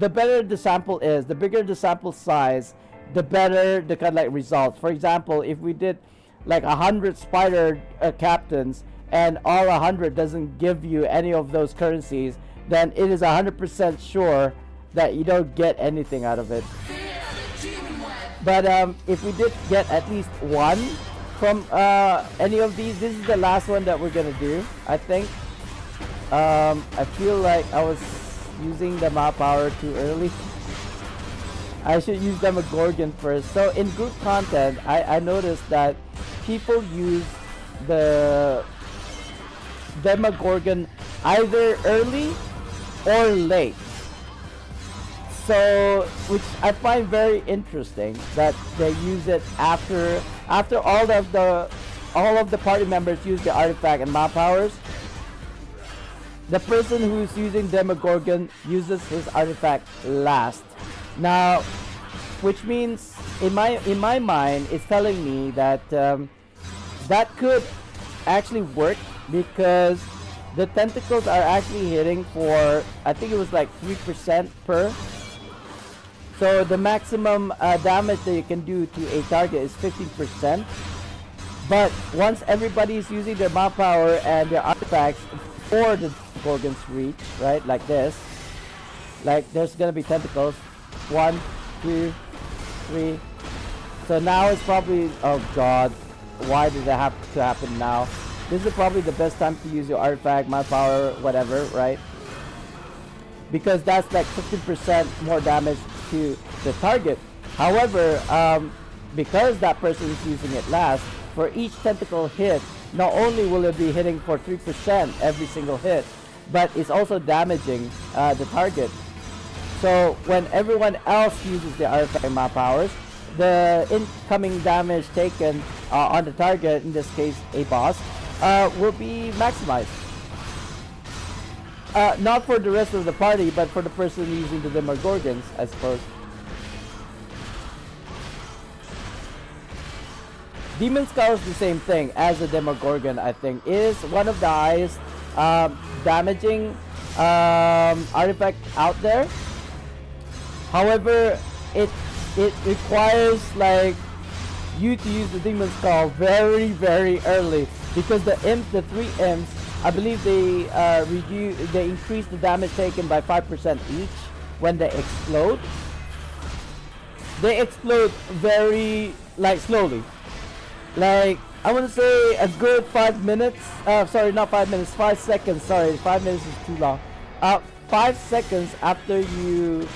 better the sample is, the bigger the sample size, the better the kind of results. For example, if we did 100 spider captains and all 100 doesn't give you any of those currencies, then it is 100% sure that you don't get anything out of it. But if we did get at least 1 from any of these, this is the last one that we're gonna do, I think. I feel like I was using the map power too early. I should use Demogorgon first. So in group content, I noticed that people use the Demogorgon either early or late. So, which I find very interesting that they use it after all of the party members use the artifact and map powers. The person who's using Demogorgon uses his artifact last. Now, which means in my mind, it's telling me that that could actually work because the tentacles are actually hitting for, I think it was 3% per. So the maximum damage that you can do to a target is 15%. But once everybody's using their map power and their artifacts for the Gorgon's reach, right, like this, there's gonna be tentacles. 1, 2, 3. So now it's probably, oh god, why did that have to happen now? This is probably the best time to use your artifact, map power, whatever, right? Because that's 15% more damage to the target. However, because that person is using it last, for each tentacle hit, not only will it be hitting for 3% every single hit, but it's also damaging the target. So when everyone else uses the artifact and map powers, the incoming damage taken on the target, in this case a boss, will be maximized. Not for the rest of the party, but for the person using the Demogorgons, I suppose. Demon Skull is the same thing as the Demogorgon. I think is one of the highest damaging artifact out there. However, it requires like you to use the Demon Skull very early, because the imps, the 3 imps, I believe they increase the damage taken by 5% each when they explode. They explode very slowly. Like I want to say a good 5 minutes. Sorry, not 5 minutes. 5 seconds. Sorry, 5 minutes is too long. 5 seconds after you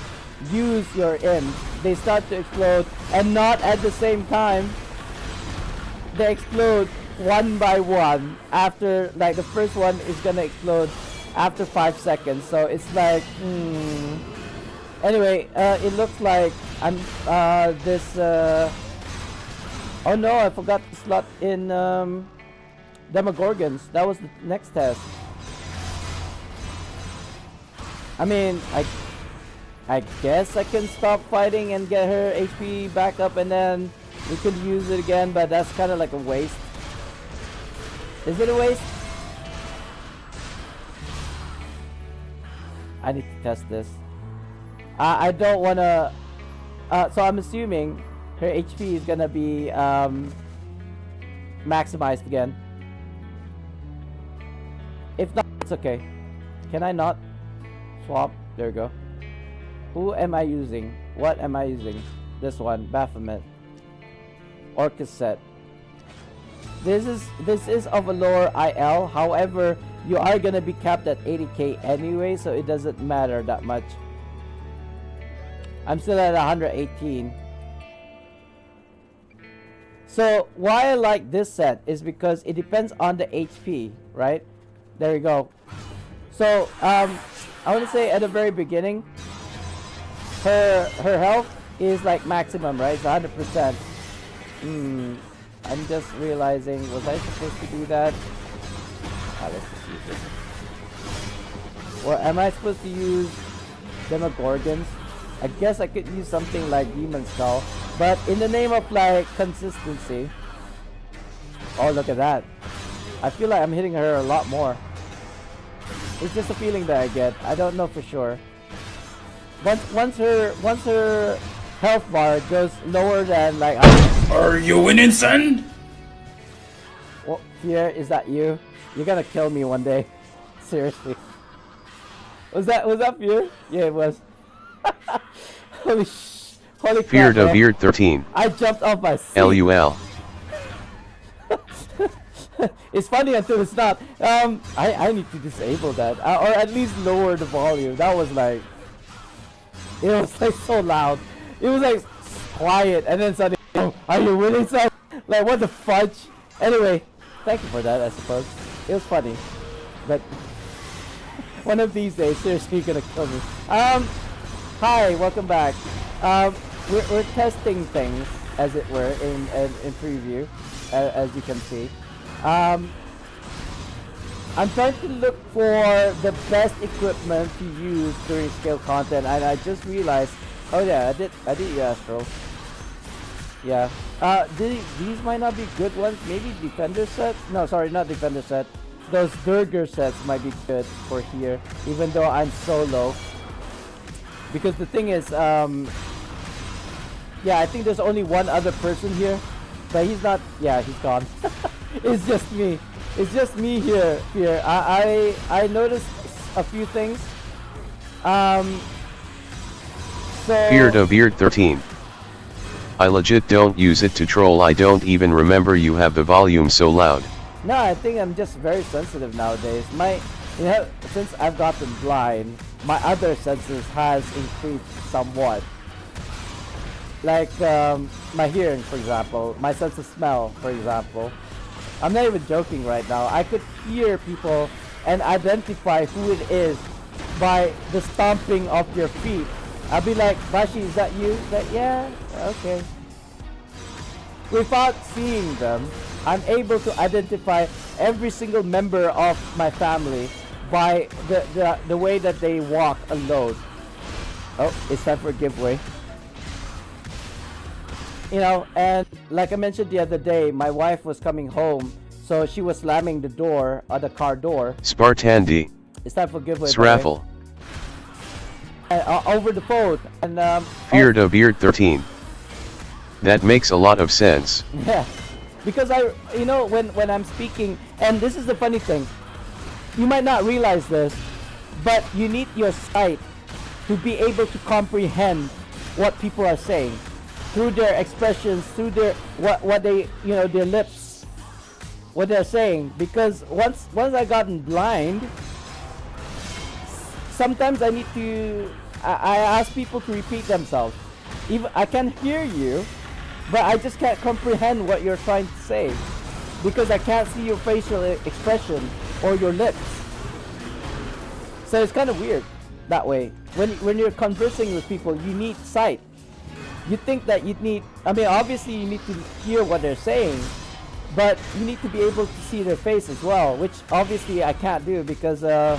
use your imp, they start to explode, and not at the same time. They explode one by one. After like the first one is gonna explode after 5 seconds. So it's like, anyway, it looks like I'm this. Oh no, I forgot the slot in Demogorgons. That was the next test. I mean, I guess I can stop fighting and get her HP back up, and then we could use it again, but that's kind of like a waste. Is it a waste? I need to test this. I don't want to... so I'm assuming her HP is going to be maximized again. If not, it's okay. Can I not swap? There we go. Who am I using? What am I using? This one, Baphomet. Orcus set. This is of a lower IL. However, you are gonna be capped at 80k anyway, so it doesn't matter that much. I'm still at 118. So why I like this set is because it depends on the HP, right? There you go. So I want to say at the very beginning, her health is like maximum, right? It's 100%. I'm just realizing, was I supposed to do that? Let's just use this. Or am I supposed to use Demogorgons? I guess I could use something like Demon Skull, but in the name of like consistency. Oh, look at that. I feel like I'm hitting her a lot more. It's just a feeling that I get. I don't know for sure. Once her health bar goes lower than like... Are you winning, son? Well, Pierre, is that you? You're gonna kill me one day. Seriously. Was that Pierre? Yeah, it was. Holy crap. Feared of Beard 13. I jumped off my seat. LUL. It's funny until it's not. I need to disable that, or at least lower the volume. That was like, it was like so loud. It was like quiet, and then suddenly, oh, are you winning, son? Like, what the fudge? Anyway, thank you for that. I suppose it was funny, but one of these days, seriously, you're gonna kill me. Hi, welcome back. We're testing things, as it were, in preview, as you can see. I'm trying to look for the best equipment to use during scale content, and I just realized, oh yeah, I did Astro. Yeah. These might not be good ones. Maybe defender set. No, sorry, not defender set. Those Durger sets might be good for here, even though I'm solo. Because the thing is, yeah, I think there's only one other person here, but he's not. Yeah, he's gone. It's just me. It's just me here. I noticed a few things. So Feared of Beard 13. I legit don't use it to troll. I don't even remember you have the volume so loud. No, I think I'm just very sensitive nowadays. Since I've gotten blind, my other senses has increased somewhat. Like my hearing, for example, my sense of smell, for example. I'm not even joking right now. I could hear people and identify who it is by the stomping of your feet. I'll be like, Bashi, is that you? Yeah, okay. Without seeing them, I'm able to identify every single member of my family by the way that they walk alone. Oh, it's time for a giveaway. And like I mentioned the other day, my wife was coming home, so she was slamming the door, the car door. Spartandee. It's time for giveaway. by the way. Sraffle. Over the phone, and Fear to Beard 13. That makes a lot of sense. yeah, because when I'm speaking, and this is the funny thing, you might not realize this, but you need your sight to be able to comprehend what people are saying through their expressions, through their what they their lips, what they're saying. Because once I gotten blind, sometimes I need to I ask people to repeat themselves. Even I can hear you, but I just can't comprehend what you're trying to say because I can't see your facial expression or your lips. So it's kind of weird that way. When you're conversing with people, you need sight. You think that you need, obviously you need to hear what they're saying, but you need to be able to see their face as well, which obviously I can't do because of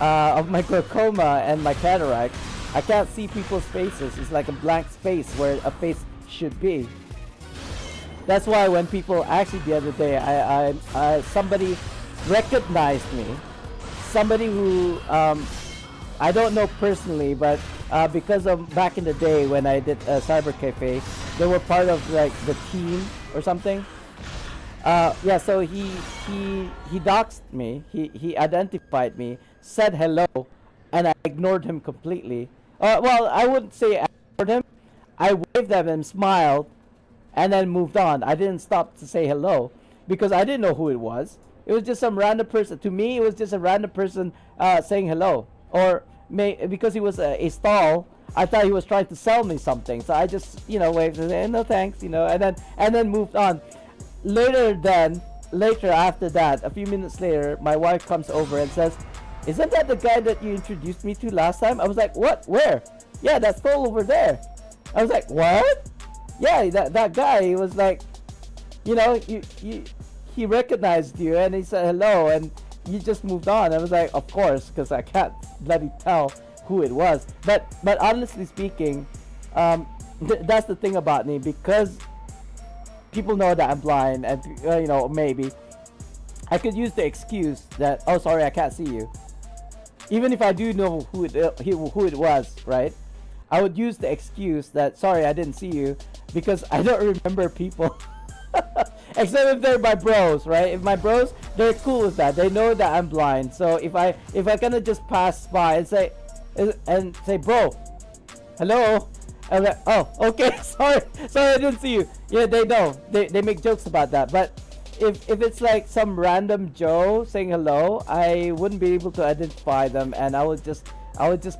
my glaucoma and my cataract. I can't see people's faces. It's like a blank space where a face should be. That's why when people, actually the other day, I somebody recognized me. Somebody who I don't know personally, but because of back in the day when I did a cyber cafe, they were part of like the team or something. So he doxed me. He identified me, said hello, and I ignored him completely. Well, I wouldn't say I ignored him. I waved at him, smiled, and then moved on. I didn't stop to say hello because I didn't know who it was. It was just some random person. To me, it was just a random person saying hello. Or because he was a stall, I thought he was trying to sell me something. So I just, waved and said, no thanks, and then moved on. Later after that, a few minutes later, my wife comes over and says, isn't that the guy that you introduced me to last time? I was like, what? Where? Yeah, that stall over there. I was like, what? Yeah, that guy. He was like, he recognized you and he said hello and you just moved on. I was like, of course, because I can't bloody tell who it was. But honestly speaking, that's the thing about me, because people know that I'm blind, and maybe I could use the excuse that, oh sorry, I can't see you. Even if I do know who it was, right? I would use the excuse that, sorry, I didn't see you, because I don't remember people. Except if they're my bros, right? If my bros, they're cool with that. They know that I'm blind. So if I kind of just pass by and say, bro, hello, I'm like, oh, okay, sorry, I didn't see you. Yeah, they know. They make jokes about that. But if it's like some random Joe saying hello, I wouldn't be able to identify them, and I would just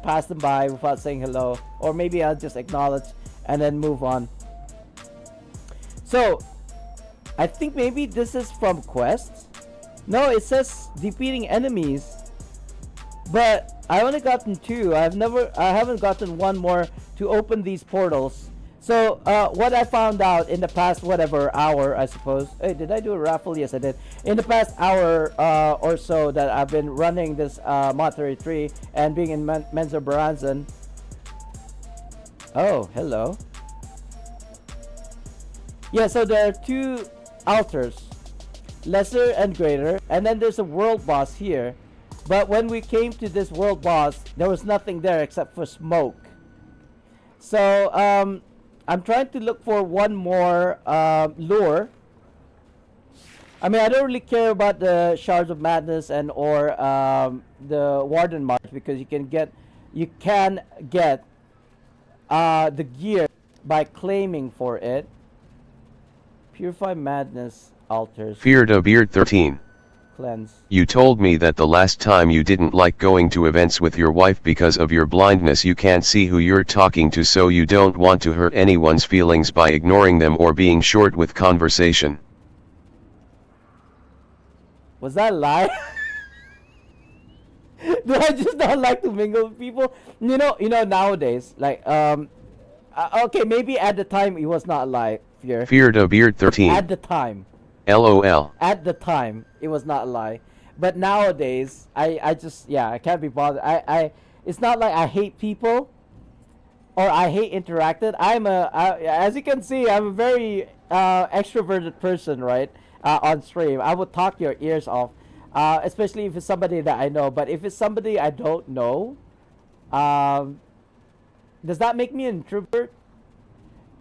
pass them by without saying hello, or maybe I'll just acknowledge and then move on. So I think maybe this is from quests. No, it says defeating enemies, but I only gotten 2. I haven't gotten one more to open these portals. So what I found out in the past hour, I suppose. Hey, did I do a raffle? Yes, I did. In the past hour or so that I've been running this Monterey 3 and being in Menzo Baranzan. Oh, hello. Yeah, so there are 2 altars, lesser and greater, and then there's a world boss here. But when we came to this world boss, there was nothing there except for smoke. So I'm trying to look for one more lure. I don't really care about the Shards of Madness or the Warden March, because you can get the gear by claiming for it. Purify Madness altars. Fear to Beard 13. Cleanse. You told me that the last time you didn't like going to events with your wife because of your blindness. You can't see who you're talking to, so you don't want to hurt anyone's feelings by ignoring them or being short with conversation. Was that a lie? Do I just not like to mingle with people? Nowadays, like okay, maybe at the time it was not a lie. Fear to Beard 13. At the time. LOL. At the time, it was not a lie. But nowadays, I just, I can't be bothered. It's not like I hate people. or I hate interacted. As you can see, I'm a very extroverted person, right? On stream, I would talk your ears off, especially if it's somebody that I know. But if it's somebody I don't know, um, does that make me an introvert?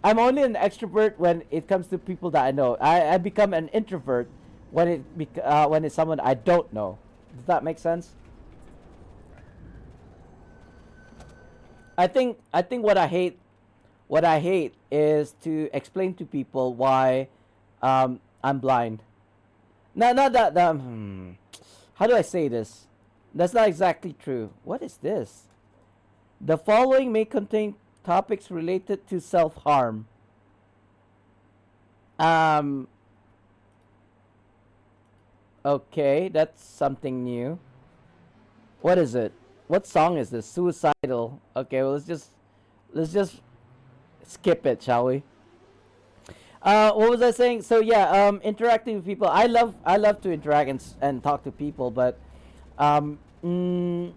I'm only an extrovert when it comes to people that I know. I become an introvert when it's someone I don't know. Does that make sense? I think what I hate is to explain to people why I'm blind. Not that how do I say this? That's not exactly true. What is this? The following may contain topics related to self-harm. Um okay, that's something new. What is it? What song is this? Suicidal. Okay, well let's just skip it, shall we? What was I saying? So yeah, interacting with people. I love to interact and talk to people, but um, mm,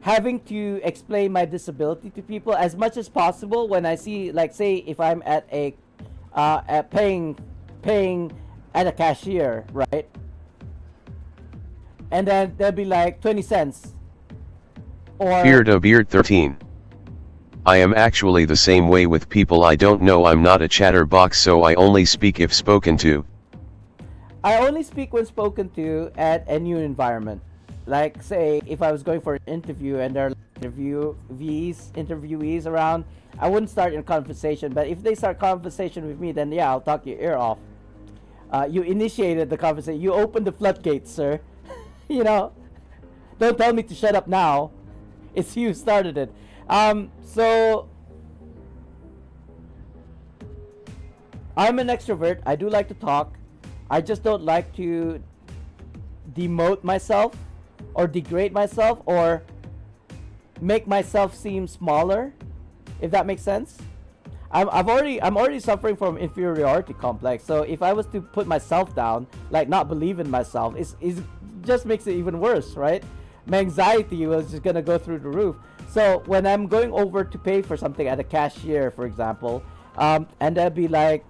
having to explain my disability to people as much as possible when I see, like, say if I'm at a at paying at a cashier, right? And then they'll be like 20 cents or Feared of Beard 13. I am actually the same way with people I don't know. I'm not a chatterbox, so I only speak if spoken to. I only speak when spoken to at a new environment. Like, say, if I was going for an interview and there are interviewees around, I wouldn't start a conversation. But if they start conversation with me, then yeah, I'll talk your ear off. You initiated the conversation. You opened the floodgates, sir. you know, don't tell me to shut up now. It's you who started it. So I'm an extrovert. I do like to talk. I just don't like to demote myself or degrade myself or make myself seem smaller, if that makes sense. I'm already suffering from inferiority complex. So if I was to put myself down, like not believe in myself, is just makes it even worse, right? My anxiety was just gonna go through the roof. So when I'm going over to pay for something at a cashier, for example, and they'll be like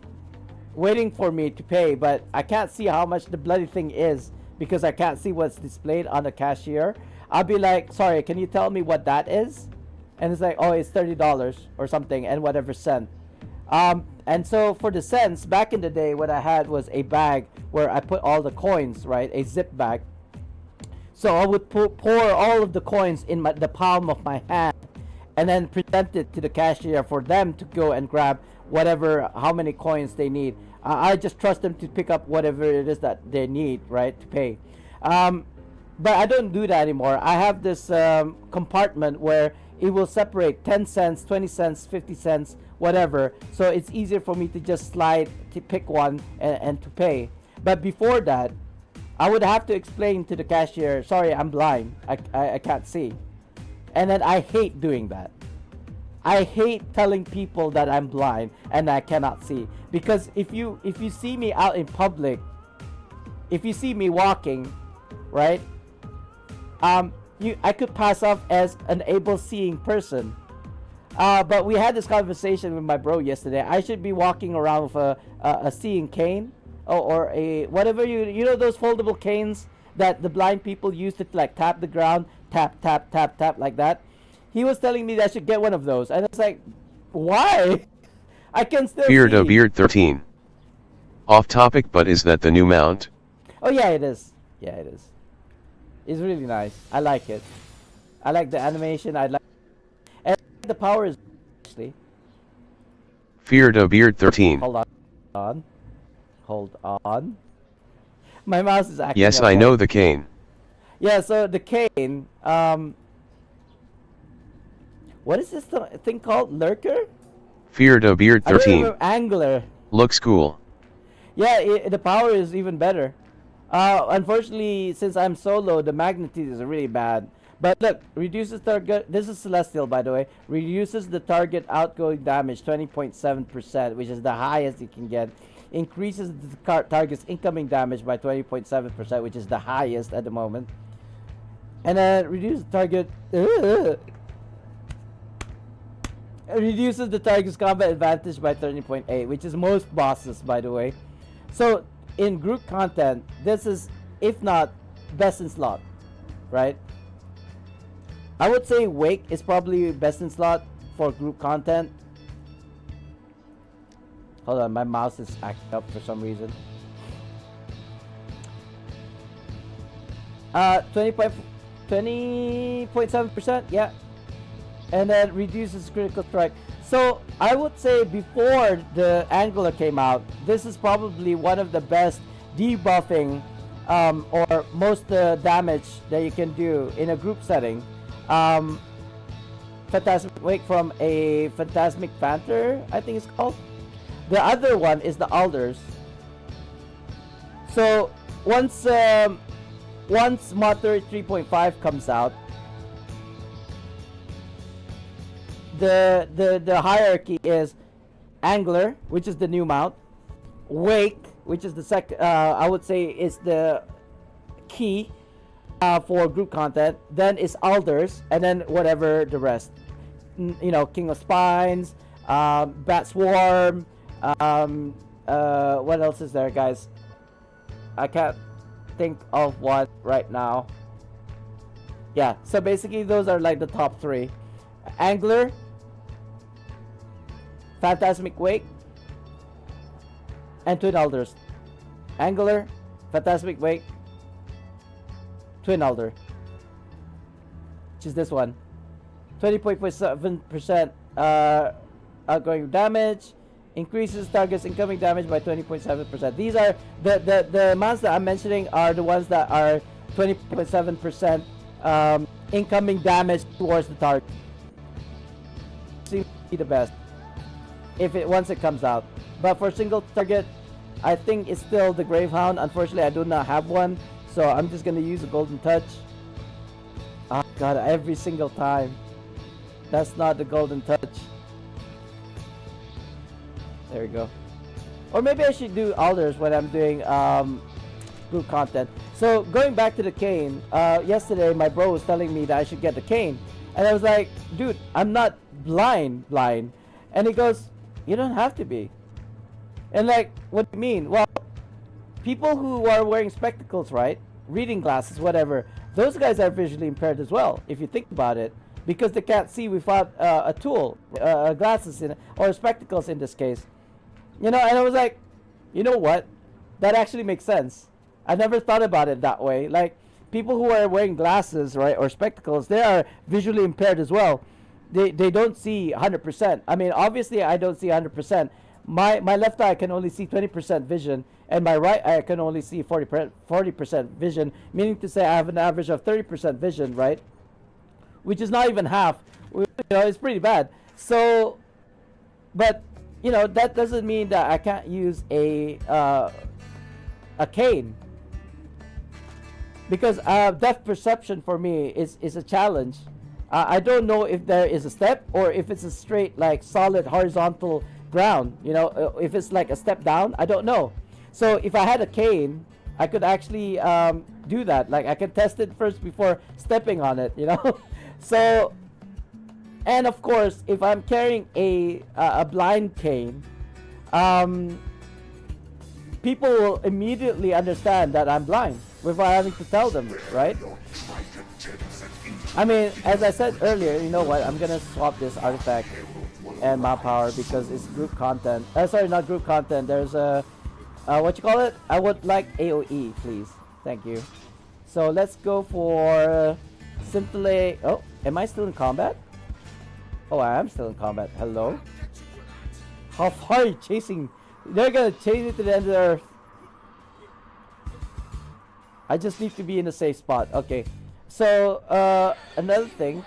waiting for me to pay, but I can't see how much the bloody thing is because I can't see what's displayed on the cashier. I'll be like, sorry, can you tell me what that is? And it's like, oh, it's $30 or something, and whatever cent. And so for the cents, back in the day, what I had was a bag where I put all the coins, right? A zip bag. So I would pour all of the coins in the palm of my hand and then present it to the cashier for them to go and grab how many coins they need. I just trust them to pick up whatever it is that they need, right, to pay. But I don't do that anymore. I have this compartment where it will separate 10 cents, 20 cents, 50 cents, whatever. So it's easier for me to just slide to pick one and to pay. But before that, I would have to explain to the cashier, sorry, I'm blind. I can't see. And then I hate doing that. I hate telling people that I'm blind and I cannot see. Because if you see me out in public, if you see me walking, right? I could pass off as an able seeing person. But we had this conversation with my bro yesterday. I should be walking around with a seeing cane or a whatever you know those foldable canes that the blind people use to like tap the ground, tap tap tap tap like that. He was telling me that I should get one of those, and it's like, why? I can still Feared of see. Beard 13. Off topic, but is that the new mount? Oh yeah, it is. Yeah, it is. It's really nice. I like it. I like the animation. I like and the power is actually. Feared of Beard 13. Hold on. Hold on. My mouse is acting Yes, up. I know the cane. Yeah, so the cane. What is this thing called? Lurker? Feared of Beard I don't 13. remember. Angler. Looks cool. Yeah, the power is even better. Unfortunately, since I'm solo, the magnitude is really bad. But look, reduces target. This is Celestial, by the way. Reduces the target outgoing damage 20.7%, which is the highest you can get. Increases the target's incoming damage by 20.7%, which is the highest at the moment. And then reduce the target. reduces the target's combat advantage by 30.8, which is most bosses, by the way. So in group content, this is, if not, best in slot, right? I would say Wake is probably best in slot for group content. Hold on, my mouse is acting up for some reason. 20.7%, yeah. And then reduces critical strike. So I would say before the Angler came out, this is probably one of the best debuffing or most damage that you can do in a group setting. Phantasmic Wake from a Phantasmic Panther, I think it's called. The other one is the Alders. So once Mod 3.5 comes out, the hierarchy is Angler, which is the new mount, Wake, which is the second, I would say is the key for group content, then is Alders, and then whatever the rest, you know, King of Spines, Bat Swarm, what else is there, guys? I can't think of one right now. Yeah, so basically those are like the top three: Angler, Phantasmic Wake, and Twin Alders. Angler, Phantasmic Wake, Twin Alder, which is this one. 20.7% outgoing damage, increases target's incoming damage by 20.7%. These are the amounts that I'm mentioning are the ones that are 20.7% incoming damage towards the target. Seems to be the best if it once it comes out. But for single target, I think it's still the Gravehound. Unfortunately, I do not have one, so I'm just gonna use the Golden Touch. Oh god, every single time. That's not the Golden Touch. There we go. Or maybe I should do Alders when I'm doing group content. So going back to the cane, yesterday my bro was telling me that I should get the cane, and I was like, dude, I'm not blind, and he goes, you don't have to be. And like, what do you mean? Well, people who are wearing spectacles, right, reading glasses, whatever, those guys are visually impaired as well, if you think about it, because they can't see without a tool, glasses or spectacles in this case. You know, and I was like, you know what? That actually makes sense. I never thought about it that way. Like, people who are wearing glasses, right, or spectacles, they are visually impaired as well. They don't see 100%. I mean, obviously, I don't see 100%. My left eye can only see 20% vision, and my right eye can only see 40% vision, meaning to say I have an average of 30% vision, right? Which is not even half. You know, it's pretty bad. So, but you know, that doesn't mean that I can't use a cane, because depth perception for me is a challenge. I don't know if there is a step or if it's a straight, like, solid horizontal ground. You know, if it's like a step down, I don't know. So if I had a cane, I could actually do that. Like, I can test it first before stepping on it, you know. So, and of course, if I'm carrying a blind cane, people will immediately understand that I'm blind without having to tell them, right? I mean, as I said earlier, you know what? I'm gonna swap this artifact and my power because it's group content. Sorry, not group content. There's a what you call it? I would like AOE, please. Thank you. So let's go for Scintillate. Oh, am I still in combat? Oh, I am still in combat. Hello? How far are you chasing? They're gonna chase me to the end of the earth. I just need to be in a safe spot. Okay. So, another thing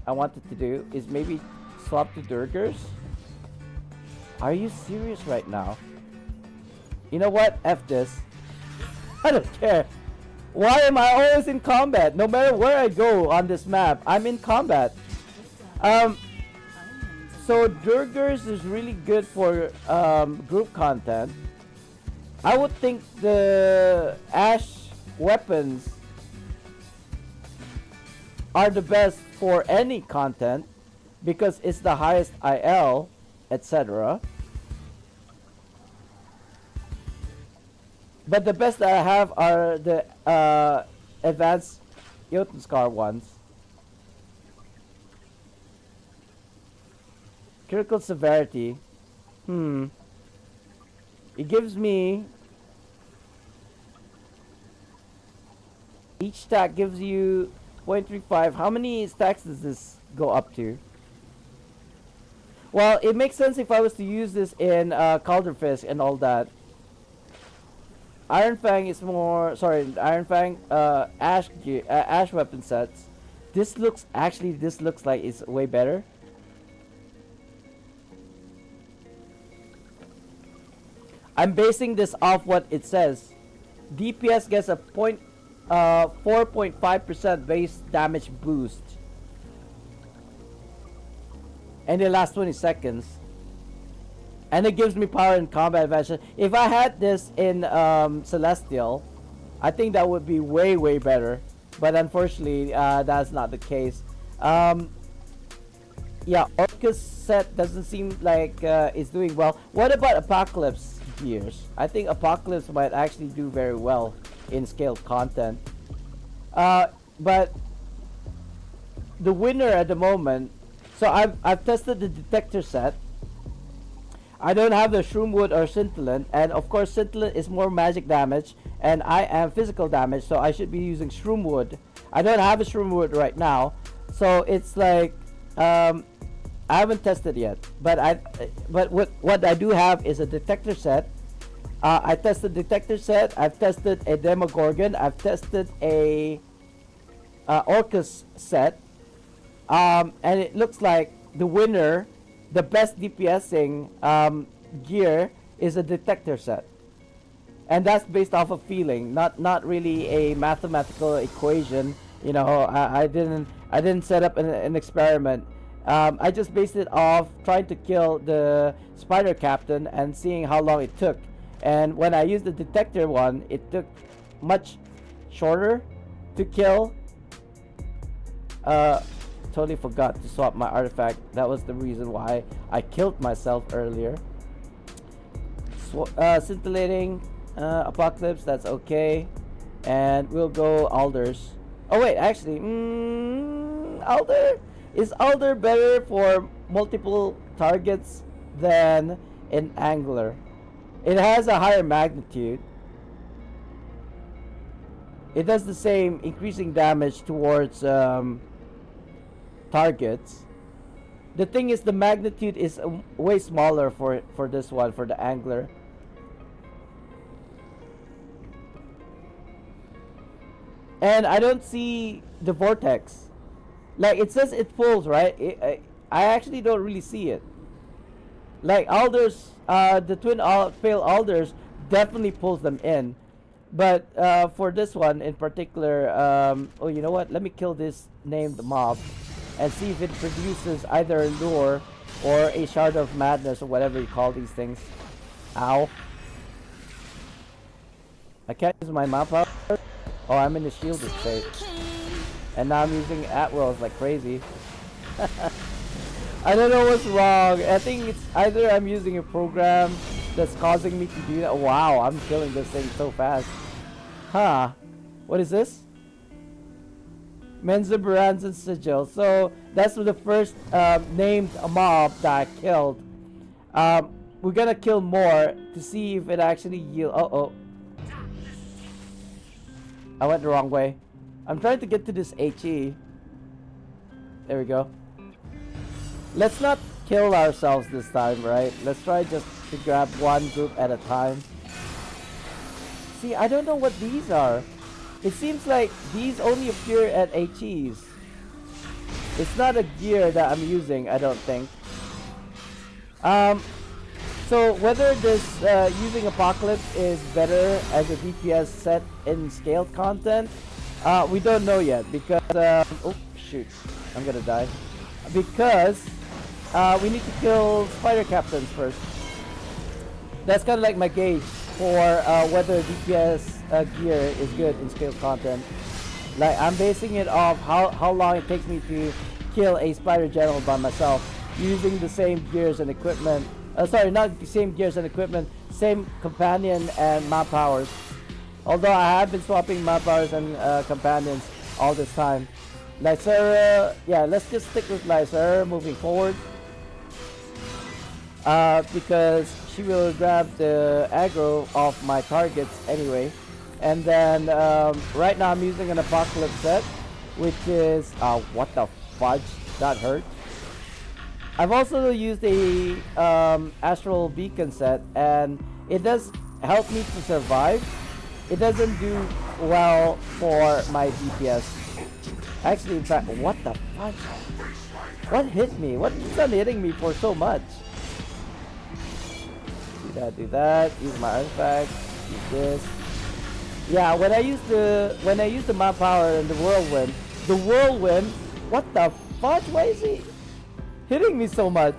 I wanted to do is maybe swap to Durgers. Are you serious right now? You know what? F this. I don't care. Why am I always in combat? No matter where I go on this map, I'm in combat. So Durgers is really good for group content. I would think the Ash weapons are the best for any content, because it's the highest IL, etc. But the best that I have are the advanced Jotun Scar ones. Critical severity. It gives me... Each stack gives you 0.35. How many stacks does this go up to? Well, it makes sense if I was to use this in Calderfisk and all that. Iron Fang is more... Sorry, Iron Fang, Ash weapon sets. This looks like it's way better. I'm basing this off what it says. DPS gets a 4.5% base damage boost. And it lasts 20 seconds. And it gives me power and combat advantage. If I had this in Celestial, I think that would be way, way better. But unfortunately, that's not the case. Yeah, Orcus set doesn't seem like it's doing well. What about Apocalypse gears? I think Apocalypse might actually do very well in scaled content. But the winner at the moment... So I've tested the Detector set. I don't have the Shroomwood or Scintillant, and of course Scintillant is more magic damage, and I am physical damage, so I should be using Shroomwood. I don't have a Shroomwood right now, so it's like I haven't tested yet. But what I do have is a Detector set. I tested Detector set. I've tested a Demogorgon. I've tested a Orcus set, and it looks like the winner. The best DPSing gear is a Detector set, and that's based off of feeling, not really a mathematical equation. You know, I didn't set up an experiment. I just based it off trying to kill the Spider Captain and seeing how long it took. And when I used the Detector one, it took much shorter to kill. Totally forgot to swap my artifact. That was the reason why I killed myself earlier. Scintillating Apocalypse, that's okay. And we'll go Alders. Oh wait, actually, Alder? Is Alder better for multiple targets than an Angler? It has a higher magnitude. It does the same, increasing damage towards targets. The thing is, the magnitude is way smaller for this one, for the Angler. And I don't see the vortex. Like, it says it pulls, right? I actually don't really see it. Like, Alders, the twin pale Alders definitely pulls them in. But for this one in particular, oh, you know what? Let me kill this named mob and see if it produces either a lure or a shard of madness or whatever you call these things. Ow. I can't use my map power. Oh, I'm in the shielded state. And now I'm using at-wills like crazy. I don't know what's wrong. I think it's either I'm using a program that's causing me to do that. Wow, I'm killing this thing so fast. Huh. What is this? Menza Baranzan Sigil. So that's the first named mob that I killed. We're gonna kill more to see if it actually yields. Oh. I went the wrong way. I'm trying to get to this HE. There we go. Let's not kill ourselves this time, right? Let's try just to grab one group at a time. See, I don't know what these are. It seems like these only appear at HEs. It's not a gear that I'm using, I don't think. So whether this using Apocalypse is better as a DPS set in scaled content, we don't know yet because oh shoot, I'm gonna die. Because we need to kill Spider Captains first. That's kind of like my gauge for whether DPS gear is good in scaled content. Like, I'm basing it off how long it takes me to kill a spider general by myself using the same gears and equipment. Sorry, not the same gears and equipment, same companion and map powers. Although I have been swapping map powers and companions all this time. Lysera, yeah, let's just stick with Lysera moving forward. Because she will grab the aggro of my targets anyway. And then right now I'm using an Apocalypse set, which is what the fudge, that hurt. I've also used a Astral Beacon set, and it does help me to survive. It doesn't do well for my DPS. Actually, in fact, what the fudge? What hit me? What keeps on hitting me for so much? Do that. Use my artifact. Use this. Yeah, when I use the map power and the whirlwind, what the fudge? Why is he hitting me so much?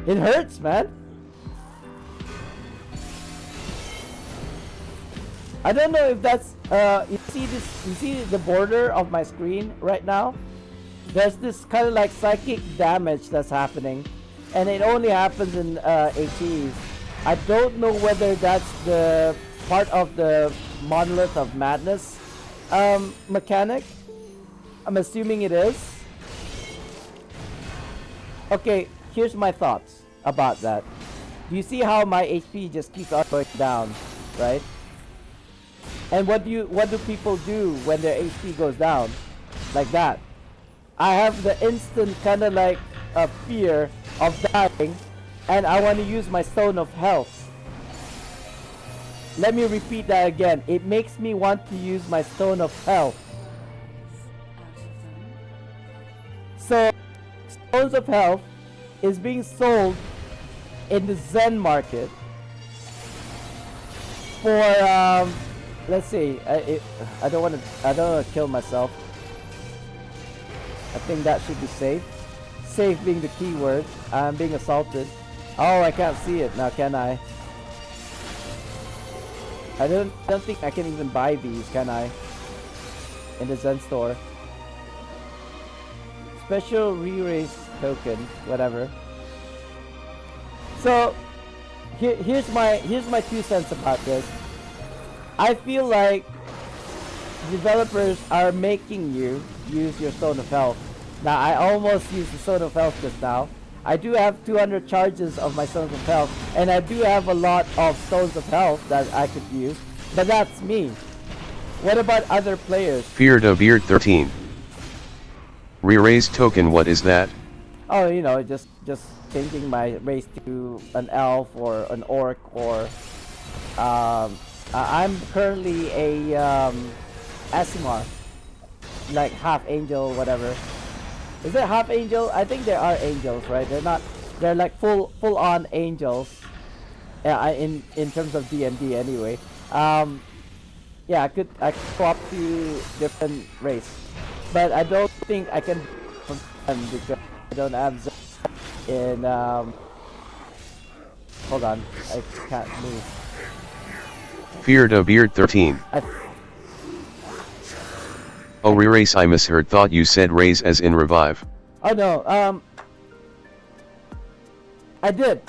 It hurts, man. I don't know if that's you see the border of my screen right now? There's this kind of like psychic damage that's happening, and it only happens in HEs. I don't know whether that's the part of the Monolith of Madness mechanic. I'm assuming it is. Okay, here's my thoughts about that. Do you see how my HP just keeps on going down, right? And what do people do when their HP goes down? Like that. I have the instant kind of like a fear of dying, and I want to use my Stone of Health. Let me repeat that again. It makes me want to use my Stone of Health. So, Stones of Health is being sold in the Zen market for let's see. I don't want to kill myself. I think that should be safe. Safe being the key word. I'm being assaulted. Oh, I can't see it now, can I? I don't think I can even buy these, can I? In the Zen store. Special re-raise token, whatever. So here's my 2 cents about this. I feel like developers are making you use your Stone of Health. Now I almost used the Stone of Health just now. I do have 200 charges of my Stones of Health, and I do have a lot of Stones of Health that I could use, but that's me. What about other players? Feared of Beard 13. Re-raise token, what is that? Oh, you know, just changing my race to an elf or an orc, or I'm currently a Asimar, like half angel, whatever. Is it half angel? I think there are angels, right? They're not. They're like full on angels. In terms of D&D anyway. Yeah, I could swap to different race, but I don't think I can because I don't have in hold on, I can't move. Feared of Beard 13. Oh, re-race, I misheard, thought you said raise as in revive. Oh no, I did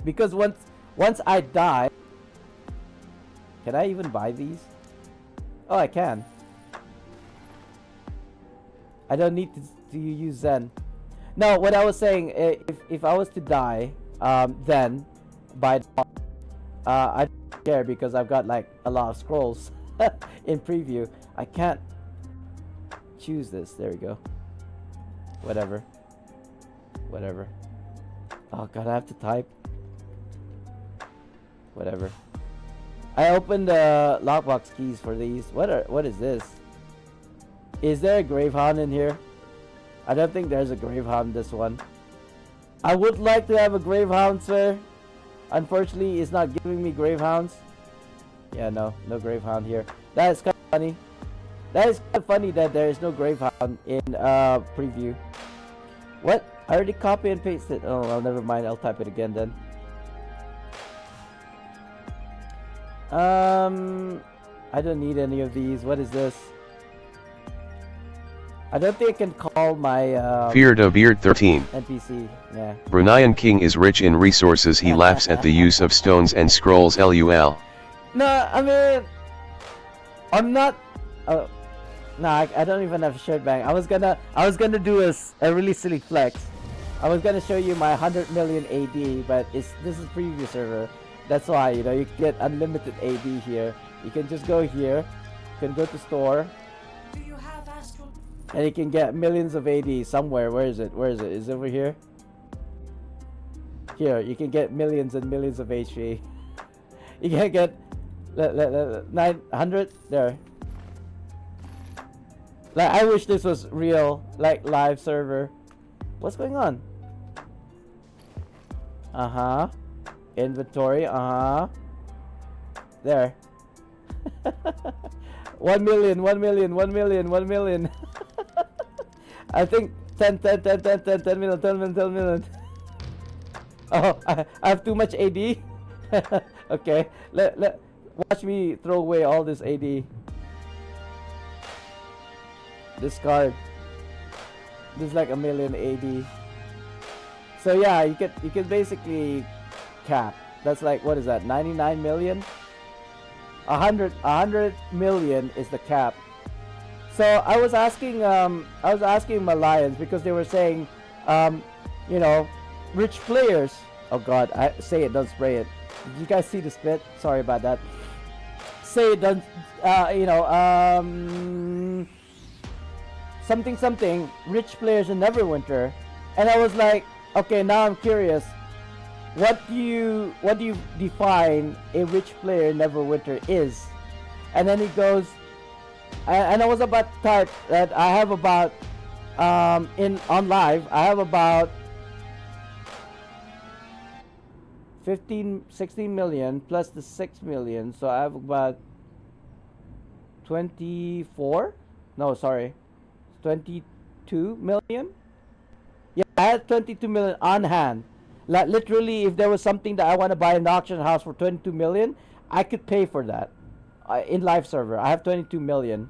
because once I die, can I even buy these? Oh, I can. I don't need to use Zen. No, what I was saying, if I was to die, then by I don't care because I've got like a lot of scrolls in preview. I can't choose this. There we go. Whatever. Oh god, I have to type. Whatever. I opened the lockbox keys for these. What is this? Is there a Gravehound in here? I don't think there's a Gravehound in this one. I would like to have a Gravehound, sir. Unfortunately, it's not giving me Gravehounds. Yeah, no Gravehound here. That is kind of funny. That is kind of funny that there is no Gravehound in preview. What? I already copy and pasted. Oh, well, never mind. I'll type it again then. I don't need any of these. What is this? I don't think I can call my Fear the Beard 13. NPC. Yeah. Bruneian king is rich in resources. He laughs at the use of stones and scrolls. LUL. No, I mean, I'm not. No, I don't even have a shirt bang. I was gonna do a really silly flex. I was gonna show you my 100 million AD, but this is previous server. That's why, you know, you get unlimited AD here. You can just go here. You can go to store. Do you have astral? And you can get millions of AD somewhere. Where is it? Where is it? Is it over here? Here, you can get millions and millions of HP. You can get 900 there. Like, I wish this was real, like live server. What's going on? Inventory. There. 1 million, 1 million, 1 million, 1 million. I think 10 million, 10 million, 10 million. Oh, I have too much AD. Okay, watch me throw away all this AD. Discard. This is like a million AD. So yeah, you can basically cap. That's like, what is that? 99 million. 100 million is the cap. So I was asking my lions because they were saying, you know, rich players. Oh God, I say it, don't spray it. Did you guys see the spit? Sorry about that. Say it, don't. You know, something. Rich players in Neverwinter, and I was like, okay, now I'm curious. What do you define a rich player in Neverwinter is? And then he goes, and I was about to type that I have about on live I have about 16 million plus the 6 million, so I have about 24. No, sorry, 22 million. Yeah, I had 22 million on hand. Like literally, if there was something that I want to buy an auction house for 22 million, I could pay for that. In live server, I have 22 million,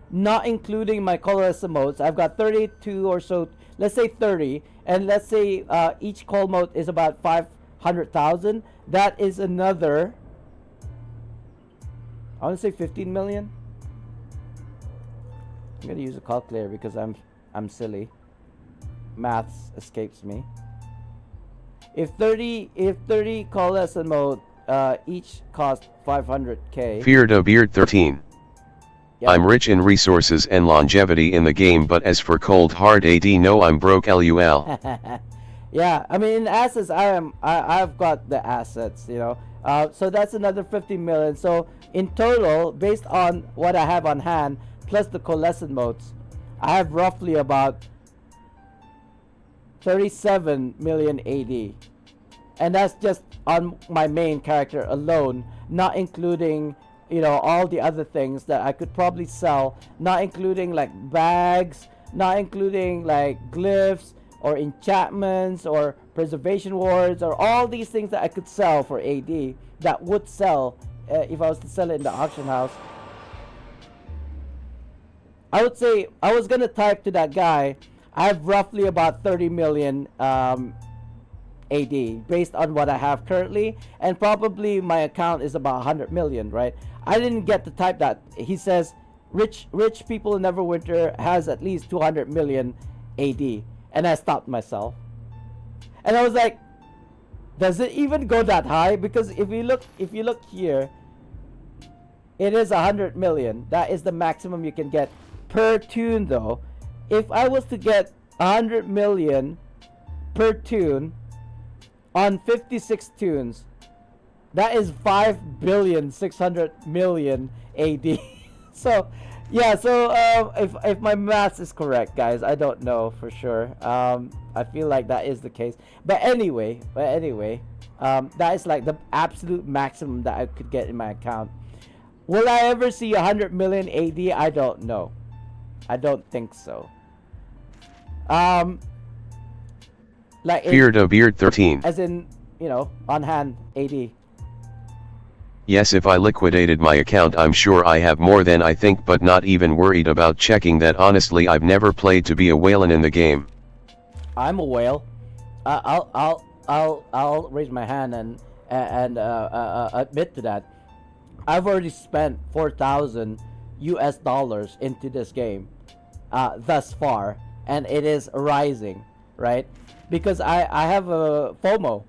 not including my colorless emotes. I've got 32 or so. Let's say 30, and let's say each call emote is about 500,000. That is another. I want to say 15 million. I'm gonna use a calculator because I'm silly. Maths escapes me. If 30 colorless emote each cost 500k. Fear the Beard 13. Yep. I'm rich in resources and longevity in the game, but as for cold hard AD, no, I'm broke. LUL. Yeah, I mean in assets I've got the assets, you know. So that's another 50 million. So in total, based on what I have on hand plus the coalescent modes, I have roughly about 37 million AD. And that's just on my main character alone, not including, you know, all the other things that I could probably sell, not including like bags, not including like glyphs or enchantments or preservation wards or all these things that I could sell for AD that would sell if I was to sell it in the auction house. I would say, I was gonna type to that guy, I have roughly about 30 million AD based on what I have currently, and probably my account is about 100 million, right? I didn't get to type that. He says rich people in Neverwinter has at least 200 million AD, and I stopped myself. And I was like, does it even go that high? Because if you look here, it is 100 million. That is the maximum you can get per tune though. If I was to get 100 million per tune on 56 tunes, that is 5,600,000,000 AD. So yeah, so if my maths is correct, guys, I don't know for sure. I feel like that is the case, but anyway, that is like the absolute maximum that I could get in my account. Will I ever see 100 million AD? I don't know. I don't think so. Like Fear the Beard 13. as in, you know, on hand AD. Yes, if I liquidated my account I'm sure I have more than I think, but not even worried about checking that. Honestly, I've never played to be a whalen in the game. I'm a whale. I'll raise my hand and admit to that. I've already spent 4,000 US dollars into this game thus far, and it is rising, right? Because I have a FOMO.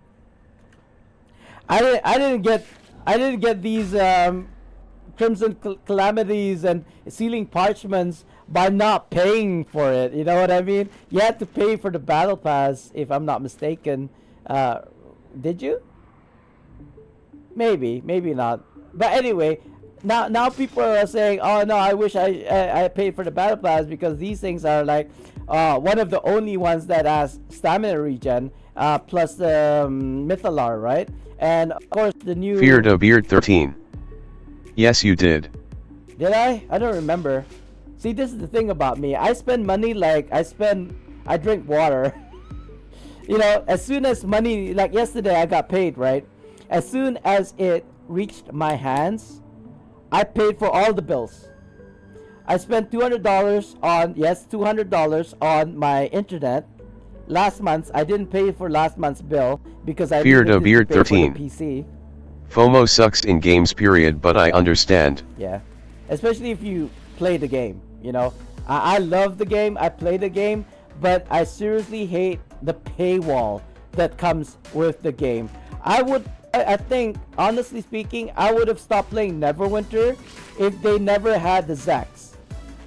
I didn't get these crimson calamities and sealing parchments by not paying for it. You know what I mean? You had to pay for the battle pass, if I'm not mistaken. Did you? Maybe not. But anyway, now people are saying, oh no, I wish I paid for the battle pass, because these things are like one of the only ones that has stamina regen plus the Mythalar, right? And of course the new Feared a Beard 13. Yes, you did. Did I? I don't remember. See, this is the thing about me. I spend money like I drink water. You know, as soon as money, like yesterday I got paid, right? As soon as it reached my hands, I paid for all the bills. I spent $200 on, yes, $200 on my internet. Last month, I didn't pay for last month's bill because I Feared a needed to Beard pay for 13. the PC. FOMO sucks in games period, but I understand. Yeah, especially if you play the game, you know. I love the game, I play the game, but I seriously hate the paywall that comes with the game. I think, honestly speaking, I would have stopped playing Neverwinter if they never had the Zax.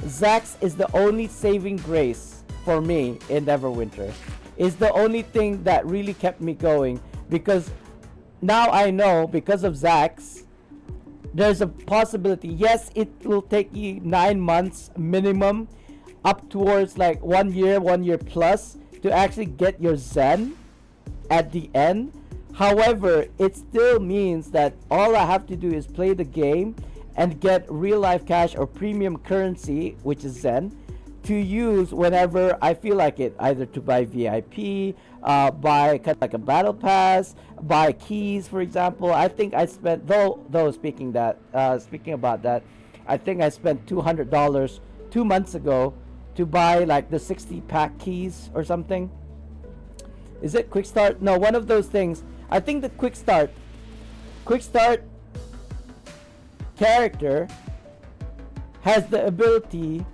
Zax is the only saving grace for me in Neverwinter. It's the only thing that really kept me going, because now I know, because of Zax, there's a possibility. Yes, it will take you 9 months minimum, up towards like 1 year plus, to actually get your Zen at the end. However, it still means that all I have to do is play the game and get real life cash or premium currency, which is Zen, to use whenever I feel like it, either to buy VIP, buy kind of like a battle pass, buy keys, for example. I think I spent, though speaking about that, I think I spent $200 2 months ago to buy like the 60 pack keys or something. Is it quick start? No, one of those things. I think the quick start character has the ability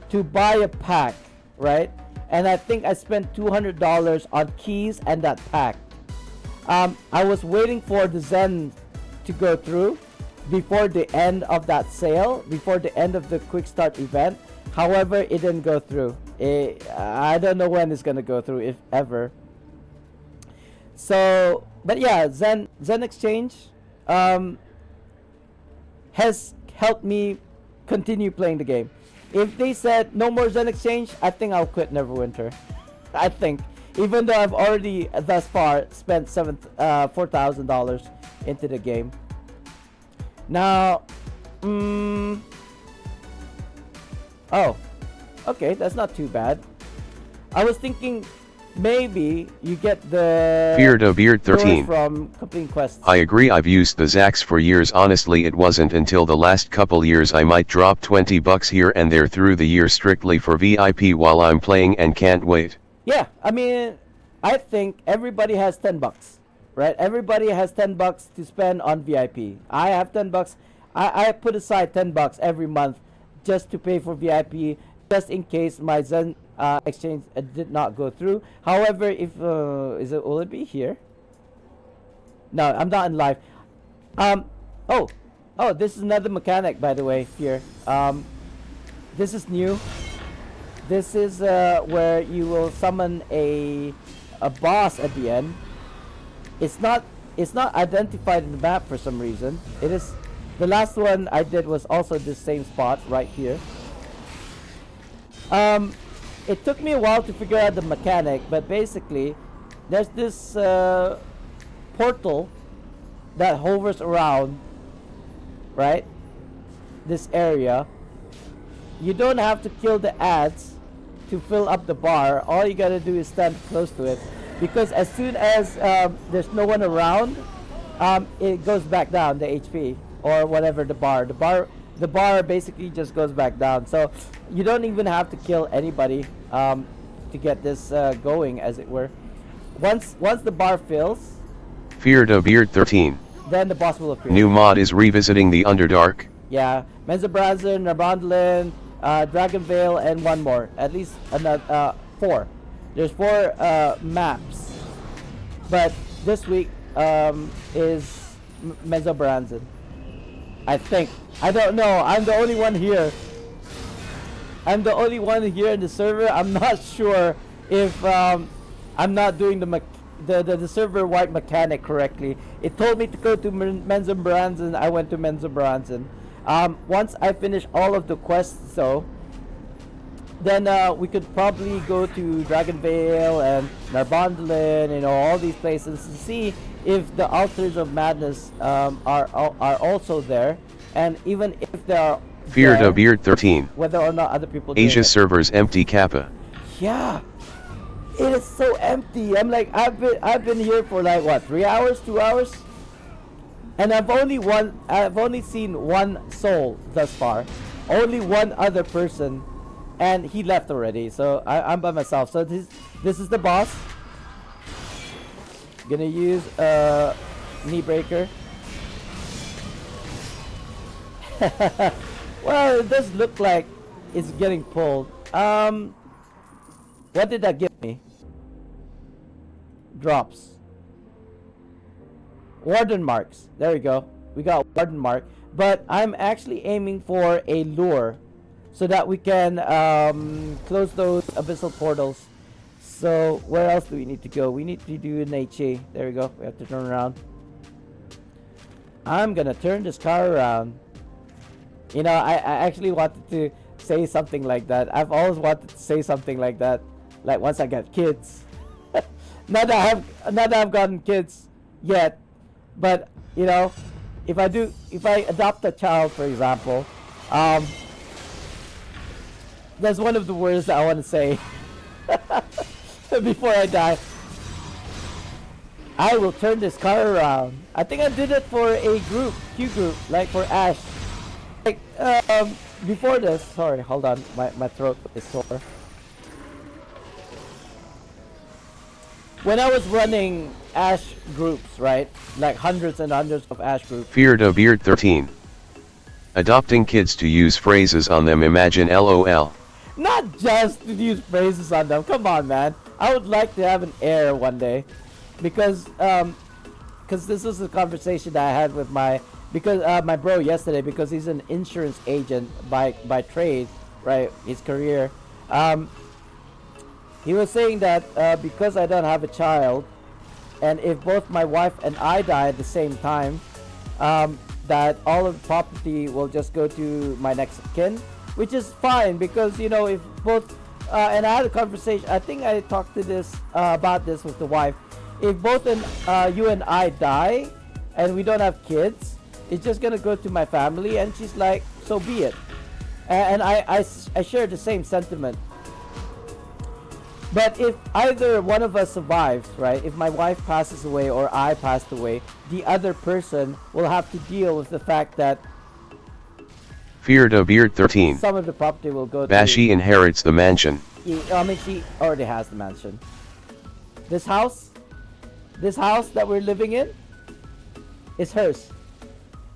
to buy a pack, right? And I think I spent $200 on keys and that pack. I was waiting for the Zen to go through before the end of that sale, before the end of the quick start event. However, it didn't go through. I don't know when it's gonna go through, if ever. So, but yeah, Zen Exchange has helped me continue playing the game. If they said no more Zen Exchange, I think I'll quit Neverwinter. I think, even though I've already thus far spent $4,000 into the game. Now, oh, okay, that's not too bad. I was thinking maybe you get the Feared a Beard 13. from completing quests. I agree, I've used the Zax for years. Honestly, it wasn't until the last couple years I might drop $20 here and there through the year strictly for VIP while I'm playing, and can't wait. Yeah, I mean, I think everybody has $10, right? Everybody has $10 to spend on VIP. I have $10. I put aside $10 every month just to pay for VIP, just in case my Zen exchange did not go through. However, if will it be here? No, I'm not in live. Oh, this is another mechanic, by the way. Here, this is new. This is where you will summon a boss at the end. It's not identified in the map for some reason. It is. The last one I did was also this same spot right here. It took me a while to figure out the mechanic, but basically there's this portal that hovers around, right, this area. You don't have to kill the ads to fill up the bar. All you gotta do is stand close to it, because as soon as there's no one around, it goes back down the HP or whatever the bar. The bar basically just goes back down. So you don't even have to kill anybody to get this going, as it were. Once the bar fills, Feared of Beard 13. then the boss will appear. New mod is revisiting the Underdark. Yeah, Menzabrazin, Narbondlin, Dragonvale, and one more. At least another 4. There's 4 maps, but this week is Menzabrazin. I think. I don't know. I'm the only one here. I'm the only one here in the server. I'm not sure if I'm not doing the server-wide mechanic correctly. It told me to go to Menzabrazin. I went to Menzabrazin. Once I finish all of the quests, though, then we could probably go to Dragonvale and Narbondlin, all these places to see if the Altars of Madness are also there, and even if they are Feared there, of Beard 13. whether or not other people doing Asia it. servers empty Kappa. Yeah, it is so empty. I'm like, I've been here for like what, 3 hours, 2 hours, and I've only seen one soul thus far, only one other person, and he left already. So I'm by myself. So this is the boss. Gonna use knee breaker. Well, it does look like it's getting pulled. What did that give me? Drops. Warden marks. There we go. We got warden mark. But I'm actually aiming for a lure so that we can close those abyssal portals. So where else do we need to go? We need to do an HA. There we go. We have to turn around. I'm gonna turn this car around. I actually wanted to say something like that. I've always wanted to say something like that. Like once I get kids. not that I've gotten kids yet, but if I adopt a child, for example, that's one of the words that I want to say before I die. I will turn this car around. I think I did it for a Q group, like for Ash. Like before this, sorry, hold on, my throat is sore. When I was running Ash groups, right, like hundreds and hundreds of Ash groups. Feared of Beard 13. Adopting kids to use phrases on them, imagine LOL. Not just to use phrases on them. Come on, man. I would like to have an heir one day, because this was a conversation that I had with my bro yesterday, because he's an insurance agent by trade, right? His career. He was saying that because I don't have a child, and if both my wife and I die at the same time, that all of the property will just go to my next of kin, which is fine, because if both and I had a conversation. I think I talked to this about this with the wife. If both you and I die and we don't have kids, it's just gonna go to my family, and she's like, so be it. And I share the same sentiment. But if either one of us survives, right? If my wife passes away or I passed away, the other person will have to deal with the fact that Feared of Beard 13. some of the property will go Bashi to... inherits the mansion. I mean, she already has the mansion. This house that we're living in is hers.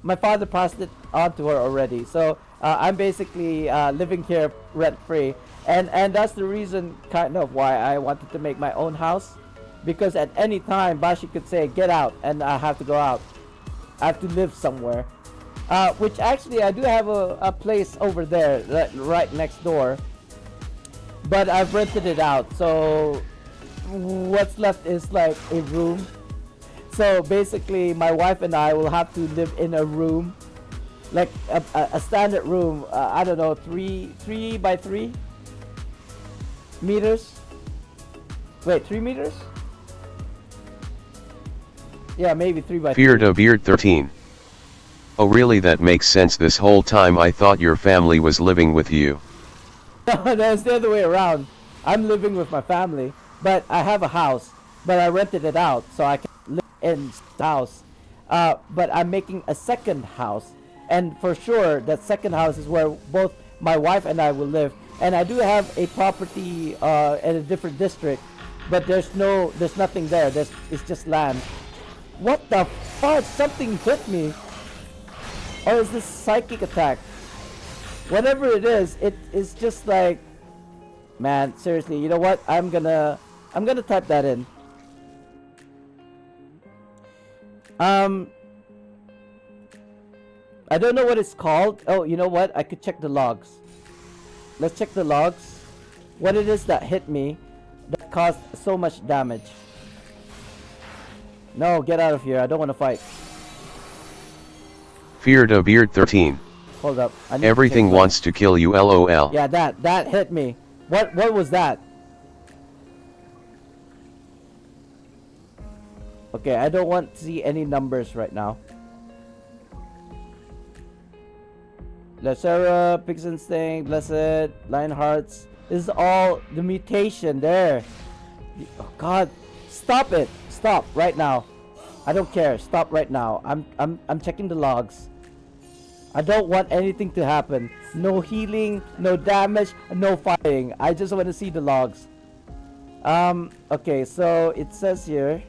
My father passed it on to her already. So I'm basically living here rent-free. And that's the reason kind of why I wanted to make my own house, because at any time Bashi could say get out, and I have to go out. I have to live somewhere, which actually I do have a place over there right next door, but I've rented it out, so what's left is like a room. So basically my wife and I will have to live in a room, like a standard room. I don't know, 3 by 3 meters. Wait, 3 meters? Yeah, maybe 3 by 3. Feared of Beard 13. Oh really, that makes sense. This whole time I thought your family was living with you. No, it's the other way around. I'm living with my family, but I have a house, but I rented it out so I can live in the house. But I'm making a second house, and for sure that second house is where both my wife and I will live. And I do have a property in a different district, but there's nothing there. It's just land. What the fuck? Something hit me. Or is this psychic attack? Whatever it is just like, man, seriously, you know what? I'm gonna type that in. I don't know what it's called. Oh, you know what? I could check the logs. Let's check the logs. What it is that hit me that caused so much damage. No, get out of here. I don't want to fight. Feared a beard 13. Hold up. Everything wants to kill you, lol. Yeah, that hit me. What was that? Okay, I don't want to see any numbers right now. Lacera, Pig's Instinct, Blessed, Lionhearts. This is all the mutation there. Oh God, stop it! Stop right now. I don't care. Stop right now. I'm checking the logs. I don't want anything to happen. No healing, no damage, no fighting. I just want to see the logs. Okay, so it says here,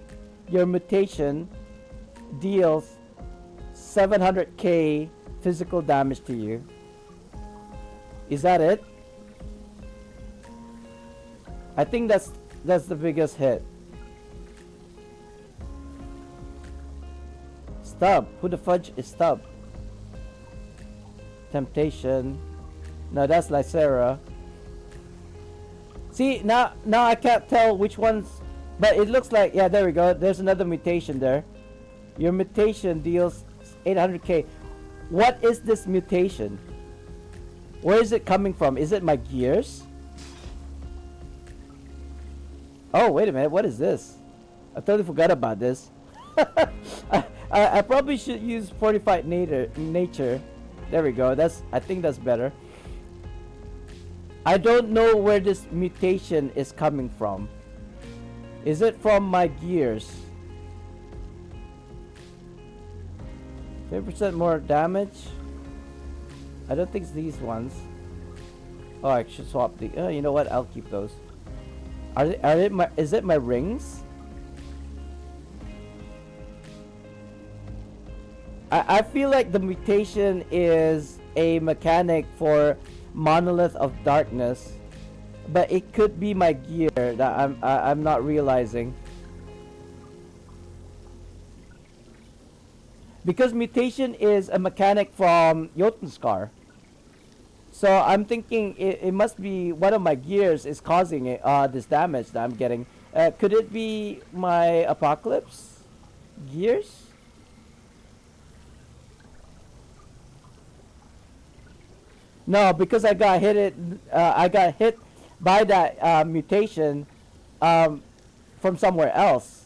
your mutation deals 700k physical damage to you. Is that it? I think that's the biggest hit. Stub. Who the fudge is Stub? Temptation. No, that's Lysera. See, now I can't tell which ones, but it looks like, yeah, there we go. There's another mutation there. Your mutation deals 800k. What is this mutation? Where is it coming from? Is it my gears? Oh, wait a minute. What is this? I totally forgot about this. I probably should use Fortified Nature. There we go. I think that's better. I don't know where this mutation is coming from. Is it from my gears? 30% more damage. I don't think it's these ones. Oh, I should swap the. You know what? I'll keep those. Is it my rings? I feel like the mutation is a mechanic for Monolith of Darkness, but it could be my gear that I'm not realizing. Because mutation is a mechanic from Jotun-Scar. So I'm thinking it must be one of my gears is causing it, this damage that I'm getting. Could it be my Apocalypse gears? No, because I got hit by that mutation from somewhere else.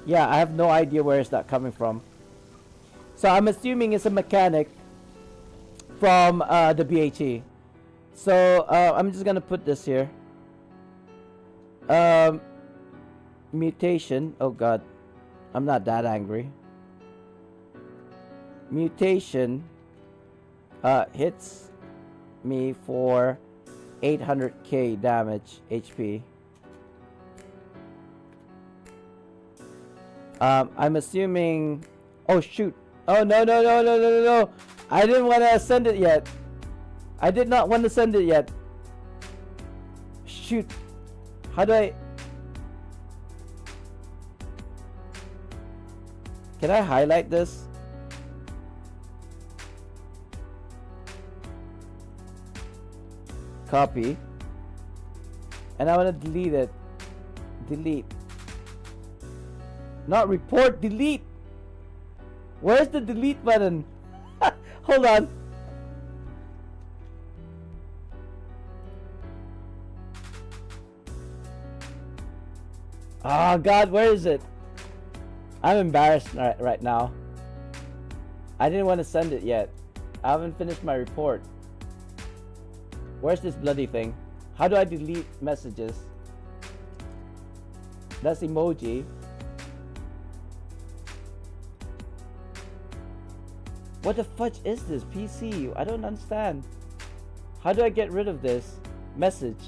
Yeah, I have no idea where is that coming from. So I'm assuming it's a mechanic from the BHE. So I'm just gonna put this here. Mutation. Oh God, I'm not that angry. Mutation hits me for 800k damage HP. I'm assuming. Oh shoot! Oh no! I didn't want to send it yet. I did not want to send it yet. Shoot! How do I? Can I highlight this? Copy. And I want to delete it. Delete. Not report, delete. Where's the delete button? Hold on. Oh God, where is it? I'm embarrassed right now. I didn't want to send it yet. I haven't finished my report. Where's this bloody thing? How do I delete messages? That's emoji. What the fudge is this? PC? I don't understand. How do I get rid of this? Message.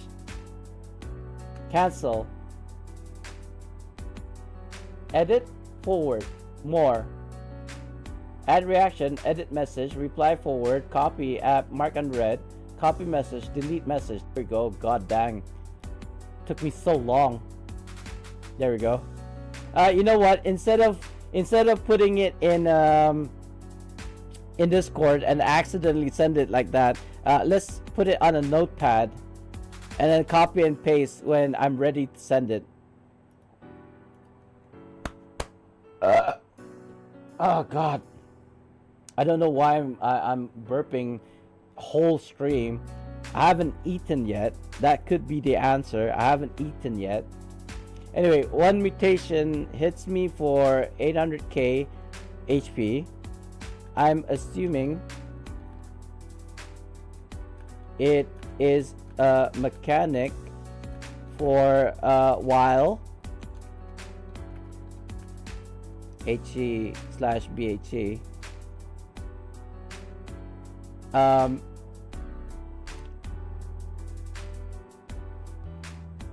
Cancel. Edit. Forward. More. Add reaction. Edit message. Reply forward. Copy app. Mark unread. Copy message. Delete message. There we go. God dang. Took me so long. There we go. You know what? Instead of putting it in Discord and accidentally send it like that, let's put it on a notepad and then copy and paste when I'm ready to send it. Oh God, I don't know why I'm burping whole stream. I haven't eaten yet. That could be the answer. I haven't eaten yet. Anyway, one mutation hits me for 800k HP. I'm assuming it is a mechanic for while HE/BHE.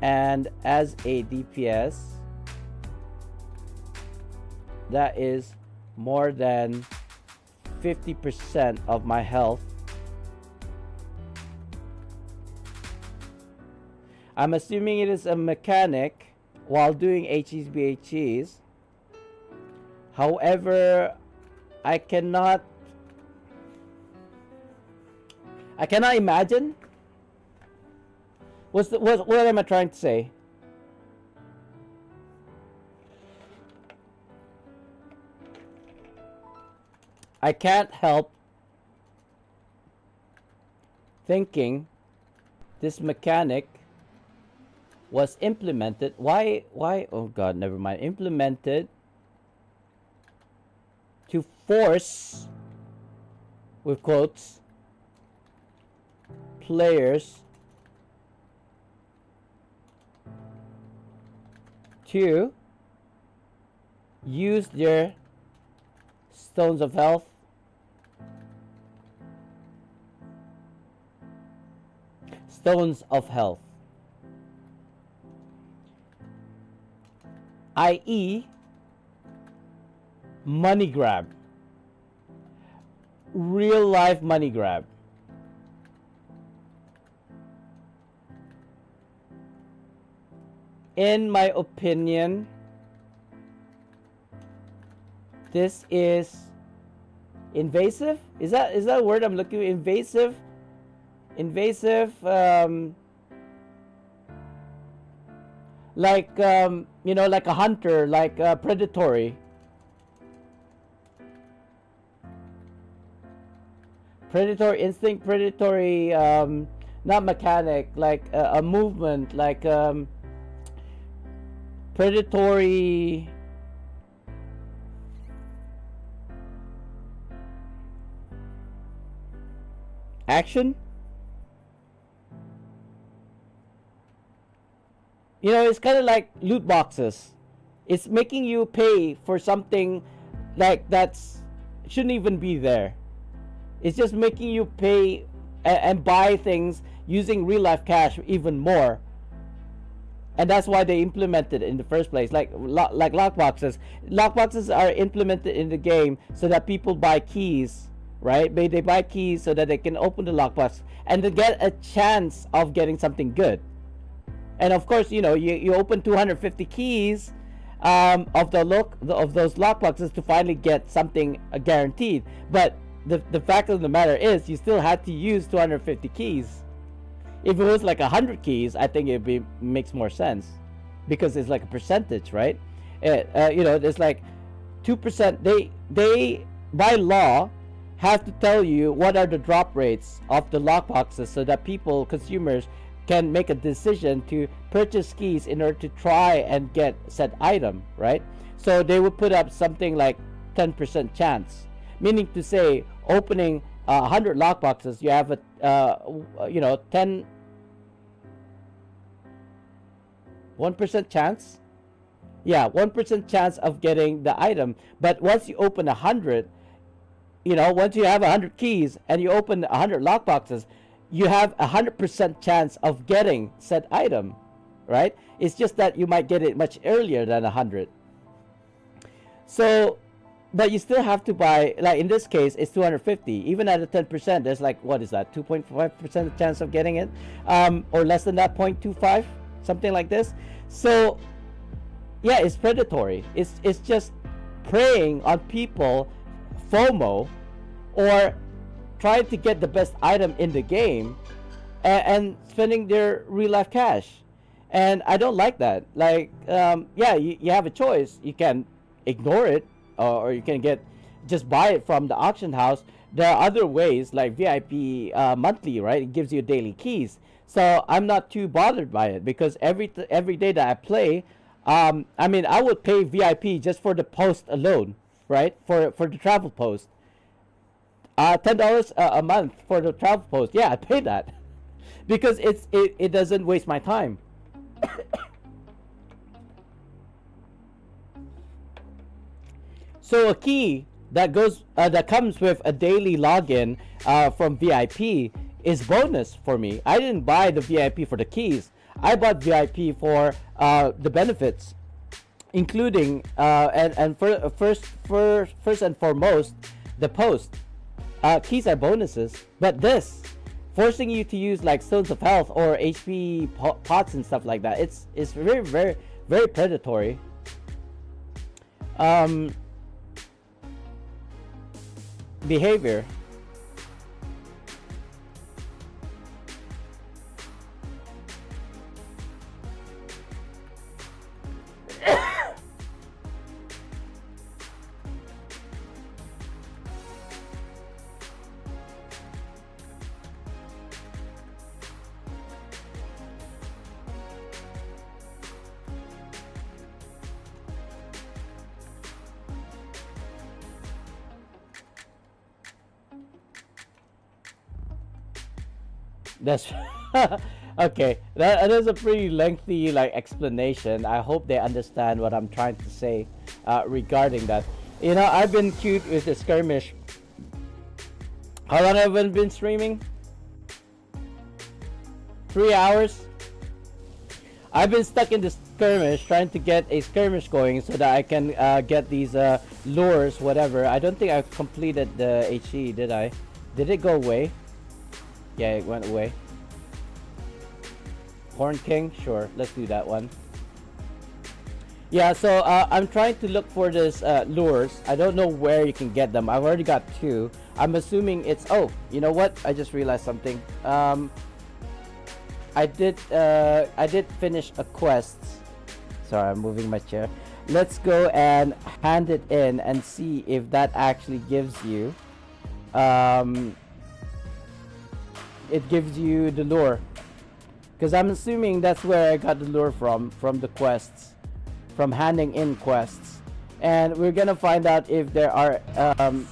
And as a DPS, that is more than 50% of my health. I'm assuming it is a mechanic while doing HEs/BHEs. However, I cannot imagine. What am I trying to say? I can't help thinking this mechanic was implemented. Why? Oh God, never mind. Implemented to force, with quotes, players to use their stones of health i.e. money grab, real life money grab. In my opinion, this is invasive. Is that a word I'm looking for? Invasive. Like like a hunter, like predatory. Predatory instinct, predatory, not mechanic, like a movement, like predatory action. It's kind of like loot boxes. It's making you pay for something like that's shouldn't even be there. It's just making you pay and buy things using real life cash even more. And that's why they implemented it in the first place. Like lockboxes. Lockboxes are implemented in the game so that people buy keys, right? They buy keys so that they can open the lockbox and to get a chance of getting something good. And of course, you open 250 keys of those lockboxes to finally get something guaranteed. But the fact of the matter is, you still had to use 250 keys. If it was like 100 keys, I think it makes more sense, because it's like a percentage, right? There's like 2%. They by law have to tell you what are the drop rates of the lockboxes so that consumers can make a decision to purchase keys in order to try and get said item, right? So they would put up something like 10% chance, meaning to say, opening 100 lockboxes, you have a 1% chance. Yeah, 1% chance of getting the item. But once you open 100, once you have 100 keys and you open 100 lockboxes, you have 100% chance of getting said item, right? It's just that you might get it much earlier than 100. So, but you still have to buy, like in this case, it's 250. Even at a 10%, there's like, what is that, 2.5% chance of getting it? Or less than that, 0.25, something like this. So, yeah, it's predatory. It's just preying on people, FOMO, or trying to get the best item in the game, and spending their real life cash. And I don't like that. Like, yeah, you have a choice. You can ignore it, or you can just buy it from the auction house. There are other ways, like VIP monthly, right? It gives you daily keys. So I'm not too bothered by it, because every day that I play, I mean, I would pay VIP just for the post alone, right? For the travel post. $10 a month for the travel post. Yeah, I pay that because it doesn't waste my time. So a key that comes with a daily login from VIP is bonus for me. I didn't buy the VIP for the keys. I bought VIP for the benefits, including first and foremost, the post. Keys are bonuses, but this forcing you to use like stones of health or HP pots and stuff like that. It's very very very predatory. Behavior. That's okay. That is a pretty lengthy like explanation. I hope they understand what I'm trying to say regarding that. I've been cute with the skirmish. How long have I been streaming? 3 hours. I've been stuck in the skirmish, trying to get a skirmish going so that I can get these lures, whatever. I don't think I completed the HE, did I? Did it go away? Yeah, it went away. Horn King? Sure, let's do that one. Yeah, so I'm trying to look for this lures. I don't know where you can get them. I've already got 2. I'm assuming it's... Oh, you know what? I just realized something. I did finish a quest. Sorry, I'm moving my chair. Let's go and hand it in and see if that actually gives you... it gives you the lure, because I'm assuming that's where I got the lure from the quests, from handing in quests. And we're gonna find out if there are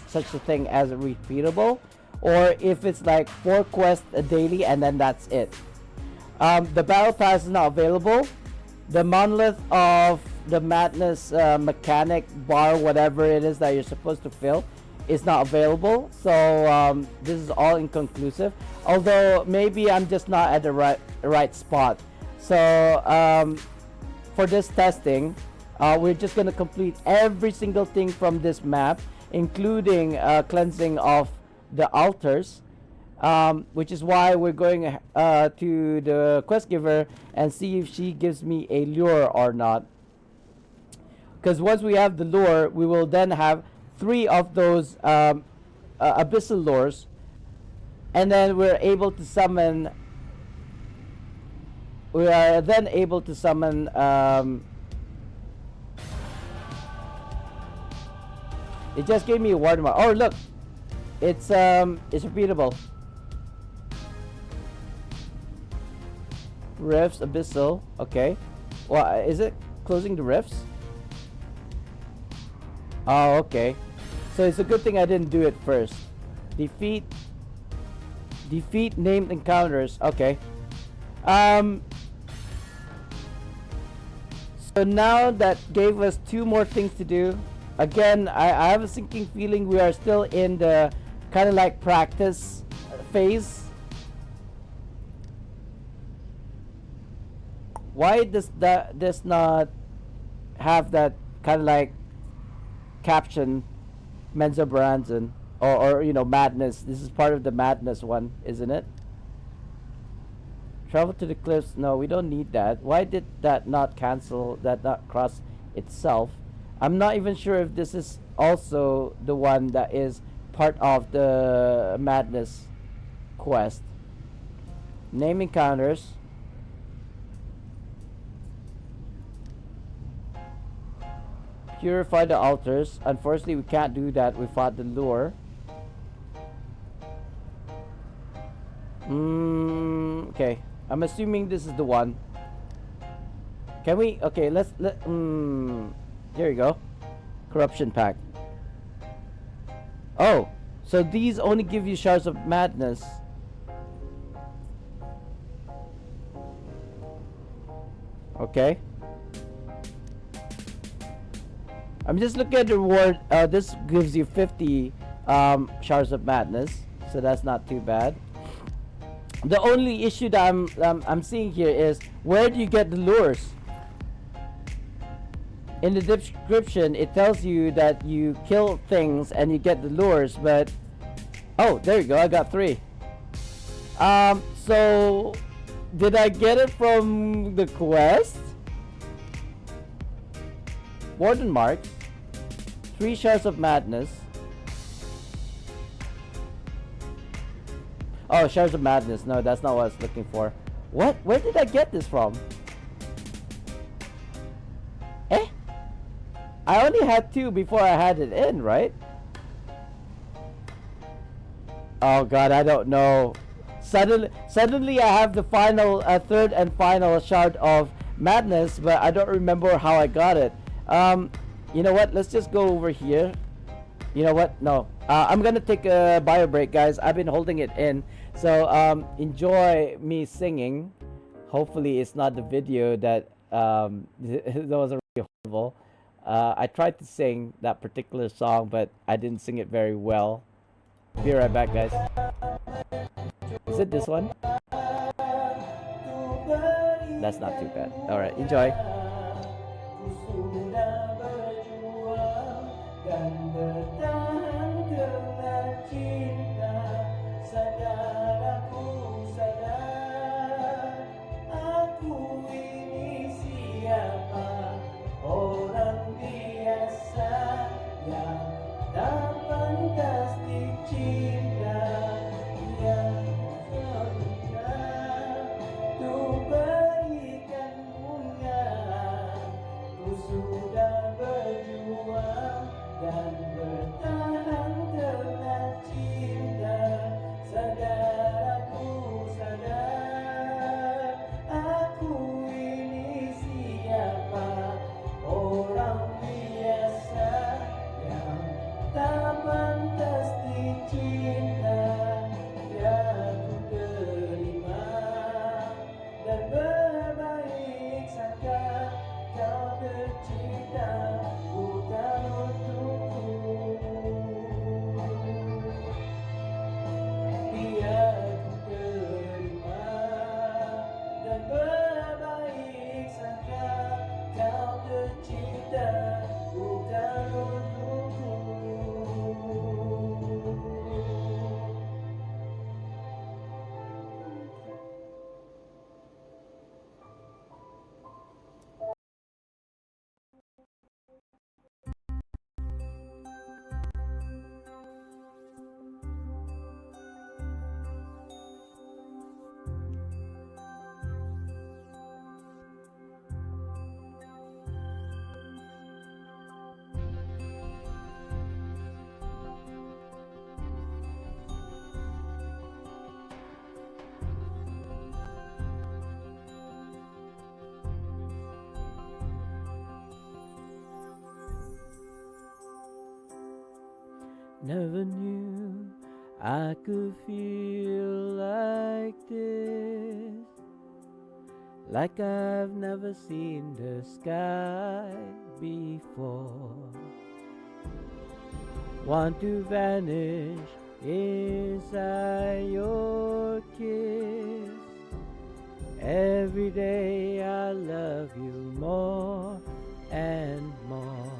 such a thing as repeatable, or if it's like 4 quests a daily and then that's it. The battle pass is not available. The monolith of the madness mechanic bar, whatever it is that you're supposed to fill, is not available. So this is all inconclusive, although maybe I'm just not at the right spot. So for this testing, we're just going to complete every single thing from this map, including cleansing of the altars, which is why we're going to the quest giver and see if she gives me a lure or not. Because once we have the lure, we will then have 3 of those abyssal lures, and then we're able to summon. We are then able to summon. It just gave me a word mark. Oh look, it's repeatable. Rifts, abyssal. Okay. Well, is it closing the rifts? Oh, okay. So it's a good thing I didn't do it first. Defeat named encounters. Okay. So now that gave us 2 more things to do. Again, I have a sinking feeling we are still in the kind of like practice phase. Why does this not have that kind of like caption, Menzo Branson, or you know, madness? This is part of the madness one, isn't it? Travel to the cliffs. No, we don't need that. Why did that not cancel? That not cross itself? I'm not even sure if this is also the one that is part of the madness quest. Name encounters. Purify the altars. Unfortunately, we can't do that. We fought the lure. Okay. I'm assuming this is the one. Can we? Okay, here you go. Corruption pack. Oh, so these only give you shards of madness. Okay. I'm just looking at the reward. This gives you 50 shards of madness, so that's not too bad. The only issue that I'm seeing here is, where do you get the lures? In the description, it tells you that you kill things and you get the lures, but oh, there you go. I got 3. So did I get it from the quest? Warden marks, 3 shards of madness. Oh, shards of madness. No, that's not what I was looking for. What? Where did I get this from? Eh? I only had 2 before I had it in, right? Oh god, I don't know. Suddenly I have the final, third and final shard of madness, but I don't remember how I got it. You know what? Let's just go over here. You know what? No. I'm gonna take a bio break, guys. I've been holding it in. So, enjoy me singing. Hopefully it's not the video that, that was really horrible. I tried to sing that particular song, but I didn't sing it very well. Be right back, guys. Is it this one? That's not too bad. Alright, enjoy. Never knew I could feel like this, like I've never seen the sky before. want to vanish inside your kiss. Every day I love you more and more.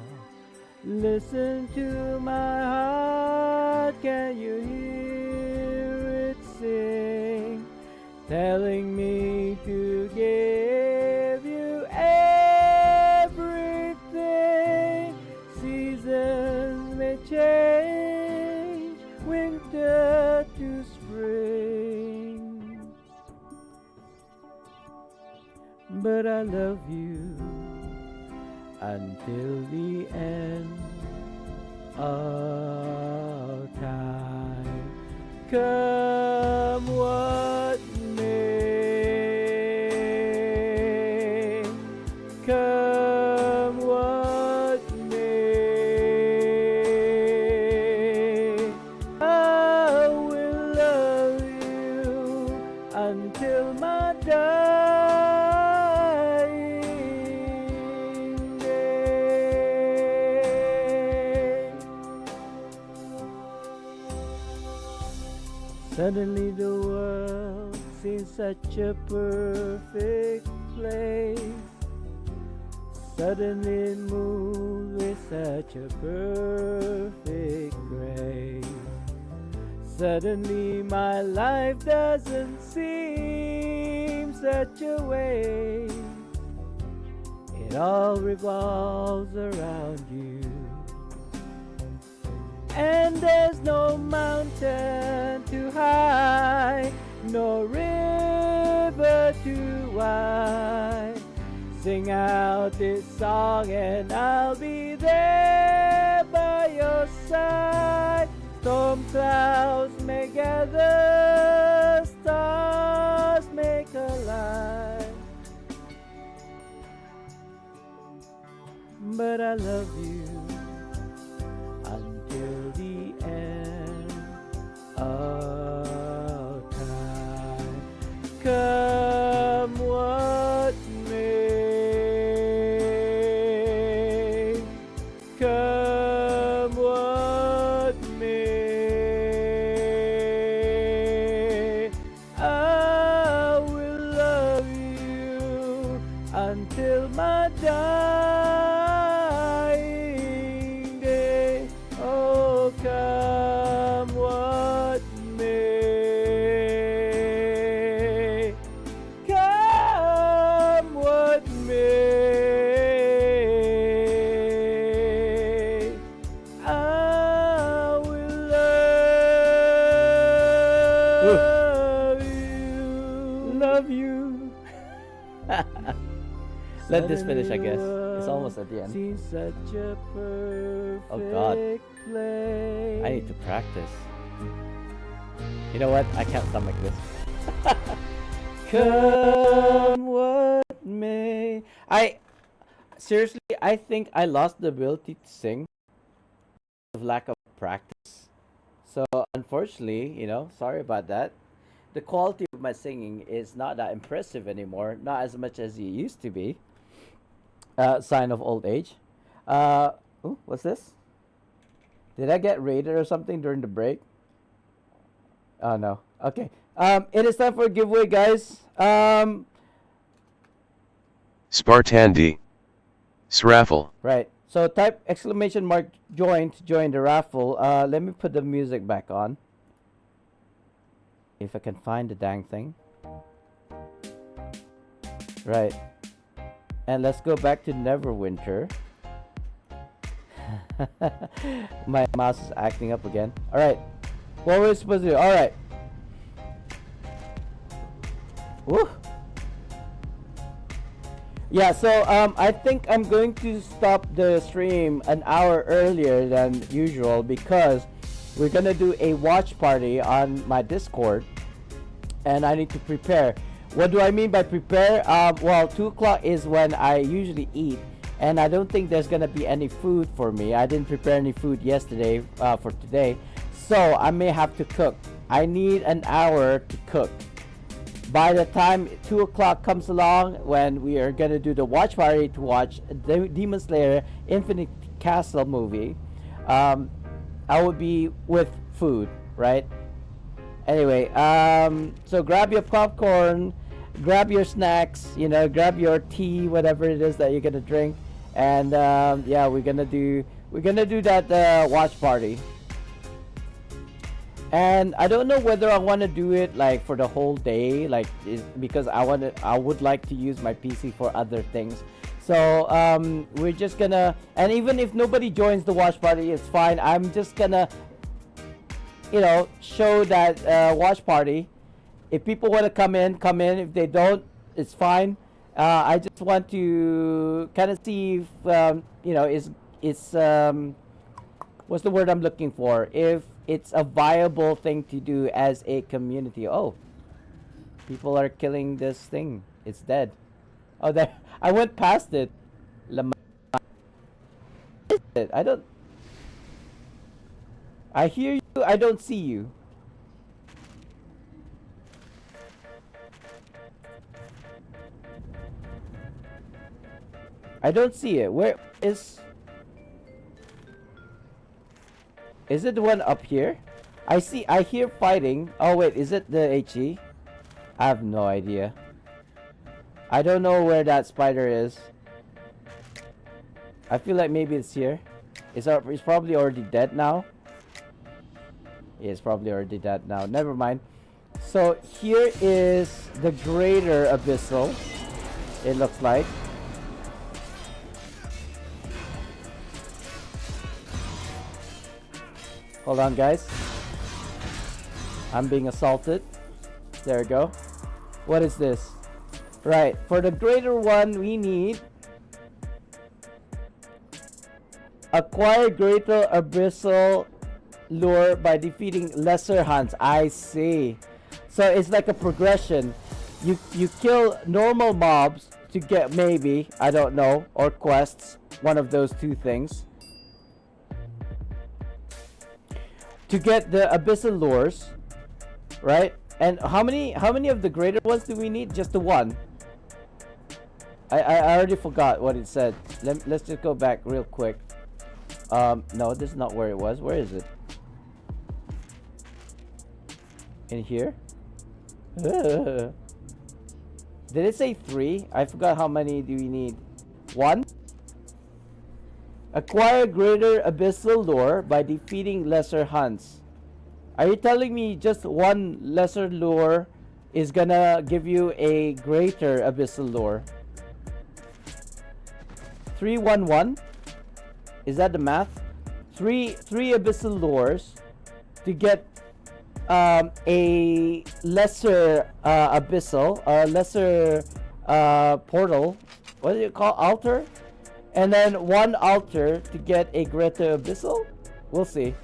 Listen to my heart, can you hear it sing? Telling me to give you everything. Seasons may change, winter to spring, but I love you until the end of time. Come what may, come what may, I will love you until my dying day. Suddenly the world seems such a perfect place. Suddenly it moves with such a perfect grace. Suddenly my life doesn't seem such a waste. It all revolves around you. And there's no mountain too high, no river too wide. Sing out this song and I'll be there by your side. Storm clouds may gather, stars may collide, but I love you until the end of time. Come what may, come what may, I will love you until my dying day. Oh, come what may, come what may, I will love you. Love you. Let this finish, I guess. It's almost at the end. Oh God. I need to practice. You know what? I can't stomach this. Come what may. Seriously, I think I lost the ability to sing of lack of practice. So unfortunately, sorry about that. The quality of my singing is not that impressive anymore, not as much as it used to be. Sign of old age. What's this? Did I get raided or something during the break? Oh no. Okay. It is time for a giveaway, guys. Spartandee. Sraffle. Right. So type exclamation mark join to join the raffle. Let me put the music back on. If I can find the dang thing. Right. And let's go back to Neverwinter. My mouse is acting up again. Alright. What were we supposed to do? Alright. Woo! Yeah, so I think I'm going to stop the stream an hour earlier than usual because we're gonna do a watch party on my Discord and I need to prepare. What do I mean by prepare? Well, 2 o'clock is when I usually eat and I don't think there's gonna be any food for me. I didn't prepare any food yesterday for today, so I may have to cook. I need an hour to cook. By the time 2 o'clock comes along, when we are gonna do the watch party to watch the Demon Slayer Infinite Castle movie, I would be with food, right? Anyway, so grab your popcorn, grab your snacks, grab your tea, whatever it is that you're gonna drink, and yeah, we're gonna do that watch party. And I don't know whether I want to do it like for the whole day, because I would like to use my PC for other things. So we're just gonna, and even if nobody joins the watch party, it's fine. I'm just gonna, show that watch party. If people want to come in, come in. If they don't, it's fine. I just want to kind of see if is what's the word I'm looking for? If it's a viable thing to do as a community. Oh, people are killing this thing. It's dead. Oh, there. I went past it. What is it? I don't. I hear you. I don't see you. I don't see it. Where is? Is it the one up here? I hear fighting. Oh wait, is it the HE? I have no idea. I don't know where that spider is. I feel like maybe it's here. It's probably already dead now. Yeah, it's probably already dead now. Never mind. So here is the greater abyssal. It looks like. Hold on, guys. I'm being assaulted. There we go. What is this? Right. For the greater one, we need acquire greater abyssal lure by defeating lesser hunts. I see. So it's like a progression. You kill normal mobs to get, maybe, I don't know, or quests. One of those two things. To get the abyssal lures, right? And how many of the greater ones do we need? Just the one. I already forgot what it said. Let's just go back real quick. No, this is not where it was. Where is it? In here? Did it say 3? I forgot how many do we need. 1? Acquire greater abyssal lure by defeating lesser hunts. Are you telling me just one lesser lure is gonna give you a greater abyssal lure? 311? Is that the math? Three abyssal lures to get a lesser abyssal, lesser portal. What do you call altar? And then one altar to get a greater abyssal. We'll see.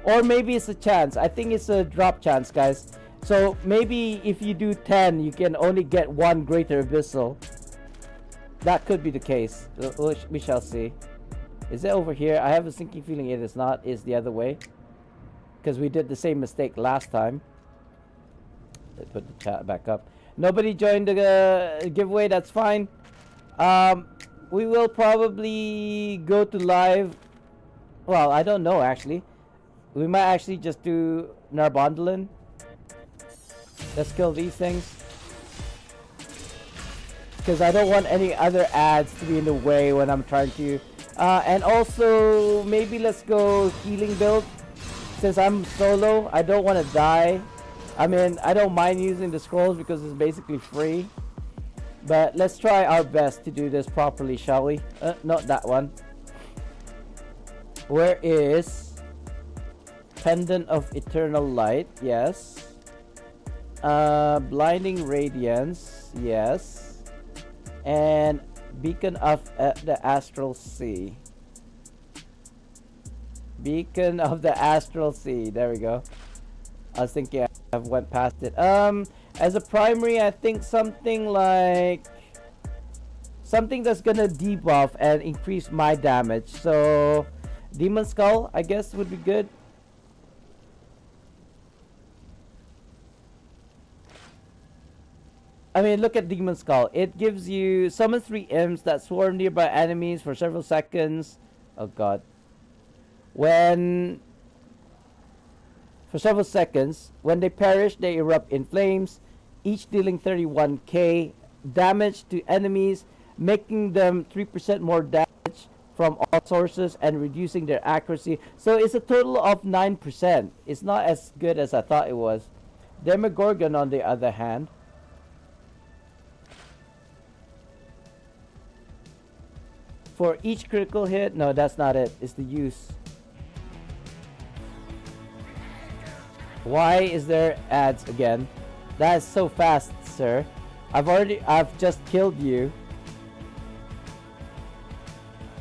Or maybe it's a chance. I think it's a drop chance, guys. So maybe if you do 10, you can only get one greater abyssal. That could be the case. We shall see. Is it over here? I have a sinking feeling it is not. It's the other way. Because we did the same mistake last time. Let's put the chat back up. Nobody joined the giveaway. That's fine. We will probably go to live. Well, I don't know actually. We might actually just do Narbondelin. Let's kill these things. Because I don't want any other ads to be in the way when I'm trying to. And also, maybe let's go healing build. Since I'm solo, I don't want to die. I mean, I don't mind using the scrolls because it's basically free. But let's try our best to do this properly, shall we? Not that one. Where is Pendant of Eternal Light? Yes. Blinding Radiance? Yes. And Beacon of the Astral Sea. Beacon of the Astral Sea. There we go. I was thinking I went past it. As a primary, I think something like something that's gonna debuff and increase my damage. So Demon Skull, I guess, would be good. I mean, look at Demon Skull. It gives you summon 3 imps that swarm nearby enemies for several seconds. Oh god. When for several seconds. When they perish, they erupt in flames, each dealing 31k damage to enemies, making them 3% more damage from all sources and reducing their accuracy. So it's a total of 9%. It's not as good as I thought it was. Demogorgon, on the other hand, for each critical hit, no, that's not it. It's the use. Why is there ads again? That is so fast, sir. I've just killed you.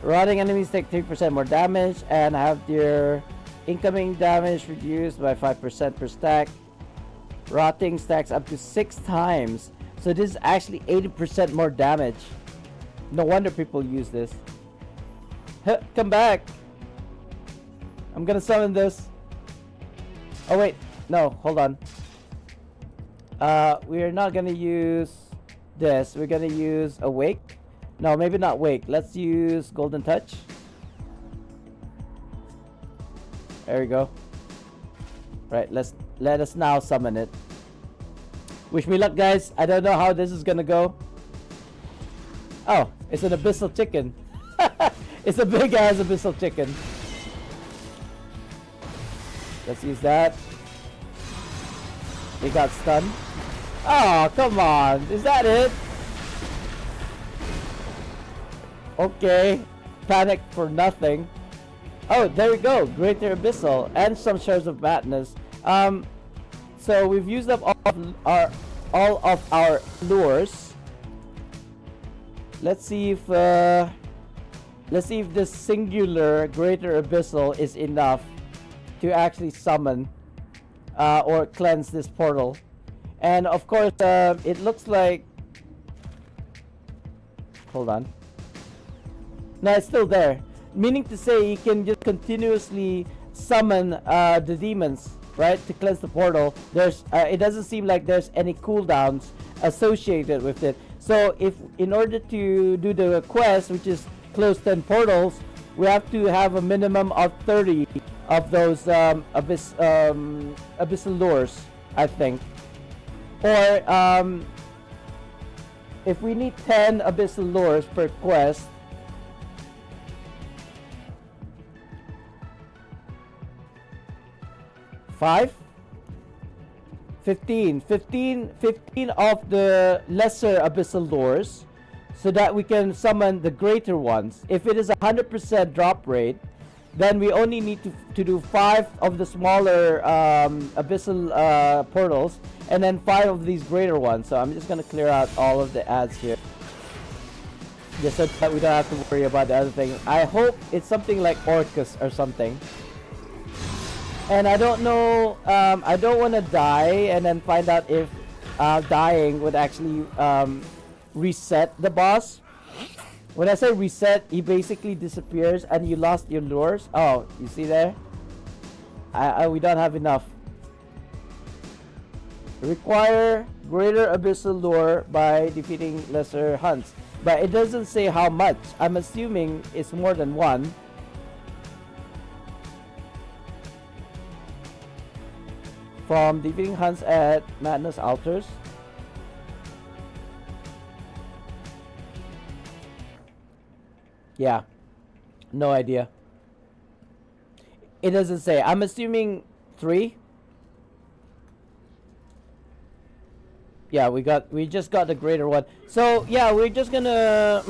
Rotting enemies take 3% more damage and have their incoming damage reduced by 5% per stack. Rotting stacks up to 6 times. So this is actually 80% more damage. No wonder people use this. Huh, come back. I'm gonna summon this. Oh wait, no, hold on. We're not gonna use this. We're gonna use Awake. No, maybe not Wake. Let's use Golden Touch. There we go. Right, let us now summon it. Wish me luck, guys. I don't know how this is gonna go. Oh, it's an abyssal chicken. It's a big ass abyssal chicken. Let's use that. He got stunned. Oh, come on. Is that it? Okay. Panic for nothing. Oh, there we go. Greater Abyssal and some Shards of Madness. So we've used up all of our lures. Let's see if this singular Greater Abyssal is enough to actually summon or cleanse this portal. And of course, it looks like, hold on. No, it's still there. Meaning to say, you can just continuously summon the demons, right, to cleanse the portal. It doesn't seem like there's any cooldowns associated with it. So if in order to do the quest, which is close 10 portals, we have to have a minimum of 30 of those abyssal lures, I think. Or if we need 10 abyssal lures per quest, five? 15 of the lesser abyssal lures, so that we can summon the greater ones. If it is 100% drop rate, then we only need to do 5 of the smaller abyssal portals, and then 5 of these greater ones. So I'm just gonna clear out all of the ads here, just so that we don't have to worry about the other thing. I hope it's something like Orcus or something. And I don't know, I don't want to die and then find out if dying would actually reset the boss. When I say reset, he basically disappears and you lost your lures. Oh, you see there? We don't have enough. Require greater abyssal lure by defeating lesser hunts. But it doesn't say how much. I'm assuming it's more than one. From defeating hunts at Madness Altars. Yeah, no idea. It doesn't say. I'm assuming 3. Yeah, we just got the greater one. So yeah, we're just gonna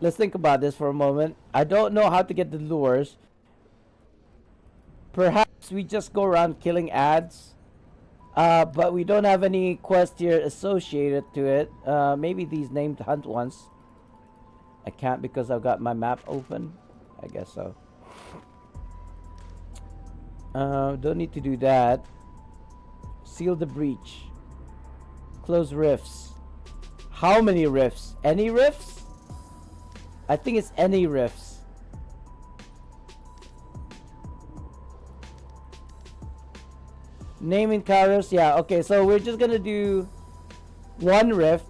let's think about this for a moment. I don't know how to get the lures. Perhaps we just go around killing ads, but we don't have any quest here associated to it. Maybe these named hunt ones. I can't because I've got my map open. I guess so. Don't need to do that. Seal the breach. Close rifts. How many rifts? Any rifts? I think it's any rifts. Name encounters, yeah, okay, so we're just gonna do 1 rift.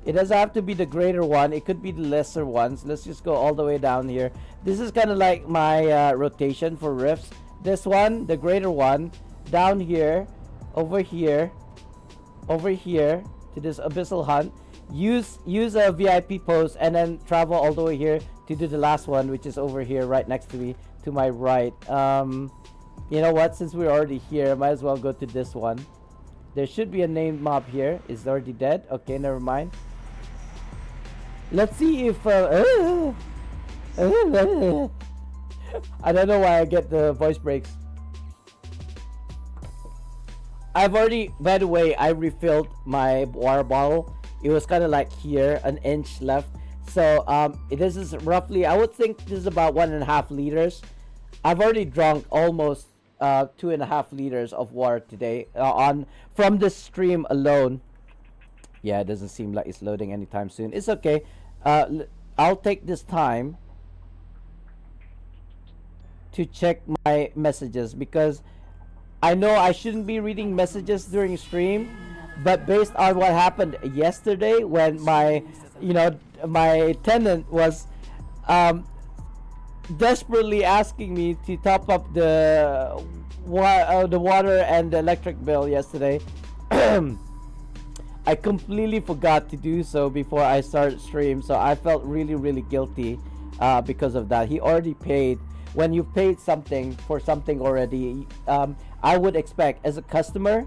It doesn't have to be the greater one, it could be the lesser ones. Let's just go all the way down here. This is kind of like my rotation for rifts. This one, the greater one, down here, over here, over here to this abyssal hunt. Use a VIP post and then travel all the way here to do the last one, which is over here right next to me, to my right. You know what? Since we're already here, I might as well go to this one. There should be a named mob here. Is already dead? Okay, never mind. Let's see if I don't know why I get the voice breaks. I've already, by the way, I refilled my water bottle. It was kind of like here, an inch left. So this is roughly, I would think this is about 1.5 liters. I've already drunk almost 2.5 liters of water today from the stream alone. Yeah, it doesn't seem like it's loading anytime soon. It's okay. I'll take this time to check my messages because I know I shouldn't be reading messages during stream, but based on what happened yesterday when my tenant was desperately asking me to top up the water and the electric bill yesterday, I completely forgot to do so before I started stream, so I felt really guilty because of that. He already paid. When you paid something for something already, I would expect as a customer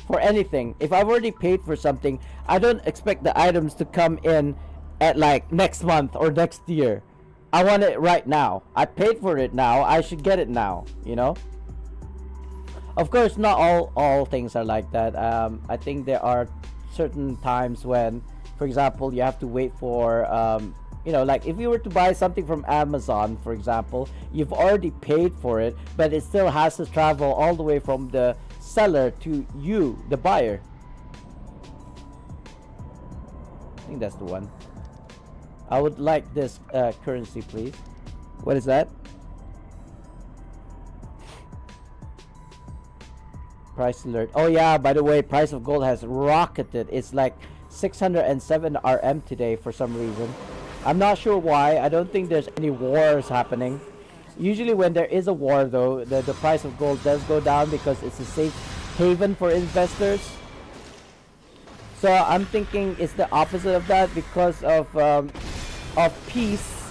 for anything, if I've already paid for something, I don't expect the items to come in at like next month or next year. I want it right now. I paid for it now. I should get it now, you know? Of course, not all things are like that. I think there are certain times when, for example, you have to wait for like if you were to buy something from Amazon, for example, you've already paid for it, but it still has to travel all the way from the seller to you, the buyer. I think that's the one. I would like this currency, please. What is that? Price alert. Oh yeah, by the way, price of gold has rocketed. It's like 607 RM today for some reason. I'm not sure why. I don't think there's any wars happening. Usually when there is a war though, the price of gold does go down because it's a safe haven for investors. So I'm thinking it's the opposite of that because of peace.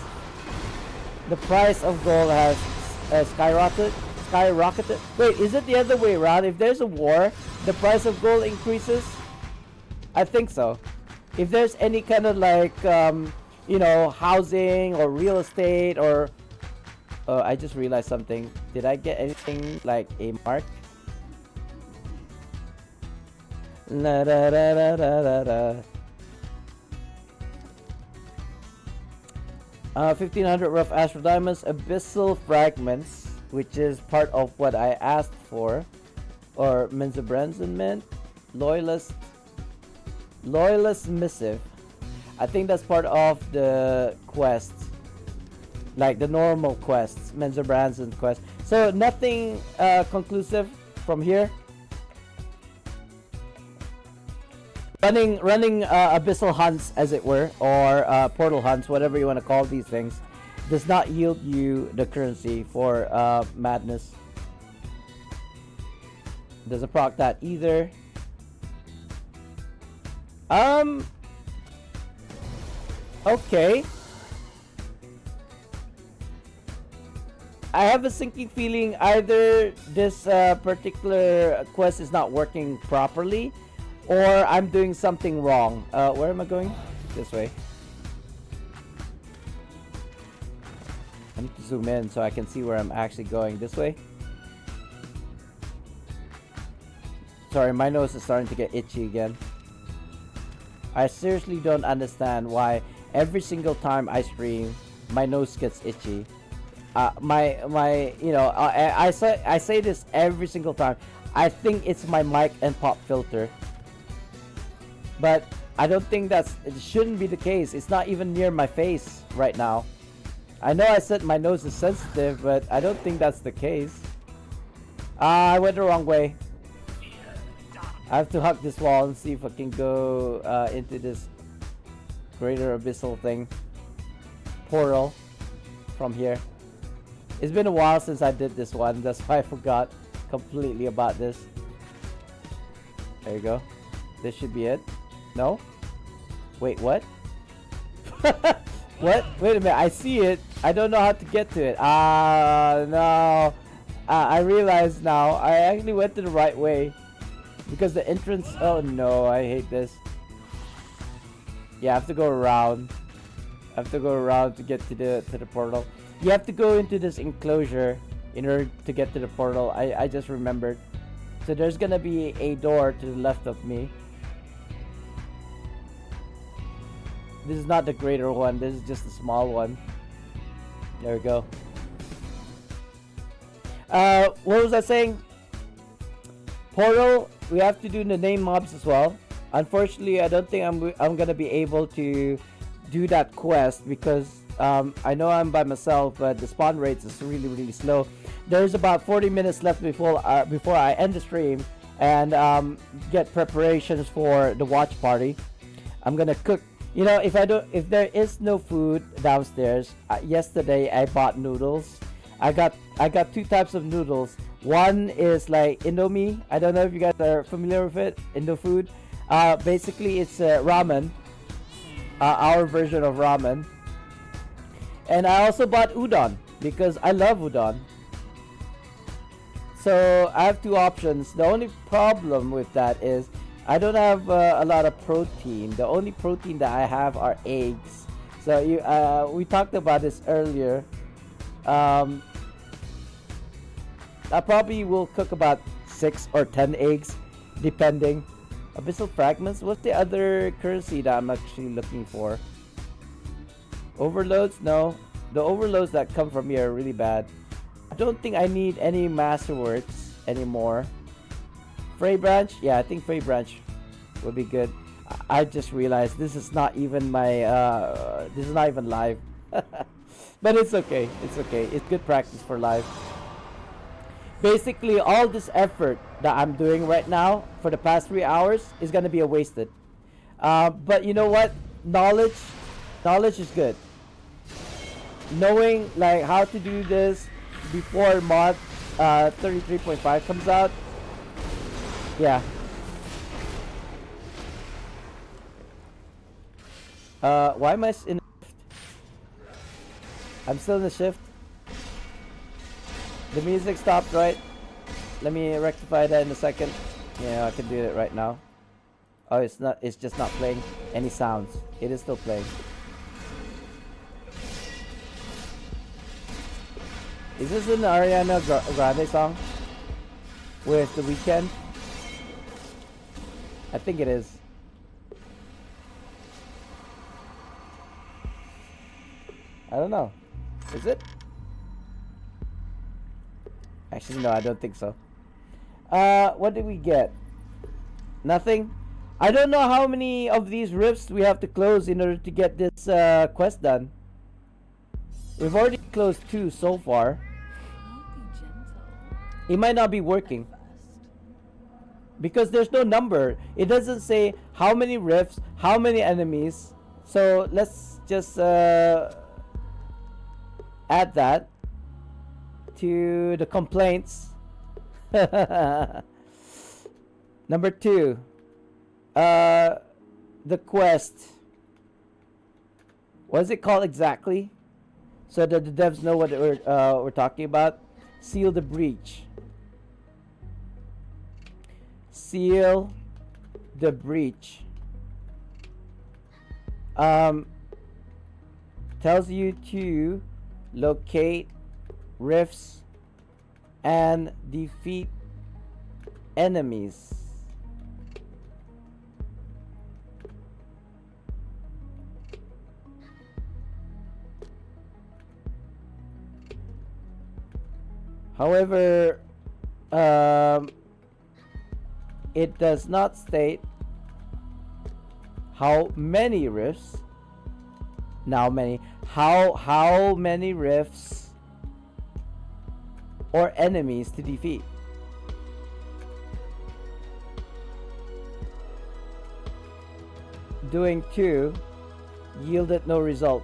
The price of gold has skyrocketed. Wait, is it the other way around? If there's a war, the price of gold increases? I think so. If there's any kind of like housing or real estate or I just realized something. Did I get anything like a mark? La, da, da, da, da, da, da. 1500 rough astral diamonds, abyssal fragments, which is part of what I asked for, or Menzabranson mint, loyalist missive. I think that's part of the quest, like the normal quests, Menzabranson quest. So nothing conclusive from here. Running abyssal hunts, as it were, or portal hunts, whatever you want to call these things, does not yield you the currency for madness. Doesn't proc that either. Okay. I have a sinking feeling either this particular quest is not working properly, or I'm doing something wrong. Where am I going? This way. I need to zoom in so I can see where I'm actually going. This way. Sorry, my nose is starting to get itchy again. I seriously don't understand why every single time I stream, my nose gets itchy. I say this every single time. I think it's my mic and pop filter. But I don't think it shouldn't be the case. It's not even near my face right now. I know I said my nose is sensitive, but I don't think that's the case. I went the wrong way. I have to hug this wall and see if I can go into this greater abyssal thing. Portal. from here. It's been a while since I did this one. That's why I forgot completely about this. There you go. This should be it. No? Wait, what? What? Wait a minute. I see it. I don't know how to get to it. No. I realize now. I actually went to the right way. Because the entrance... Oh, no. I hate this. Yeah, I have to go around. I have to go around to get to the portal. You have to go into this enclosure in order to get to the portal. I just remembered. So there's gonna be a door to the left of me. This is not the greater one. This is just the small one. There we go. What was I saying? Portal. We have to do the name mobs as well. Unfortunately, I don't think I'm gonna be able to do that quest because I know I'm by myself, but the spawn rates is really slow. There's about 40 minutes left before I end the stream and get preparations for the watch party. I'm gonna cook. You know, if there is no food downstairs, yesterday I bought noodles. I got two types of noodles. One is like Indomie. I don't know if you guys are familiar with it. Indo food. Basically, it's ramen. Our version of ramen. And I also bought udon because I love udon. So I have two options. The only problem with that is I don't have a lot of protein. The only protein that I have are eggs. So we talked about this earlier. I probably will cook about 6 or 10 eggs, depending. Abyssal fragments. What's the other currency that I'm actually looking for? Overloads? No. The overloads that come from here are really bad. I don't think I need any masterworks anymore. Frey branch? Yeah, I think Frey branch would be good. I just realized this is not even my this is not even live. But it's okay. It's okay. It's good practice for live. Basically, all this effort that I'm doing right now for the past 3 hours is gonna be wasted. But you know what? Knowledge is good. Knowing like how to do this before mod 33.5 comes out. Yeah. Why am I in the shift? I'm still in the shift. The music stopped, right? Let me rectify that in a second. Yeah, I can do it right now. Oh, it's just not playing any sounds. It is still playing. Is this an Ariana Grande song? With The Weeknd? I think it is. I don't know. Is it? Actually, no, I don't think so. What did we get? Nothing? I don't know how many of these rifts we have to close in order to get this quest done. We've already closed 2 so far. It might not be working. Because there's no number. It doesn't say how many rifts, how many enemies. So let's just add that to the complaints. Number 2, the quest. What is it called exactly? So that the devs know what we're talking about. Seal the breach. Seal the breach. Tells you to locate rifts and defeat enemies. However, it does not state how many rifts. How many rifts or enemies to defeat. Doing 2 yielded no result.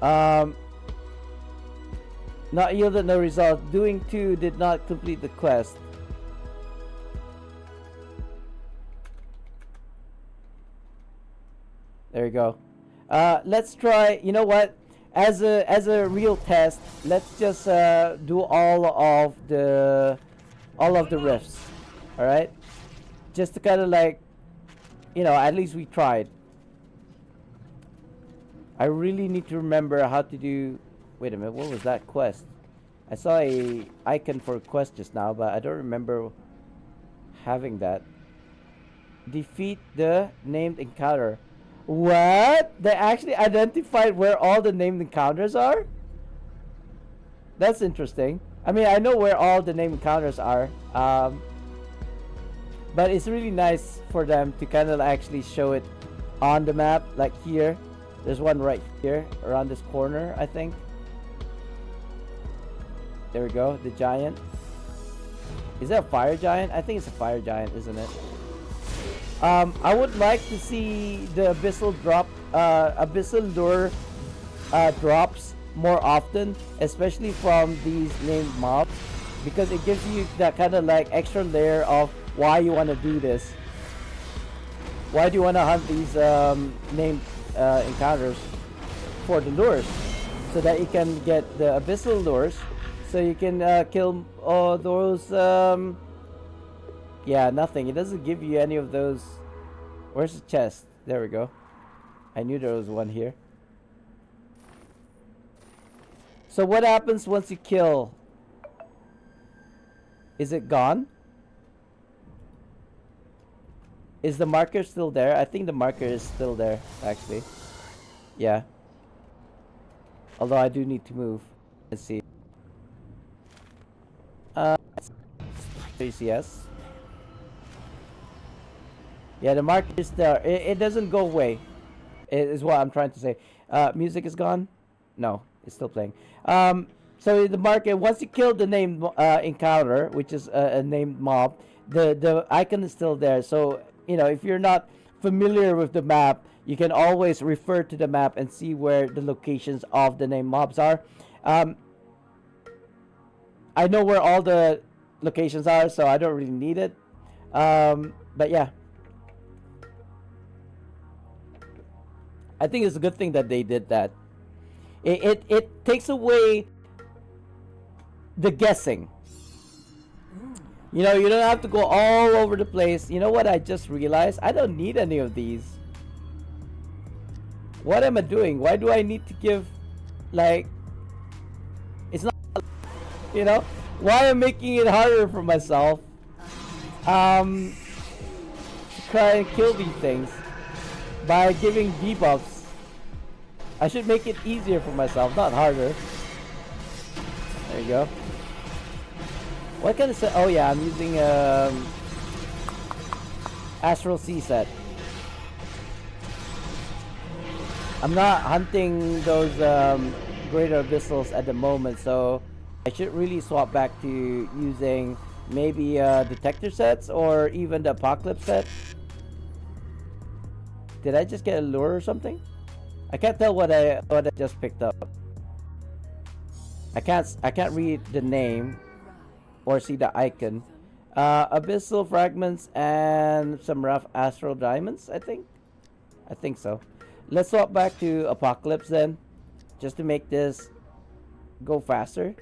Um, not yielded no result. Doing 2 did not complete the quest. There you go. Let's try. You know what? As a real test, let's just do all of the rifts. All right. Just to kind of like, at least we tried. I really need to remember how to do. Wait a minute. What was that quest? I saw a icon for a quest just now, but I don't remember having that. Defeat the named encounter. What? They actually identified where all the named encounters are? That's interesting. I mean, I know where all the named encounters are. But it's really nice for them to kind of actually show it on the map. Like here. There's one right here. Around this corner, I think. There we go. The giant. Is that a fire giant? I think it's a fire giant, isn't it? I would like to see the abyssal lure drops more often, especially from these named mobs, because it gives you that kind of like extra layer of why you want to do this. Why do you want to hunt these named encounters for the lures, so that you can get the abyssal lures, so you can kill all those. Yeah, nothing. It doesn't give you any of those. Where's the chest? There we go. I knew there was one here. So what happens once you kill? Is it gone? Is the marker still there? I think the marker is still there, actually. Yeah. Although I do need to move. Let's see. Yes. Yeah, the marker is there. It doesn't go away. It is what I'm trying to say. Music is gone? No, it's still playing. So the marker, once you kill the named encounter, which is a named mob, the icon is still there. So, if you're not familiar with the map, you can always refer to the map and see where the locations of the named mobs are. I know where all the locations are, so I don't really need it. But yeah. I think it's a good thing that they did that. It takes away the guessing. You don't have to go all over the place. You know what I just realized? I don't need any of these. What am I doing? Why do I need to give, like, it's not, why am I making it harder for myself to try and kill these things by giving debuffs? I should make it easier for myself, not harder. There you go. What can I say? Oh yeah, I'm using Astral Sea set. I'm not hunting those greater abyssals at the moment, so I should really swap back to using maybe detector sets or even the apocalypse set. Did I just get a lure or something? I can't tell what I just picked up. I can't read the name or see the icon. Abyssal fragments and some rough astral diamonds, I think so. Let's swap back to apocalypse then, just to make this go faster.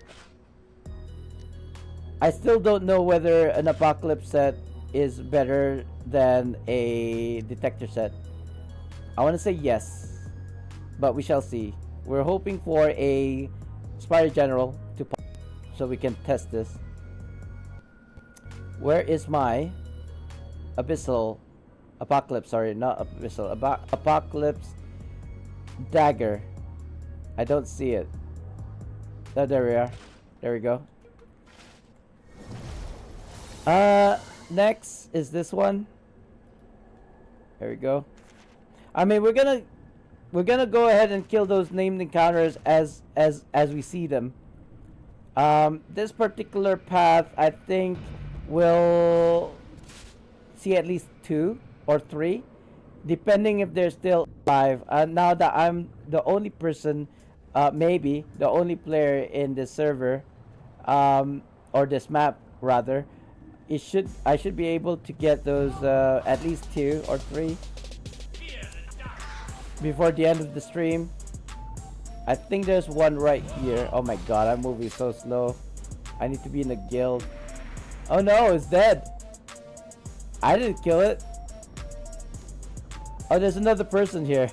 I still don't know whether an apocalypse set is better than a detector set. I want to say yes, but we shall see. We're hoping for a Spire General to pop so we can test this. Where is my abyssal apocalypse? Sorry, not abyssal. Apocalypse dagger. I don't see it. Oh, there we are. There we go. Next is this one. There we go. I mean, we're gonna go ahead and kill those named encounters as we see them. This particular path, I think, will see at least 2 or 3, depending if they're still alive. Now that I'm the only person maybe the only player in this server, or this map rather. I should be able to get those at least 2 or 3 before the end of the stream. I think there's one right here. Oh my god, I'm moving so slow. I need to be in a guild. Oh no, it's dead. I didn't kill it. Oh, there's another person here.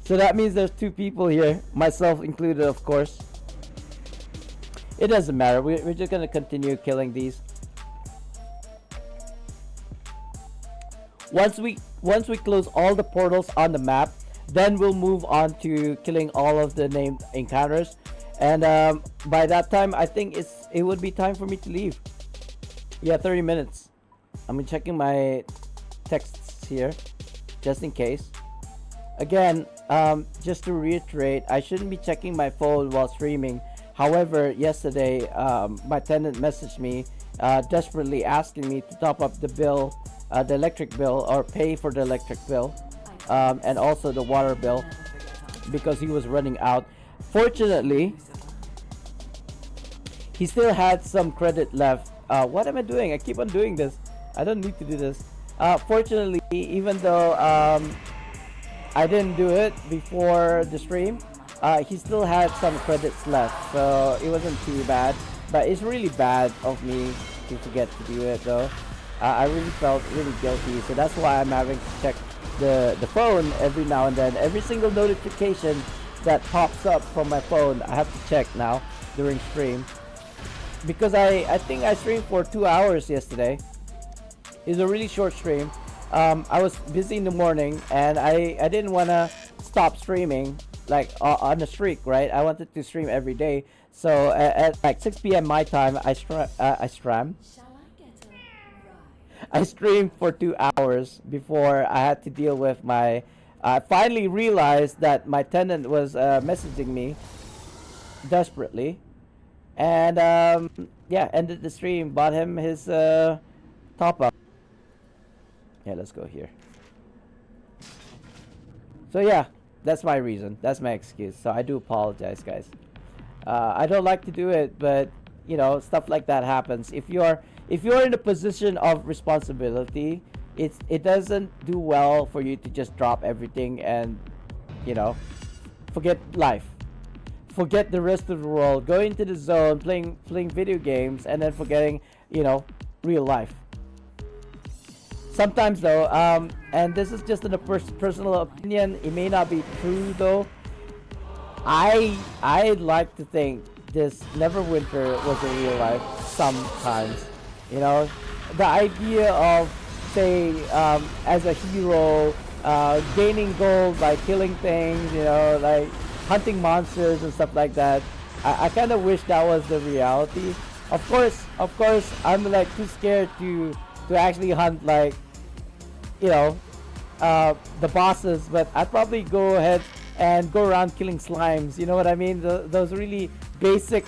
So that means there's 2 people here, myself included, of course. It doesn't matter. We're just gonna continue killing these. Once we close all the portals on the map, then we'll move on to killing all of the named encounters. And by that time, I think it would be time for me to leave. Yeah, 30 minutes. I'm checking my texts here, just in case. Again, just to reiterate, I shouldn't be checking my phone while streaming. However, yesterday, my tenant messaged me desperately asking me to top up the bill, the electric bill, or pay for the electric bill, and also the water bill, because he was running out. Fortunately, he still had some credit left. What am I doing? I keep on doing this. I don't need to do this. Fortunately, even though I didn't do it before the stream, he still had some credits left, so it wasn't too bad. But it's really bad of me to forget to do it though. I really felt really guilty, so that's why I'm having to check the phone every now and then. Every single notification that pops up from my phone, I have to check now during stream, because I think I streamed for 2 hours yesterday. It was a really short stream. I was busy in the morning, and I didn't want to stop streaming like on a streak, right? I wanted to stream every day. So at like 6 p.m. my time, I streamed for 2 hours before I had to deal with my. I finally realized that my tenant was messaging me desperately, and yeah, ended the stream, bought him his top up. Yeah, let's go here. So yeah, that's my reason. That's my excuse. So I do apologize, guys. I don't like to do it, but you know, stuff like that happens. If you're in a position of responsibility, it doesn't do well for you to just drop everything and, you know, forget life, forget the rest of the world, go into the zone, playing video games, and then forgetting, you know, real life. Sometimes though, and this is just a personal opinion, it may not be true though, I'd like to think this Neverwinter was a real life sometimes. You know, the idea of, say, as a hero, gaining gold by killing things, you know, like hunting monsters and stuff like that. I kind of wish that was the reality. Of course, I'm like too scared to actually hunt, like, you know, the bosses, but I'd probably go ahead and go around killing slimes. You know what I mean? Those really basic,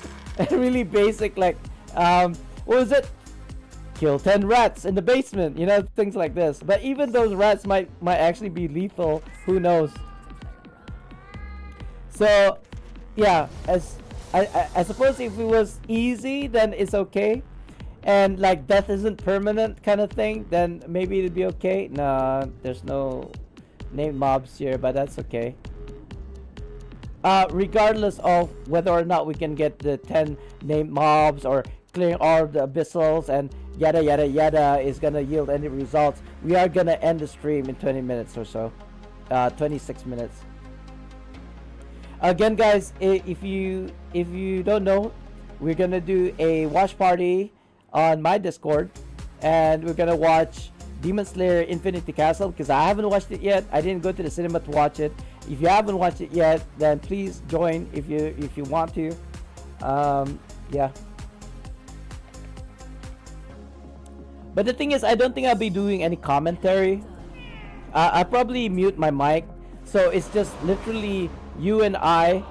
really basic, like, what was it? Kill 10 rats in the basement, you know, things like this. But even those rats might actually be lethal. Who knows? So, yeah, I suppose if it was easy, then it's okay. And like death isn't permanent kind of thing, then maybe it'd be okay. Nah, there's no named mobs here, but that's okay. Regardless of whether or not we can get the 10 named mobs or clearing all the abyssals and yada yada yada is gonna yield any results, we are gonna end the stream in 20 minutes or so. 26 minutes. Again, guys, if you don't know, we're gonna do a watch party on my Discord, and we're gonna watch Demon Slayer Infinity Castle, because I haven't watched it yet. I didn't go to the cinema to watch it. If you haven't watched it yet, then please join if you want to. Yeah. But the thing is, I don't think I'll be doing any commentary. I'll probably mute my mic, so it's just literally you and I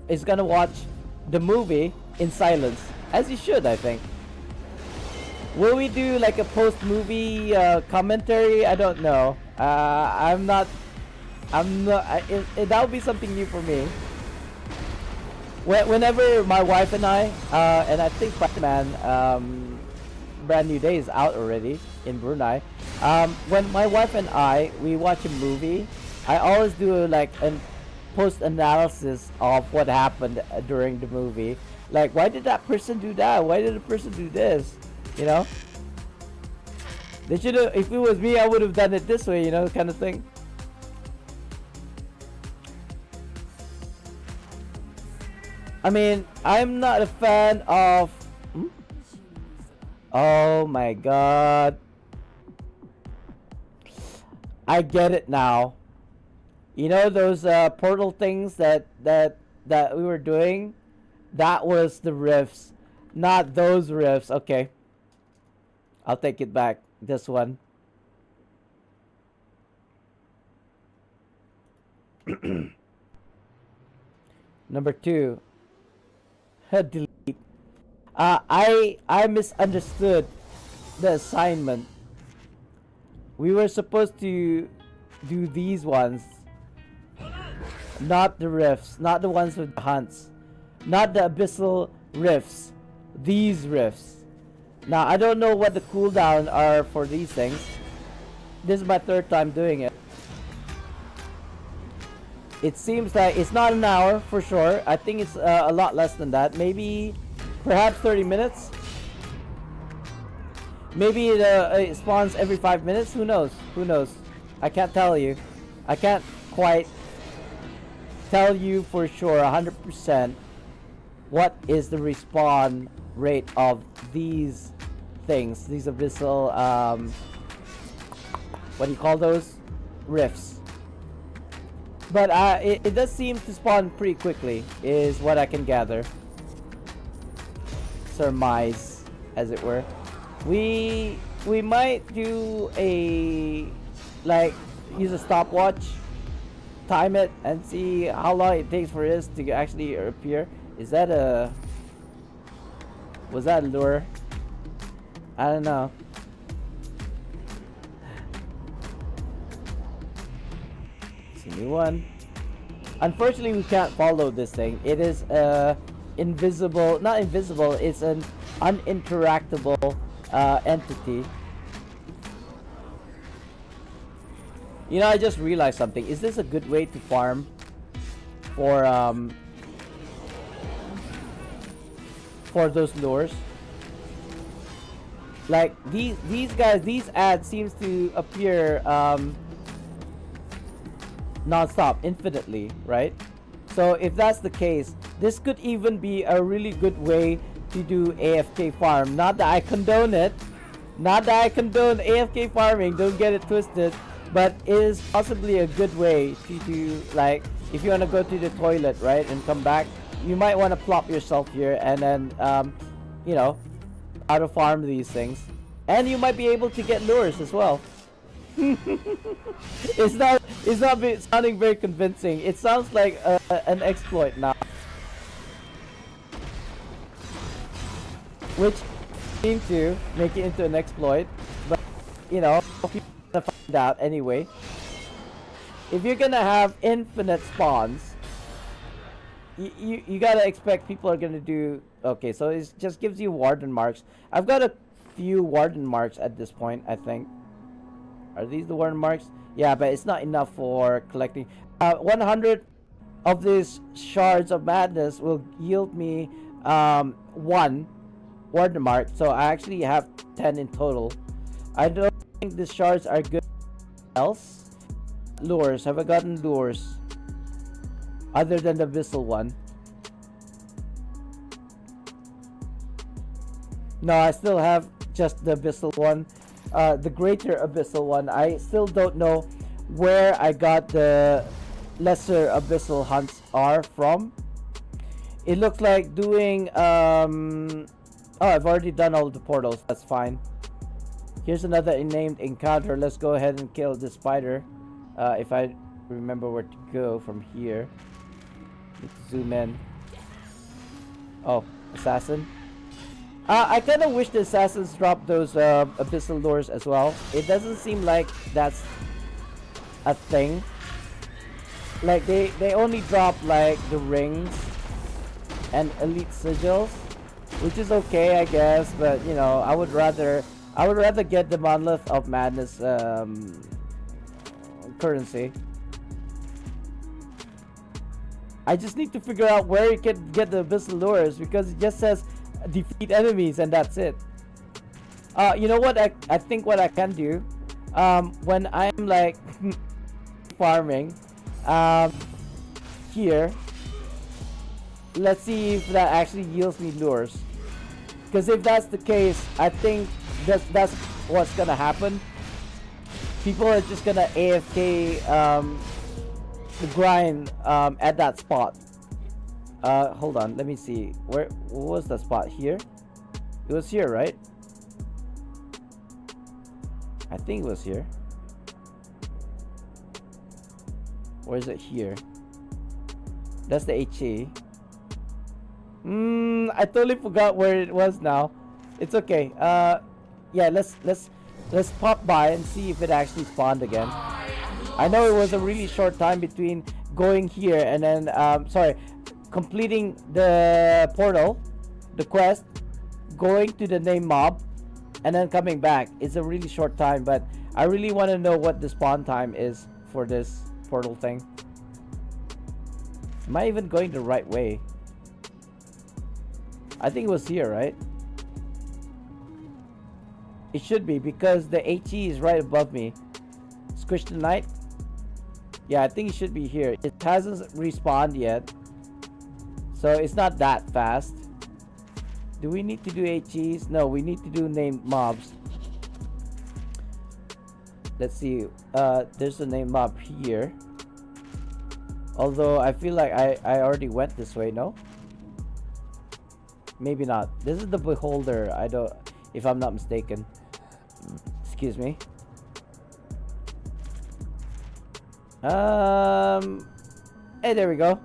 is gonna watch the movie in silence, as you should, I think. Will we do like a post-movie commentary? I don't know. I'm not I'm not. That would be something new for me. Whenever my wife and I think Spider-Man, Brand New Day is out already in Brunei. When my wife and we watch a movie, I always do like a post analysis of what happened during the movie. Like, why did that person do that? Why did the person do this? You know? They should have. If it was me, I would have done it this way. You know, kind of thing. I mean, I'm not a fan of. Oh my god. I get it now. You know those portal things that we were doing? That was the rifts, not those rifts. Okay. I'll take it back. This one. Number 2. Delete. I misunderstood the assignment. We were supposed to do these ones, not the rifts, not the ones with the hunts, not the abyssal rifts. These rifts. Now I don't know what the cooldown are for these things. This is my 3rd time doing it. It seems like it's not an hour for sure. I think it's a lot less than that. Maybe, perhaps 30 minutes. Maybe it spawns every 5 minutes. Who knows? Who knows? I can't tell you. I can't quite tell you for sure 100% what is the respawn rate of these things. These abyssal, what do you call those? Rifts. But it does seem to spawn pretty quickly, is what I can gather. Surmise, as it were. We might do a, like, use a stopwatch, time it, and see how long it takes for this to actually appear. Is that a... Was that a lure? I don't know. It's a new one. Unfortunately, we can't follow this thing. It is invisible, not invisible, it's an uninteractable entity. You know, I just realized something. Is this a good way to farm for those lures? Like these guys, these ads seems to appear non-stop, infinitely, right? So if that's the case, this could even be a really good way to do AFK farm. Not that I condone it, not that I condone AFK farming, don't get it twisted, but it is possibly a good way to do, like, if you want to go to the toilet, right, and come back, you might want to plop yourself here and then you know, auto farm these things, and you might be able to get lures as well. it's not sounding very convincing. It sounds like an exploit now, which seem to make it into an exploit, but you know, people are gonna find out anyway. If you're gonna have infinite spawns, you gotta expect people are gonna do. Okay, so it just gives you warden marks. I've got a few warden marks at this point, I think. Are these the warden marks? Yeah, but it's not enough for collecting. 100 of these shards of madness will yield me 1 warden mark. So I actually have 10 in total. I don't think the shards are good. Else? Lures. Have I gotten lures? Other than the abyssal one. No, I still have just the abyssal one. The greater abyssal one. I still don't know where I got the lesser abyssal hunts are from. It looks like doing oh, I've already done all the portals. That's fine. Here's another named encounter. Let's go ahead and kill this spider. If I remember where to go from here. Need to zoom in. Oh, assassin. I kind of wish the assassins dropped those abyssal lures as well. It doesn't seem like that's a thing. like they only drop like the rings and elite sigils, which is okay, I guess. But you know, I would rather get the Monolith of Madness currency. I just need to figure out where you can get the abyssal lures, because it just says defeat enemies and that's it. You know what? I think what I can do, when I'm like farming, here, let's see if that actually yields me lures. Because if that's the case, I think that's what's gonna happen. People are just gonna AFK the grind at that spot. Hold on, let me see. What was the spot here? It was here, right? I think it was here. Or is it here? That's the HE. I totally forgot where it was now. It's okay. Yeah, let's pop by and see if it actually spawned again. I know it was a really short time between going here and then completing the portal, the quest, going to the name mob, and then coming back. It's a really short time, but I really want to know what the spawn time is for this portal thing. Am I even going the right way? I think it was here, right? It should be, because the HE is right above me. Squish the Knight. Yeah, I think it should be here. It hasn't respawned yet, so it's not that fast. Do we need to do HEs? No, we need to do named mobs. Let's see. There's a named mob here. Although I feel like I already went this way, no? Maybe not. This is the Beholder. I don't, if I'm not mistaken. Excuse me. Hey, there we go.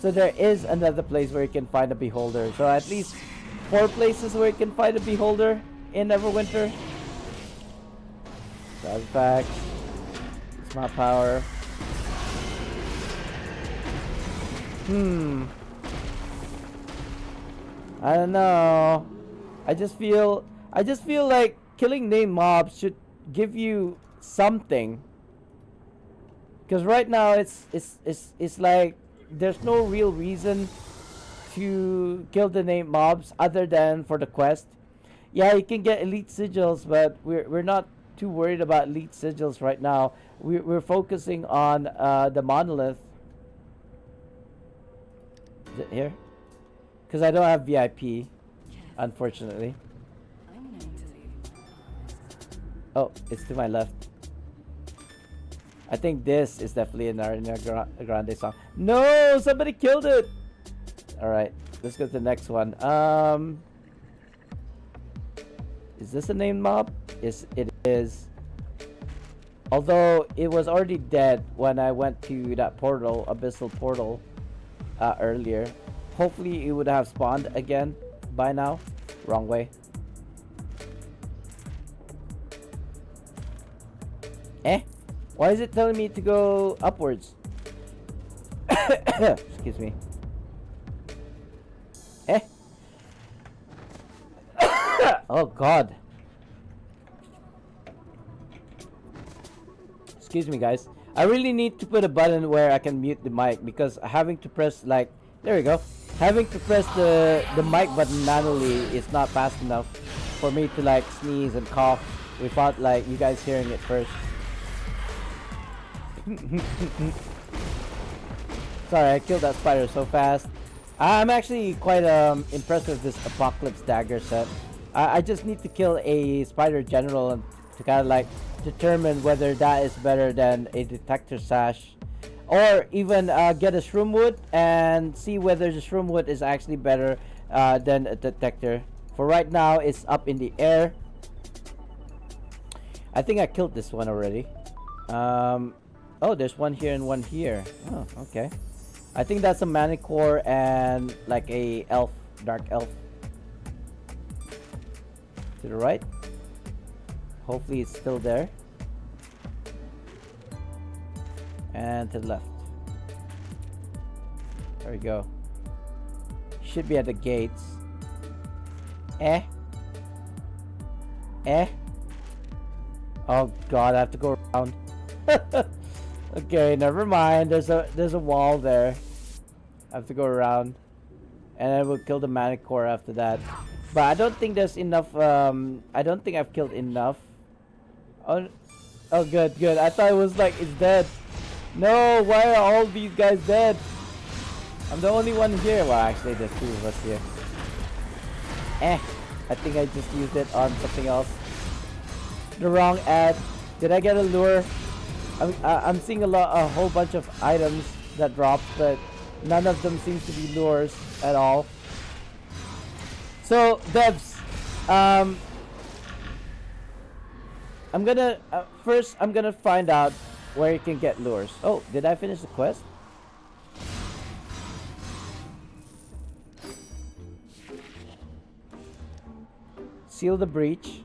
So there is another place where you can find a Beholder. So at least 4 places where you can find a Beholder in Neverwinter. That's back. It's my power. I don't know. I just feel like killing named mobs should give you something. Because right now it's like there's no real reason to kill the named mobs other than for the quest. Yeah, you can get elite sigils, but we're not too worried about elite sigils right now. We're focusing on the monolith. Is it here? Because I don't have VIP, unfortunately. Oh, it's to my left. I think this is definitely an Ariana Grande song. No, somebody killed it. All right, let's go to the next one. Is this a named mob? Yes, it is. Although it was already dead when I went to that portal, abyssal portal, earlier. Hopefully it would have spawned again by now. Wrong way. Why is it telling me to go upwards? Excuse me. Oh god. Excuse me, guys. I really need to put a button where I can mute the mic, because having to press, like, there we go. Having to press the mic button manually is not fast enough for me to like sneeze and cough without like you guys hearing it first. Sorry, I killed that spider so fast. I'm actually quite impressed with this Apocalypse Dagger set. I just need to kill a spider general and to kind of like determine whether that is better than a detector sash, or even get a shroomwood and see whether the shroomwood is actually better than a detector. For right now, it's up in the air. I think I killed this one already. Oh, there's one here and one here. Oh, okay. I think that's a Manicore and like a elf, dark elf. To the right. Hopefully it's still there. And to the left. There we go. Should be at the gates. Eh? Eh? Oh god, I have to go around. Okay, never mind. There's a wall there. I have to go around. And then we'll kill the Manicore after that. But I don't think there's enough, I don't think I've killed enough. Oh, oh good, good. I thought it was like, it's dead. No, why are all these guys dead? I'm the only one here. Well, actually, there's two of us here. I think I just used it on something else. The wrong ad. Did I get a lure? I'm seeing a whole bunch of items that dropped, but none of them seems to be lures at all. So, devs, I'm gonna first I'm gonna find out where you can get lures. Oh, did I finish the quest? Seal the breach.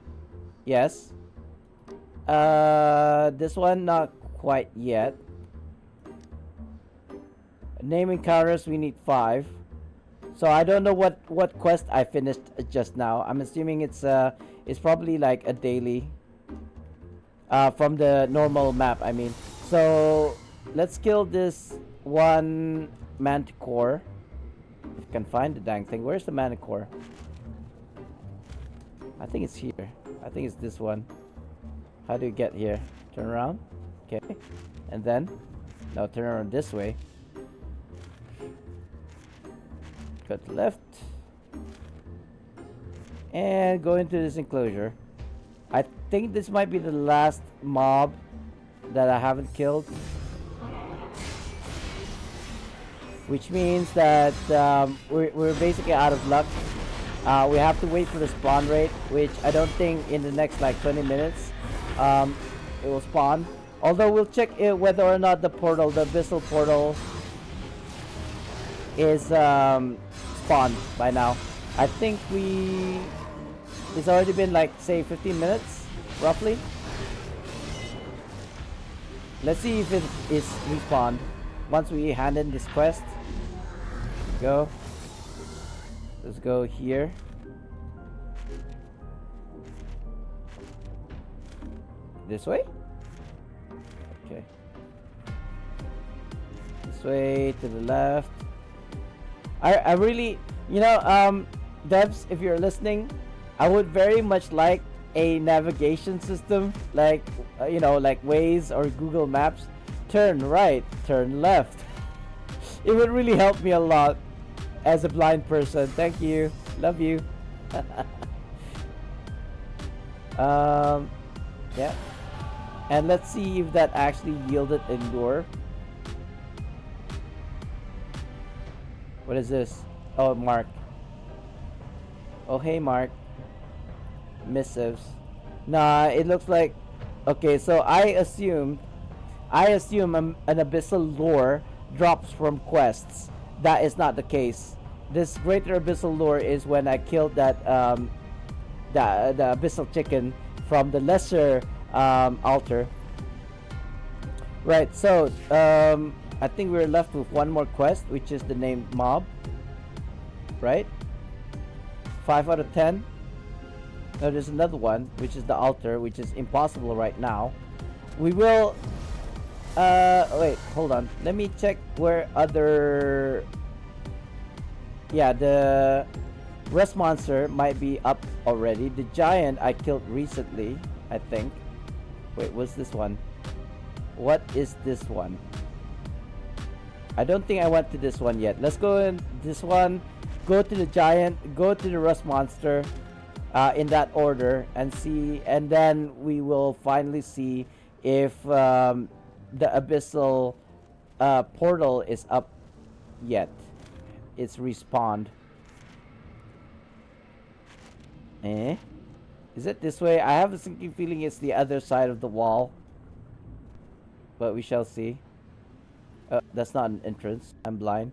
Yes. This one not quite yet. Name encounters, we need 5. So I don't know what quest I finished just now. I'm assuming it's probably like a daily from the normal map, I mean. So let's kill this one Manticore. If I can find the dang thing. Where's the Manticore? I think it's here. I think it's this one. How do you get here? Turn around. Okay. And then now turn around this way. Go to the left. And go into this enclosure. I think this might be the last mob that I haven't killed. Which means that we're basically out of luck. We have to wait for the spawn rate, which I don't think in the next like 20 minutes it will spawn. Although we'll check whether or not the portal, the abyssal portal, is spawned by now. I think it's already been like say 15 minutes roughly. Let's see if it is respawned once we hand in this quest. Go. Let's go here. This way? Okay. This way to the left. I really, you know, devs, if you're listening, I would very much like a navigation system like, you know, like Waze or Google Maps. Turn right, turn left. It would really help me a lot as a blind person. Thank you. Love you. Yeah. And let's see if that actually yielded a lure. What is this? Oh, Mark. Oh, hey, Mark. Missives. Nah, it looks like... Okay, so I assume an abyssal lure drops from quests. That is not the case. This greater abyssal lure is when I killed that the abyssal chicken from the lesser altar. Right, so I think we're left with one more quest, which is the named mob. Right? 5 out of 10. No, there's another one, which is the altar, which is impossible right now. We will wait, hold on. Let me check where other... Yeah, the rest monster might be up already. The giant I killed recently, I think. Wait, what's this one? What is this one? I don't think I went to this one yet. Let's go in this one. Go to the giant. Go to the rust monster. In that order, and see, and then we will finally see if the abyssal portal is up yet. It's respawned. Is it this way? I have a sinking feeling it's the other side of the wall, but we shall see. That's not an entrance. I'm blind.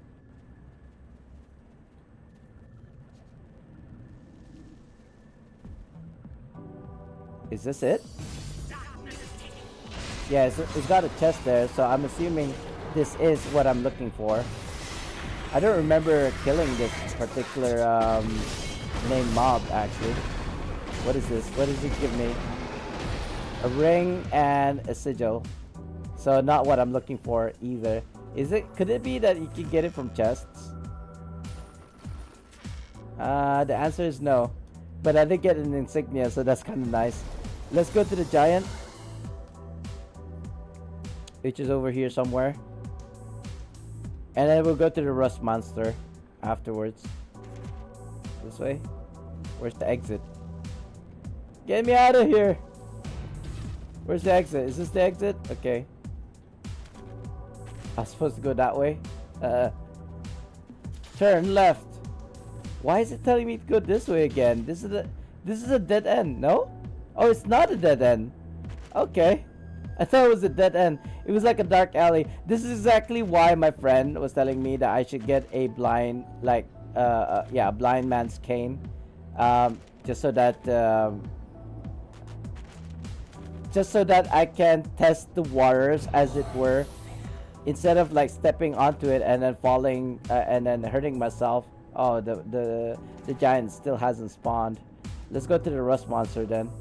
Is this it? Yeah, it's got a chest there, so I'm assuming this is what I'm looking for. I don't remember killing this particular named mob actually. What is this? What does it give me? A ring and a sigil. So not what I'm looking for either. Is it? Could it be that you can get it from chests? The answer is no. But I did get an insignia, so that's kind of nice. Let's go to the giant, which is over here somewhere. And then we'll go to the rust monster afterwards. This way? Where's the exit? Get me out of here! Where's the exit? Is this the exit? Okay. I'm supposed to go that way. Turn left. Why is it telling me to go this way again? This is a dead end, no? Oh, it's not a dead end. Okay. I thought it was a dead end. It was like a dark alley. This is exactly why my friend was telling me that I should get a blind, like, a blind man's cane, just so that I can test the waters, as it were, instead of like stepping onto it and then falling and then hurting myself. Oh, the giant still hasn't spawned. Let's go to the rust monster then.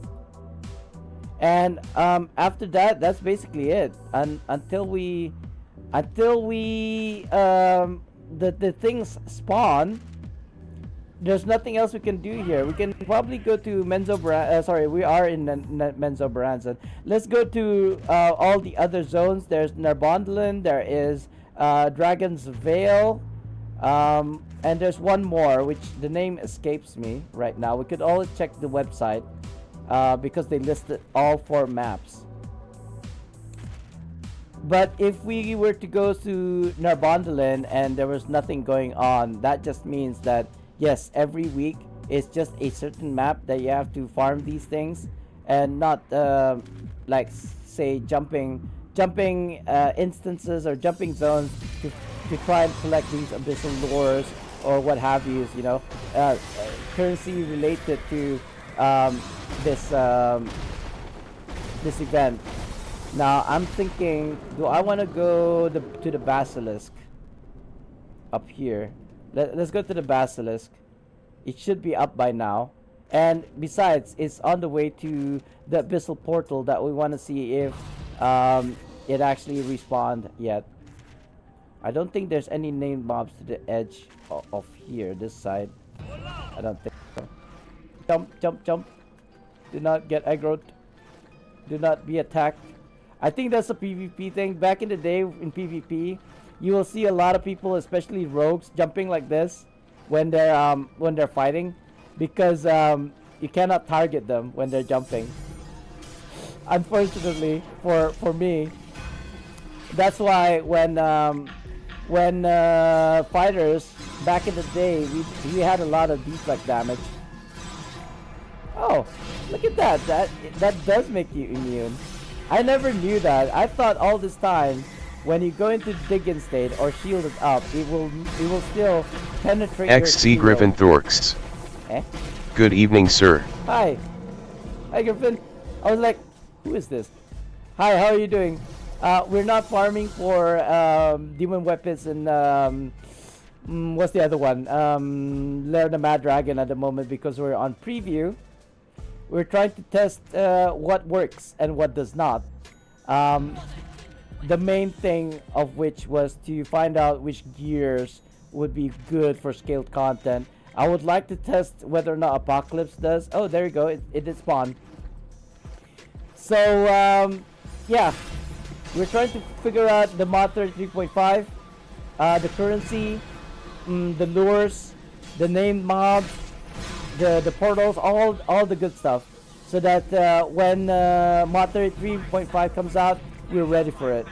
And after that, that's basically it. Until the things spawn, there's nothing else we can do here. We can probably go to we are in Menzo Baranzan. Let's go to all the other zones. There's Narbondelin, there is Dragon's Veil, and there's one more, which the name escapes me right now. We could always check the website because they listed all 4 maps. But if we were to go to Narbondelin and there was nothing going on, that just means that yes, every week it's just a certain map that you have to farm these things, and not like say jumping instances or jumping zones to try and collect these abyssal lures or what have you. You know, currency related to this event. Now I'm thinking, do I want to go to the basilisk up here? Let's go to the basilisk. It should be up by now, and besides, it's on the way to the abyssal portal that we want to see if it actually respawned yet. I don't think there's any named mobs to the edge of here, this side. I don't think so. Jump. Do not get aggroed. Do not be attacked. I think that's a PvP thing. Back in the day in PvP, you will see a lot of people, especially rogues, jumping like this when they're fighting, because you cannot target them when they're jumping. Unfortunately for me, that's why when fighters back in the day, we had a lot of deflect damage. Oh, look at that! That does make you immune. I never knew that. I thought all this time, when you go into Diggin state or shielded up, it will still penetrate XC your Griffin Thorks. Eh? Good evening, sir. Hi, Griffin. I was like, who is this? Hi, how are you doing? We're not farming for demon weapons and what's the other one? Lair of the Mad Dragon at the moment, because we're on preview. We're trying to test what works and what does not. The main thing of which was to find out which gears would be good for scaled content. I would like to test whether or not Apocalypse does. Oh, there you go. It did spawn. So, yeah. We're trying to figure out the mod 33.5, the currency, the lures, the named mobs, the portals, all the good stuff, so that when mod 33.5 comes out, we're ready for it.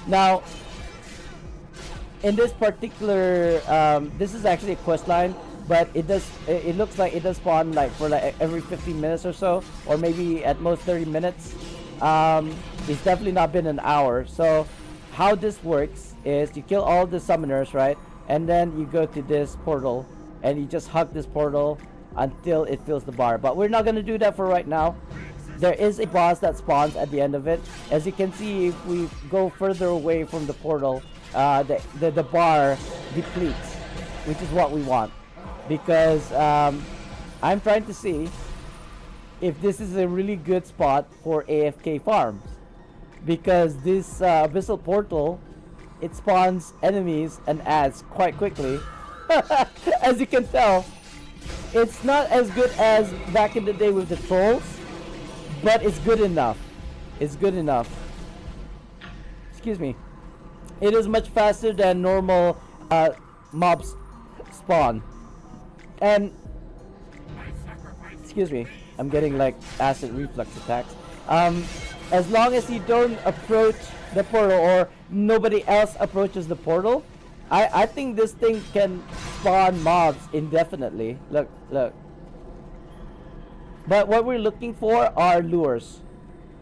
Now, in this particular, this is actually a quest line, but it looks like it does spawn like for like every 15 minutes or so, or maybe at most 30 minutes. It's definitely not been an hour. So how this works is you kill all the summoners, right? And then you go to this portal and you just hug this portal until it fills the bar. But we're not gonna do that for right now. there is a boss that spawns at the end of it. As you can see, if we go further away from the portal, the bar depletes, which is what we want. Because I'm trying to see if this is a really good spot for AFK farms. Because this abyssal portal, it spawns enemies and adds quite quickly. As you can tell, it's not as good as back in the day with the trolls, but it's good enough. It's good enough. Excuse me. It is much faster than normal mobs spawn. And excuse me, I'm getting like acid reflux attacks. As long as you don't approach the portal or nobody else approaches the portal, I think this thing can spawn mobs indefinitely. Look, look. But what we're looking for are lures,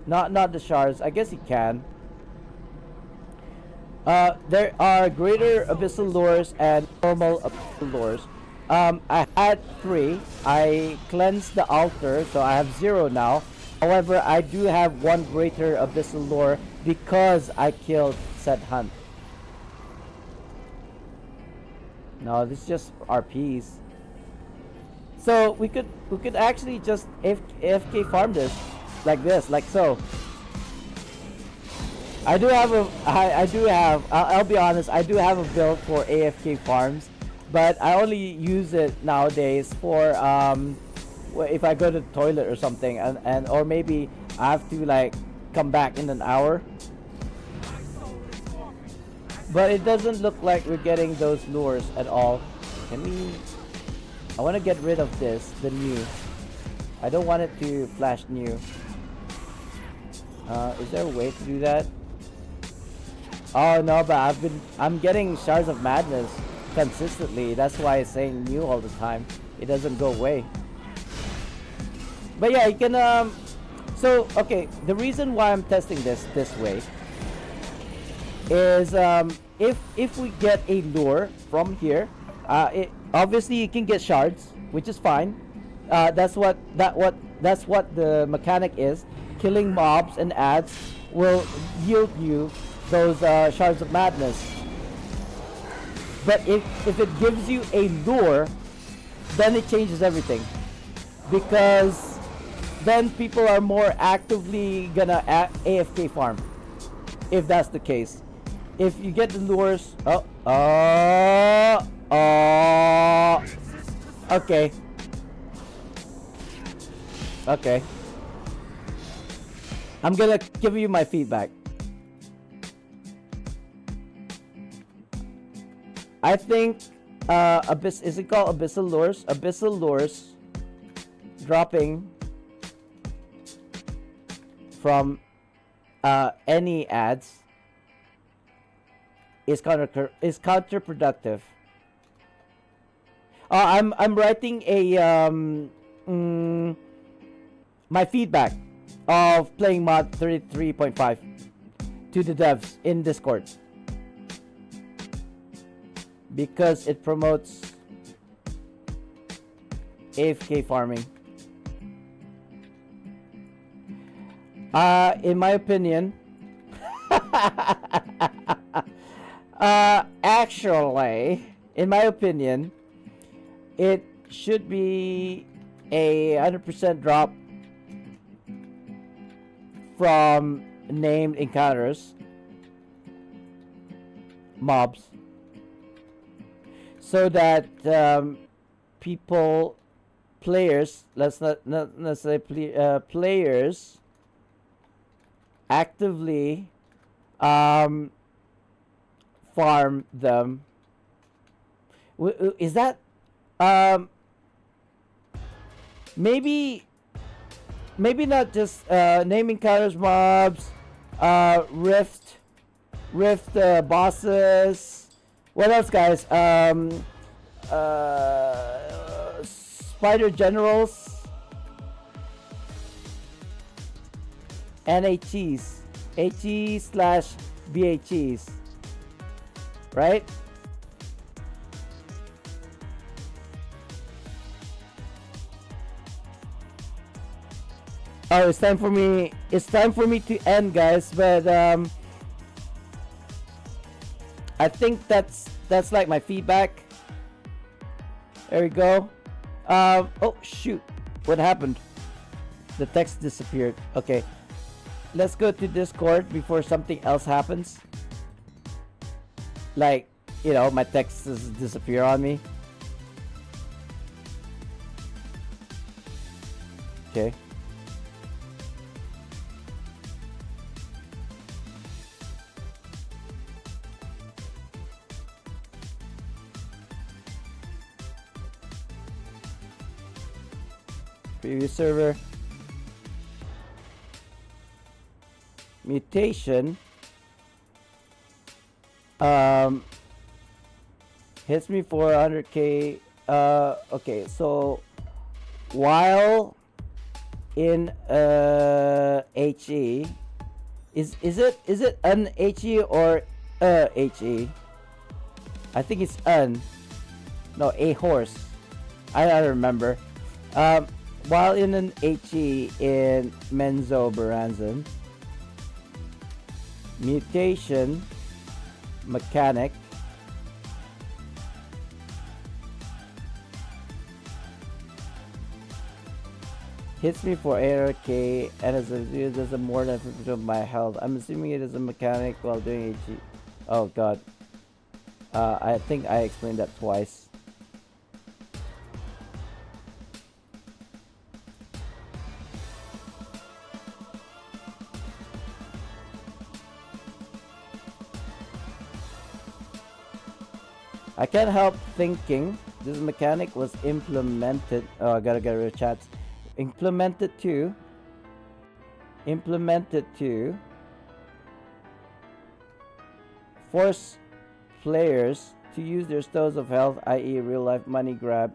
not the shards. I guess you can. There are greater abyssal lures and normal abyssal lures. I had 3. I cleansed the altar, so I have 0 now. However, I do have 1 greater abyssal lure because I killed said hunt. No, this is just RPs. So we could actually just AFK farm this like this, like so. I do have I'll be honest, I do have a build for AFK farms, but I only use it nowadays for if I go to the toilet or something, and or maybe I have to like come back in an hour. But it doesn't look like we're getting those lures at all. Can we? I want to get rid of this, the new. I don't want it to flash new. Is there a way to do that? Oh no, but I'm getting shards of madness consistently. That's why it's saying new all the time. It doesn't go away. But yeah, you can so okay, the reason why I'm testing this way is if we get a lure from here, obviously you can get shards, which is fine. That's what the mechanic is. Killing mobs and ads will yield you those shards of madness. But if it gives you a lure, then it changes everything, because then people are more actively gonna AFK farm. If that's the case, if you get the lures, okay, I'm gonna give you my feedback. I think is it called abyssal lures? Abyssal lures dropping from any ads is counterproductive. I'm writing a my feedback of playing mod 33.5 to the devs in Discord, because it promotes AFK farming. In my opinion, actually, in my opinion, it should be a 100% drop from named encounters, mobs, so that players, let's not say players actively farm them. Is that maybe not just name encounters, mobs, rift bosses. What else, guys? Spider generals, and HE/BHEs, right? Oh, it's time for me. It's time for me to end, guys. But I think that's like my feedback. There we go. Oh shoot! What happened? The text disappeared. Okay, let's go to Discord before something else happens. Like, you know, my text disappear on me. Okay. Previous server. Mutation. Hits me for 100k. Okay, so while in HE, is it an HE or HE? I think it's an. No, a horse. I don't remember. While in an HE in Menzo Baranzan, mutation mechanic hits me for 800k and it does more than 50% of my health. I'm assuming it is a mechanic while doing HE. Oh god. I think I explained that twice. I can't help thinking this mechanic was implemented. Oh, I gotta get rid of chats. Implemented to force players to use their stones of health, i.e. real life money grab.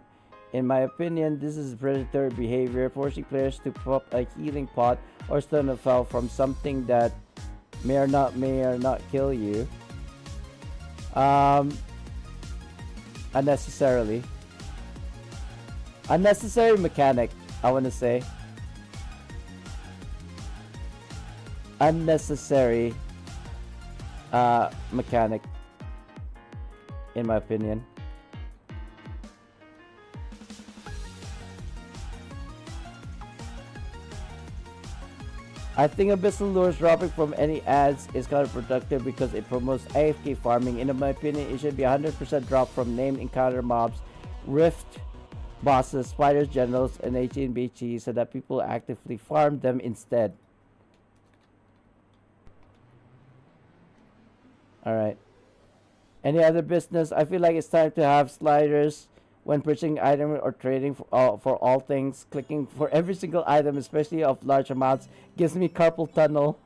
In my opinion, this is predatory behavior, forcing players to pop a healing pot or stone of health from something that may or not kill you. Unnecessary mechanic, I want to say. Unnecessary mechanic, in my opinion. I think Abyssal Lures dropping from any ads is counterproductive because it promotes AFK farming. In my opinion, it should be 100% drop from named encounter mobs, rift bosses, spiders, generals, and HE and BG so that people actively farm them instead. Alright. Any other business? I feel like it's time to have sliders when purchasing item or trading for all things. Clicking for every single item, especially of large amounts, gives me carpal tunnel.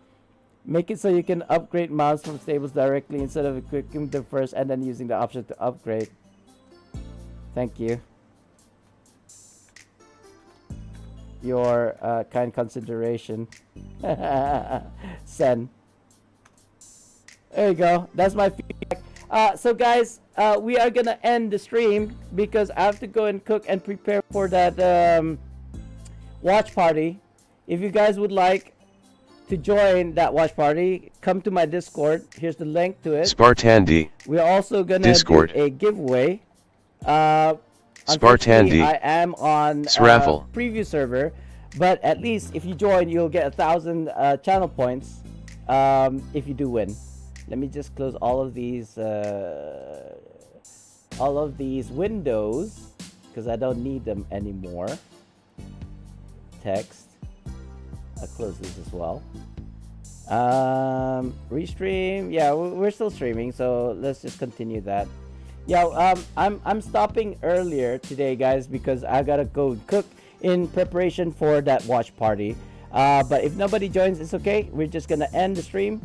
Make it so you can upgrade mounts from stables directly instead of equipping them first and then using the option to upgrade. Thank you. Your kind consideration. Sen. There you go. That's my feedback. So guys, we are gonna end the stream because I have to go and cook and prepare for that watch party. If you guys would like to join that watch party, come to my Discord. Here's the link to it. Spartandee. We're also gonna Discord. do a giveaway. Spartandee. I am on preview server, but at least if you join, you'll get 1,000 channel points if you do win. Let me just close all of these windows because I don't need them anymore. Text. I'll close this as well. Restream. Yeah, we're still streaming, so let's just continue that. Yeah, I'm stopping earlier today, guys, because I gotta go cook in preparation for that watch party. But if nobody joins, it's okay. We're just gonna end the stream.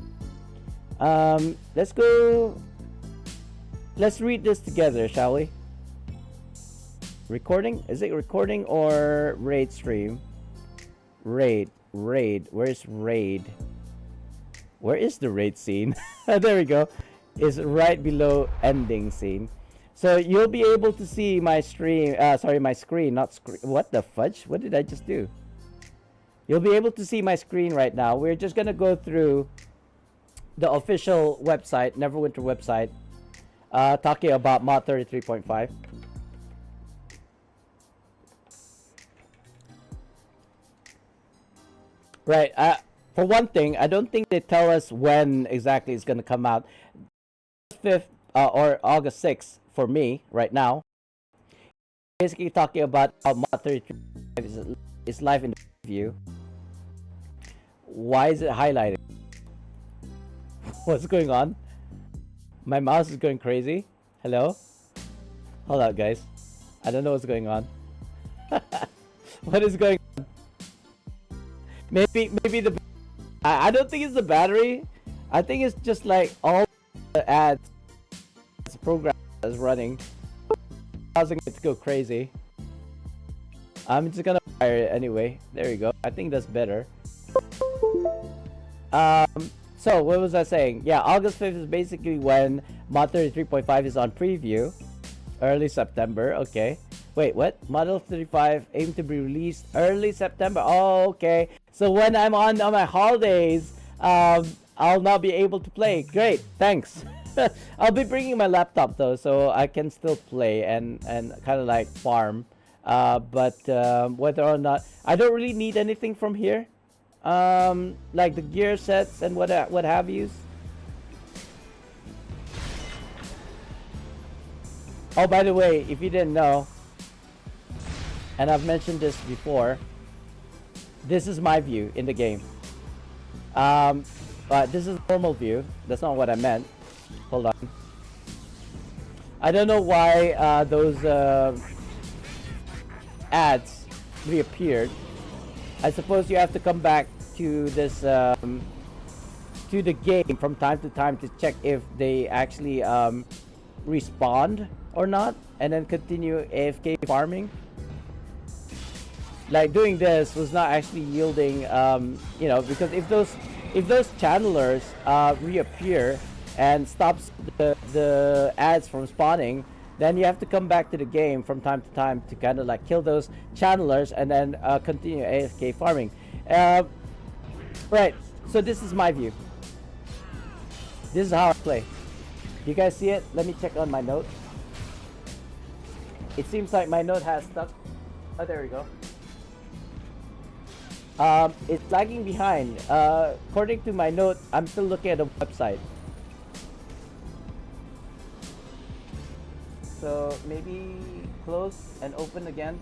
Let's go. Let's read this together, shall we? Recording? Is it recording or raid stream? Raid. Where's raid? Where is the raid scene? There we go. It's right below ending scene. So you'll be able to see my stream. Sorry, my screen, not screen. What the fudge? What did I just do? You'll be able to see my screen right now. We're just gonna go through the official website, Neverwinter website, talking about mod 33.5. Right. For one thing, I don't think they tell us when exactly it's gonna come out. 5th or August 6th for me right now. Basically talking about how mod 33 is live in the preview. Why is it highlighted? What's going on? My mouse is going crazy. Hello? Hold up, guys. I don't know what's going on. What is going on? Maybe the... I don't think it's the battery. I think it's just like all the ads. This program is running, causing it to go crazy. I'm just gonna fire it anyway. There you go. I think that's better. So what was I saying? Yeah, August 5th is basically when mod 33.5 is on preview. Early September. Okay. Wait, what? Model 35 aim to be released early September. Oh, okay. So when I'm on my holidays, I'll not be able to play. Great. Thanks. I'll be bringing my laptop though, so I can still play and kind of like farm. But whether or not I don't really need anything from here, like the gear sets and what have yous. Oh, by the way, if you didn't know, and I've mentioned this before, this is my view in the game. But this is normal view. That's not what I meant. Hold on. I don't know why those ads reappeared. I suppose you have to come back to this to the game from time to time to check if they actually respawned or not, and then continue AFK farming. Like doing this was not actually yielding, you know, because if those channelers reappear and stops the ads from spawning, then you have to come back to the game from time to time to kind of like kill those channelers and then continue AFK farming. Right, so this is my view. This is how I play. You guys see it? Let me check on my note. It seems like my note has stuck. Oh, there we go. It's lagging behind. According to my note, I'm still looking at the website. So maybe close and open again.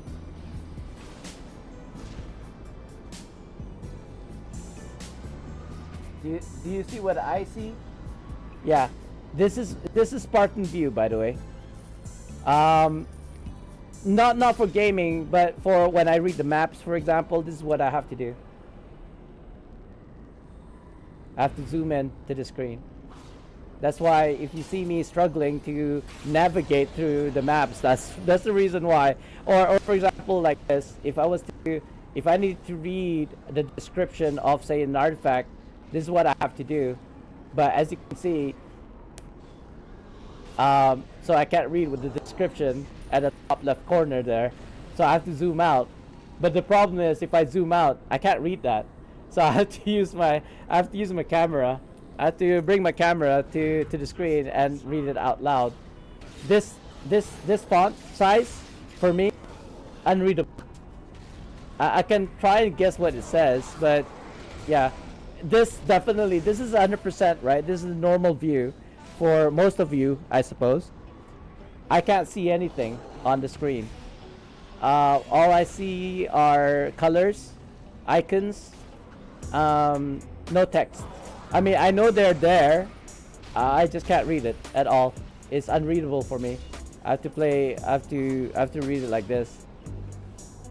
Do you see what I see? Yeah, this is Spartandee, by the way. Not for gaming, but for when I read the maps, for example. This is what I have to do. I have to zoom in to the screen. That's why if you see me struggling to navigate through the maps, that's the reason why. Or for example, like this, if I need to read the description of, say, an artifact, this is what I have to do. But as you can see, so I can't read with the description at the top left corner there, so I have to zoom out. But the problem is, if I zoom out, I can't read that, so I have to use my camera. I have to bring my camera to the screen and read it out loud. This font size for me, unreadable. I can try and guess what it says, but yeah, this is 100%, right? This is a normal view for most of you, I suppose. I can't see anything on the screen. All I see are colors, icons, no text. I mean, I know they're there. I just can't read it at all. It's unreadable for me. I have to read it like this.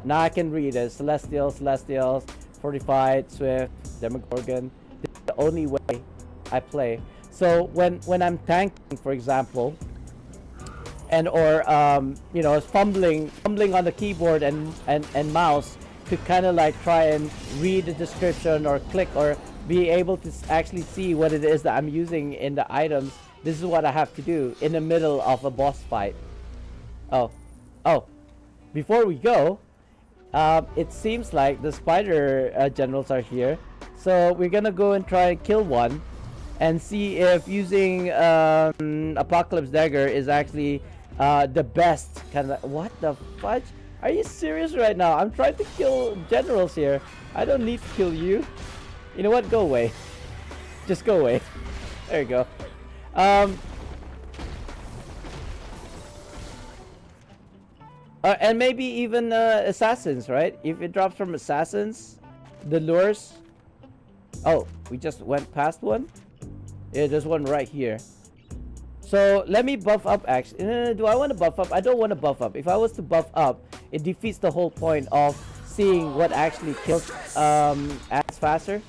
Now I can read it. Celestials, Fortified, Swift, Demogorgon. This is the only way I play. So when I'm tanking, for example, and or you know, fumbling on the keyboard and mouse to kind of like try and read the description or click or be able to actually see what it is that I'm using in the items, this is what I have to do in the middle of a boss fight. Oh, before we go, it seems like the spider generals are here. So we're gonna go and try and kill one, and see if using Apocalypse Dagger is actually the best kind of. What the fudge? Are you serious right now? I'm trying to kill generals here. I don't need to kill you. You know what? Go away. Just go away. There you go. And maybe even assassins, right? If it drops from assassins, the lures. Oh, we just went past one. Yeah, there's one right here. So let me buff up. Actually, do I want to buff up? I don't want to buff up. If I was to buff up, it defeats the whole point of seeing what actually kills ads faster.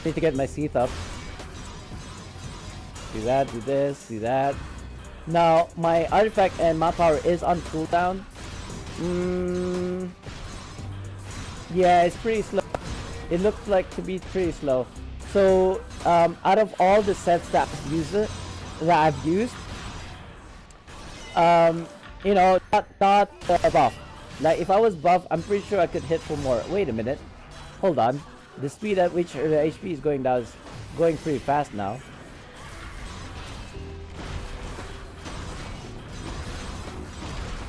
Need to get my Seath up. Do that. Do this. Do that. Now my artifact and my power is on cooldown. Yeah, it's pretty slow. It looks like to be pretty slow. So out of all the sets that I've used, you know, not buff. Like if I was buff, I'm pretty sure I could hit for more. Wait a minute, hold on. The speed at which the HP is going down is going pretty fast now.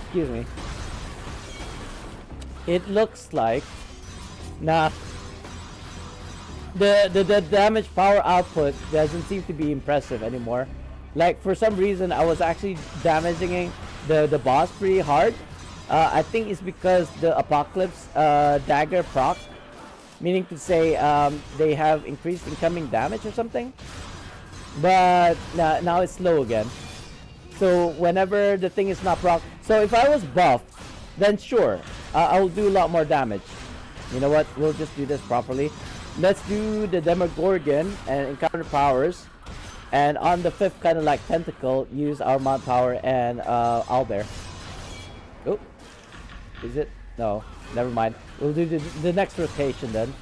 Excuse me. It looks like nah. The damage power output doesn't seem to be impressive anymore. Like for some reason I was actually damaging the boss pretty hard. I think it's because the Apocalypse Dagger proc, meaning to say they have increased incoming damage or something. But now it's slow again. So whenever the thing is not proc, so if I was buffed, then sure, I will do a lot more damage. You know what? We'll just do this properly. Let's do the Demogorgon and encounter powers, and on the 5th kind of like tentacle, use our mount power and owlbear. Oh, is it? No, never mind. We'll do the next rotation then,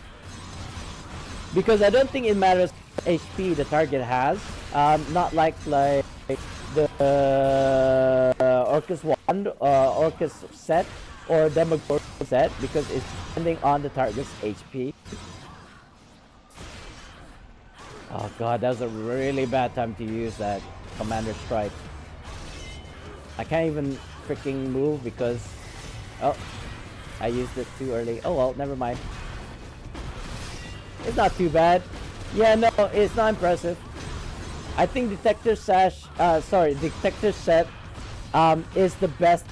because I don't think it matters HP the target has. Not like the Orcus wand, Orcus set, or Demogorgon set, because it's depending on the target's HP. Oh god, that was a really bad time to use that Commander Strike. I can't even freaking move because... Oh, I used it too early. Oh well, never mind. It's not too bad. Yeah, no, it's not impressive. I think Detector Sash, Detector Set is the best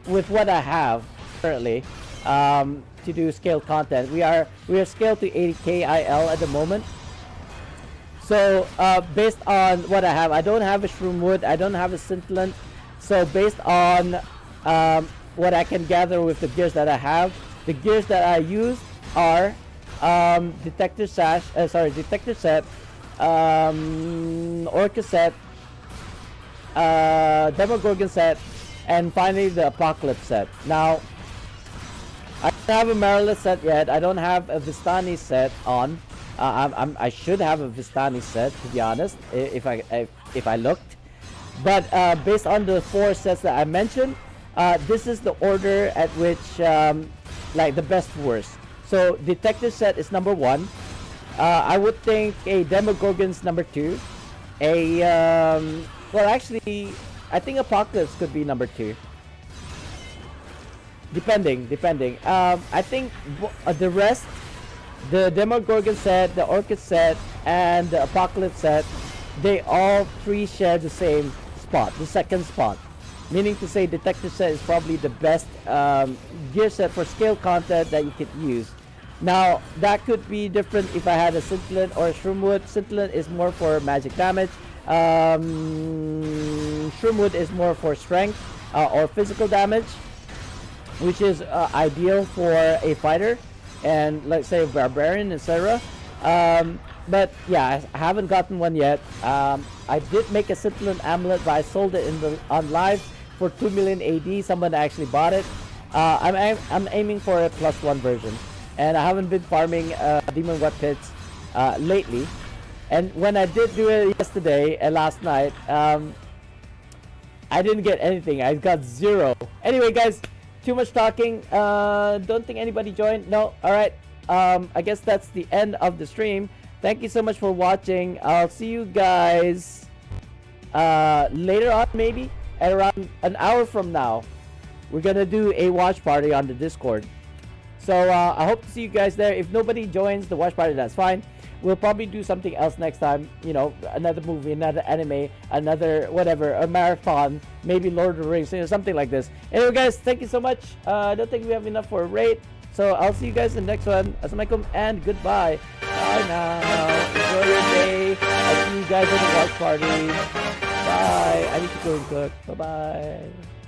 with what I have currently to do scaled content. We are scaled to 80k IL at the moment. So based on what I have, I don't have a Shroomwood, I don't have a Scintillant. So based on what I can gather with the gears that I have, the gears that I use are Detector Sash, Detector Set, Orca Set, Demogorgon Set, and finally the Apocalypse Set. Now, I don't have a Marilith set yet. I don't have a Vistani set on. I should have a Vistani set, to be honest, if I looked. But based on the 4 sets that I mentioned, this is the order at which like the best worst. So Detective set is number 1. I would think a Demogorgon's number 2. Well actually, I think Apocalypse could be number 2. Depending. I think the rest, the Demogorgon set, the Orchid set, and the Apocalypse set, they all 3 share the same spot, the second spot. Meaning to say Detective set is probably the best gear set for scale content that you could use. Now, that could be different if I had a Scintillant or a Shroomwood. Scintillant is more for magic damage. Shroomwood is more for strength or physical damage, which is ideal for a fighter and let's say a barbarian, etc. But yeah, I haven't gotten one yet. I did make a Scintillant amulet, but I sold it on live for 2 million AD. Someone actually bought it. I'm aiming for a +1 version, and I haven't been farming Demon Wet Pits lately. And when I did do it yesterday and last night, I didn't get anything. I got 0. Anyway, guys, too much talking. Don't think anybody joined. No. All right. I guess that's the end of the stream. Thank you so much for watching. I'll see you guys later on, maybe at around an hour from now. We're gonna do a watch party on the Discord. So I hope to see you guys there. If nobody joins the watch party, that's fine. We'll probably do something else next time. You know, another movie, another anime, another whatever, a marathon, maybe Lord of the Rings, you know, something like this. Anyway, guys, thank you so much. I don't think we have enough for a rate. So I'll see you guys in the next one. Assalamualaikum and goodbye. Bye now. Enjoy your day. I'll see you guys at the watch party. Bye. I need to go and cook. Bye-bye.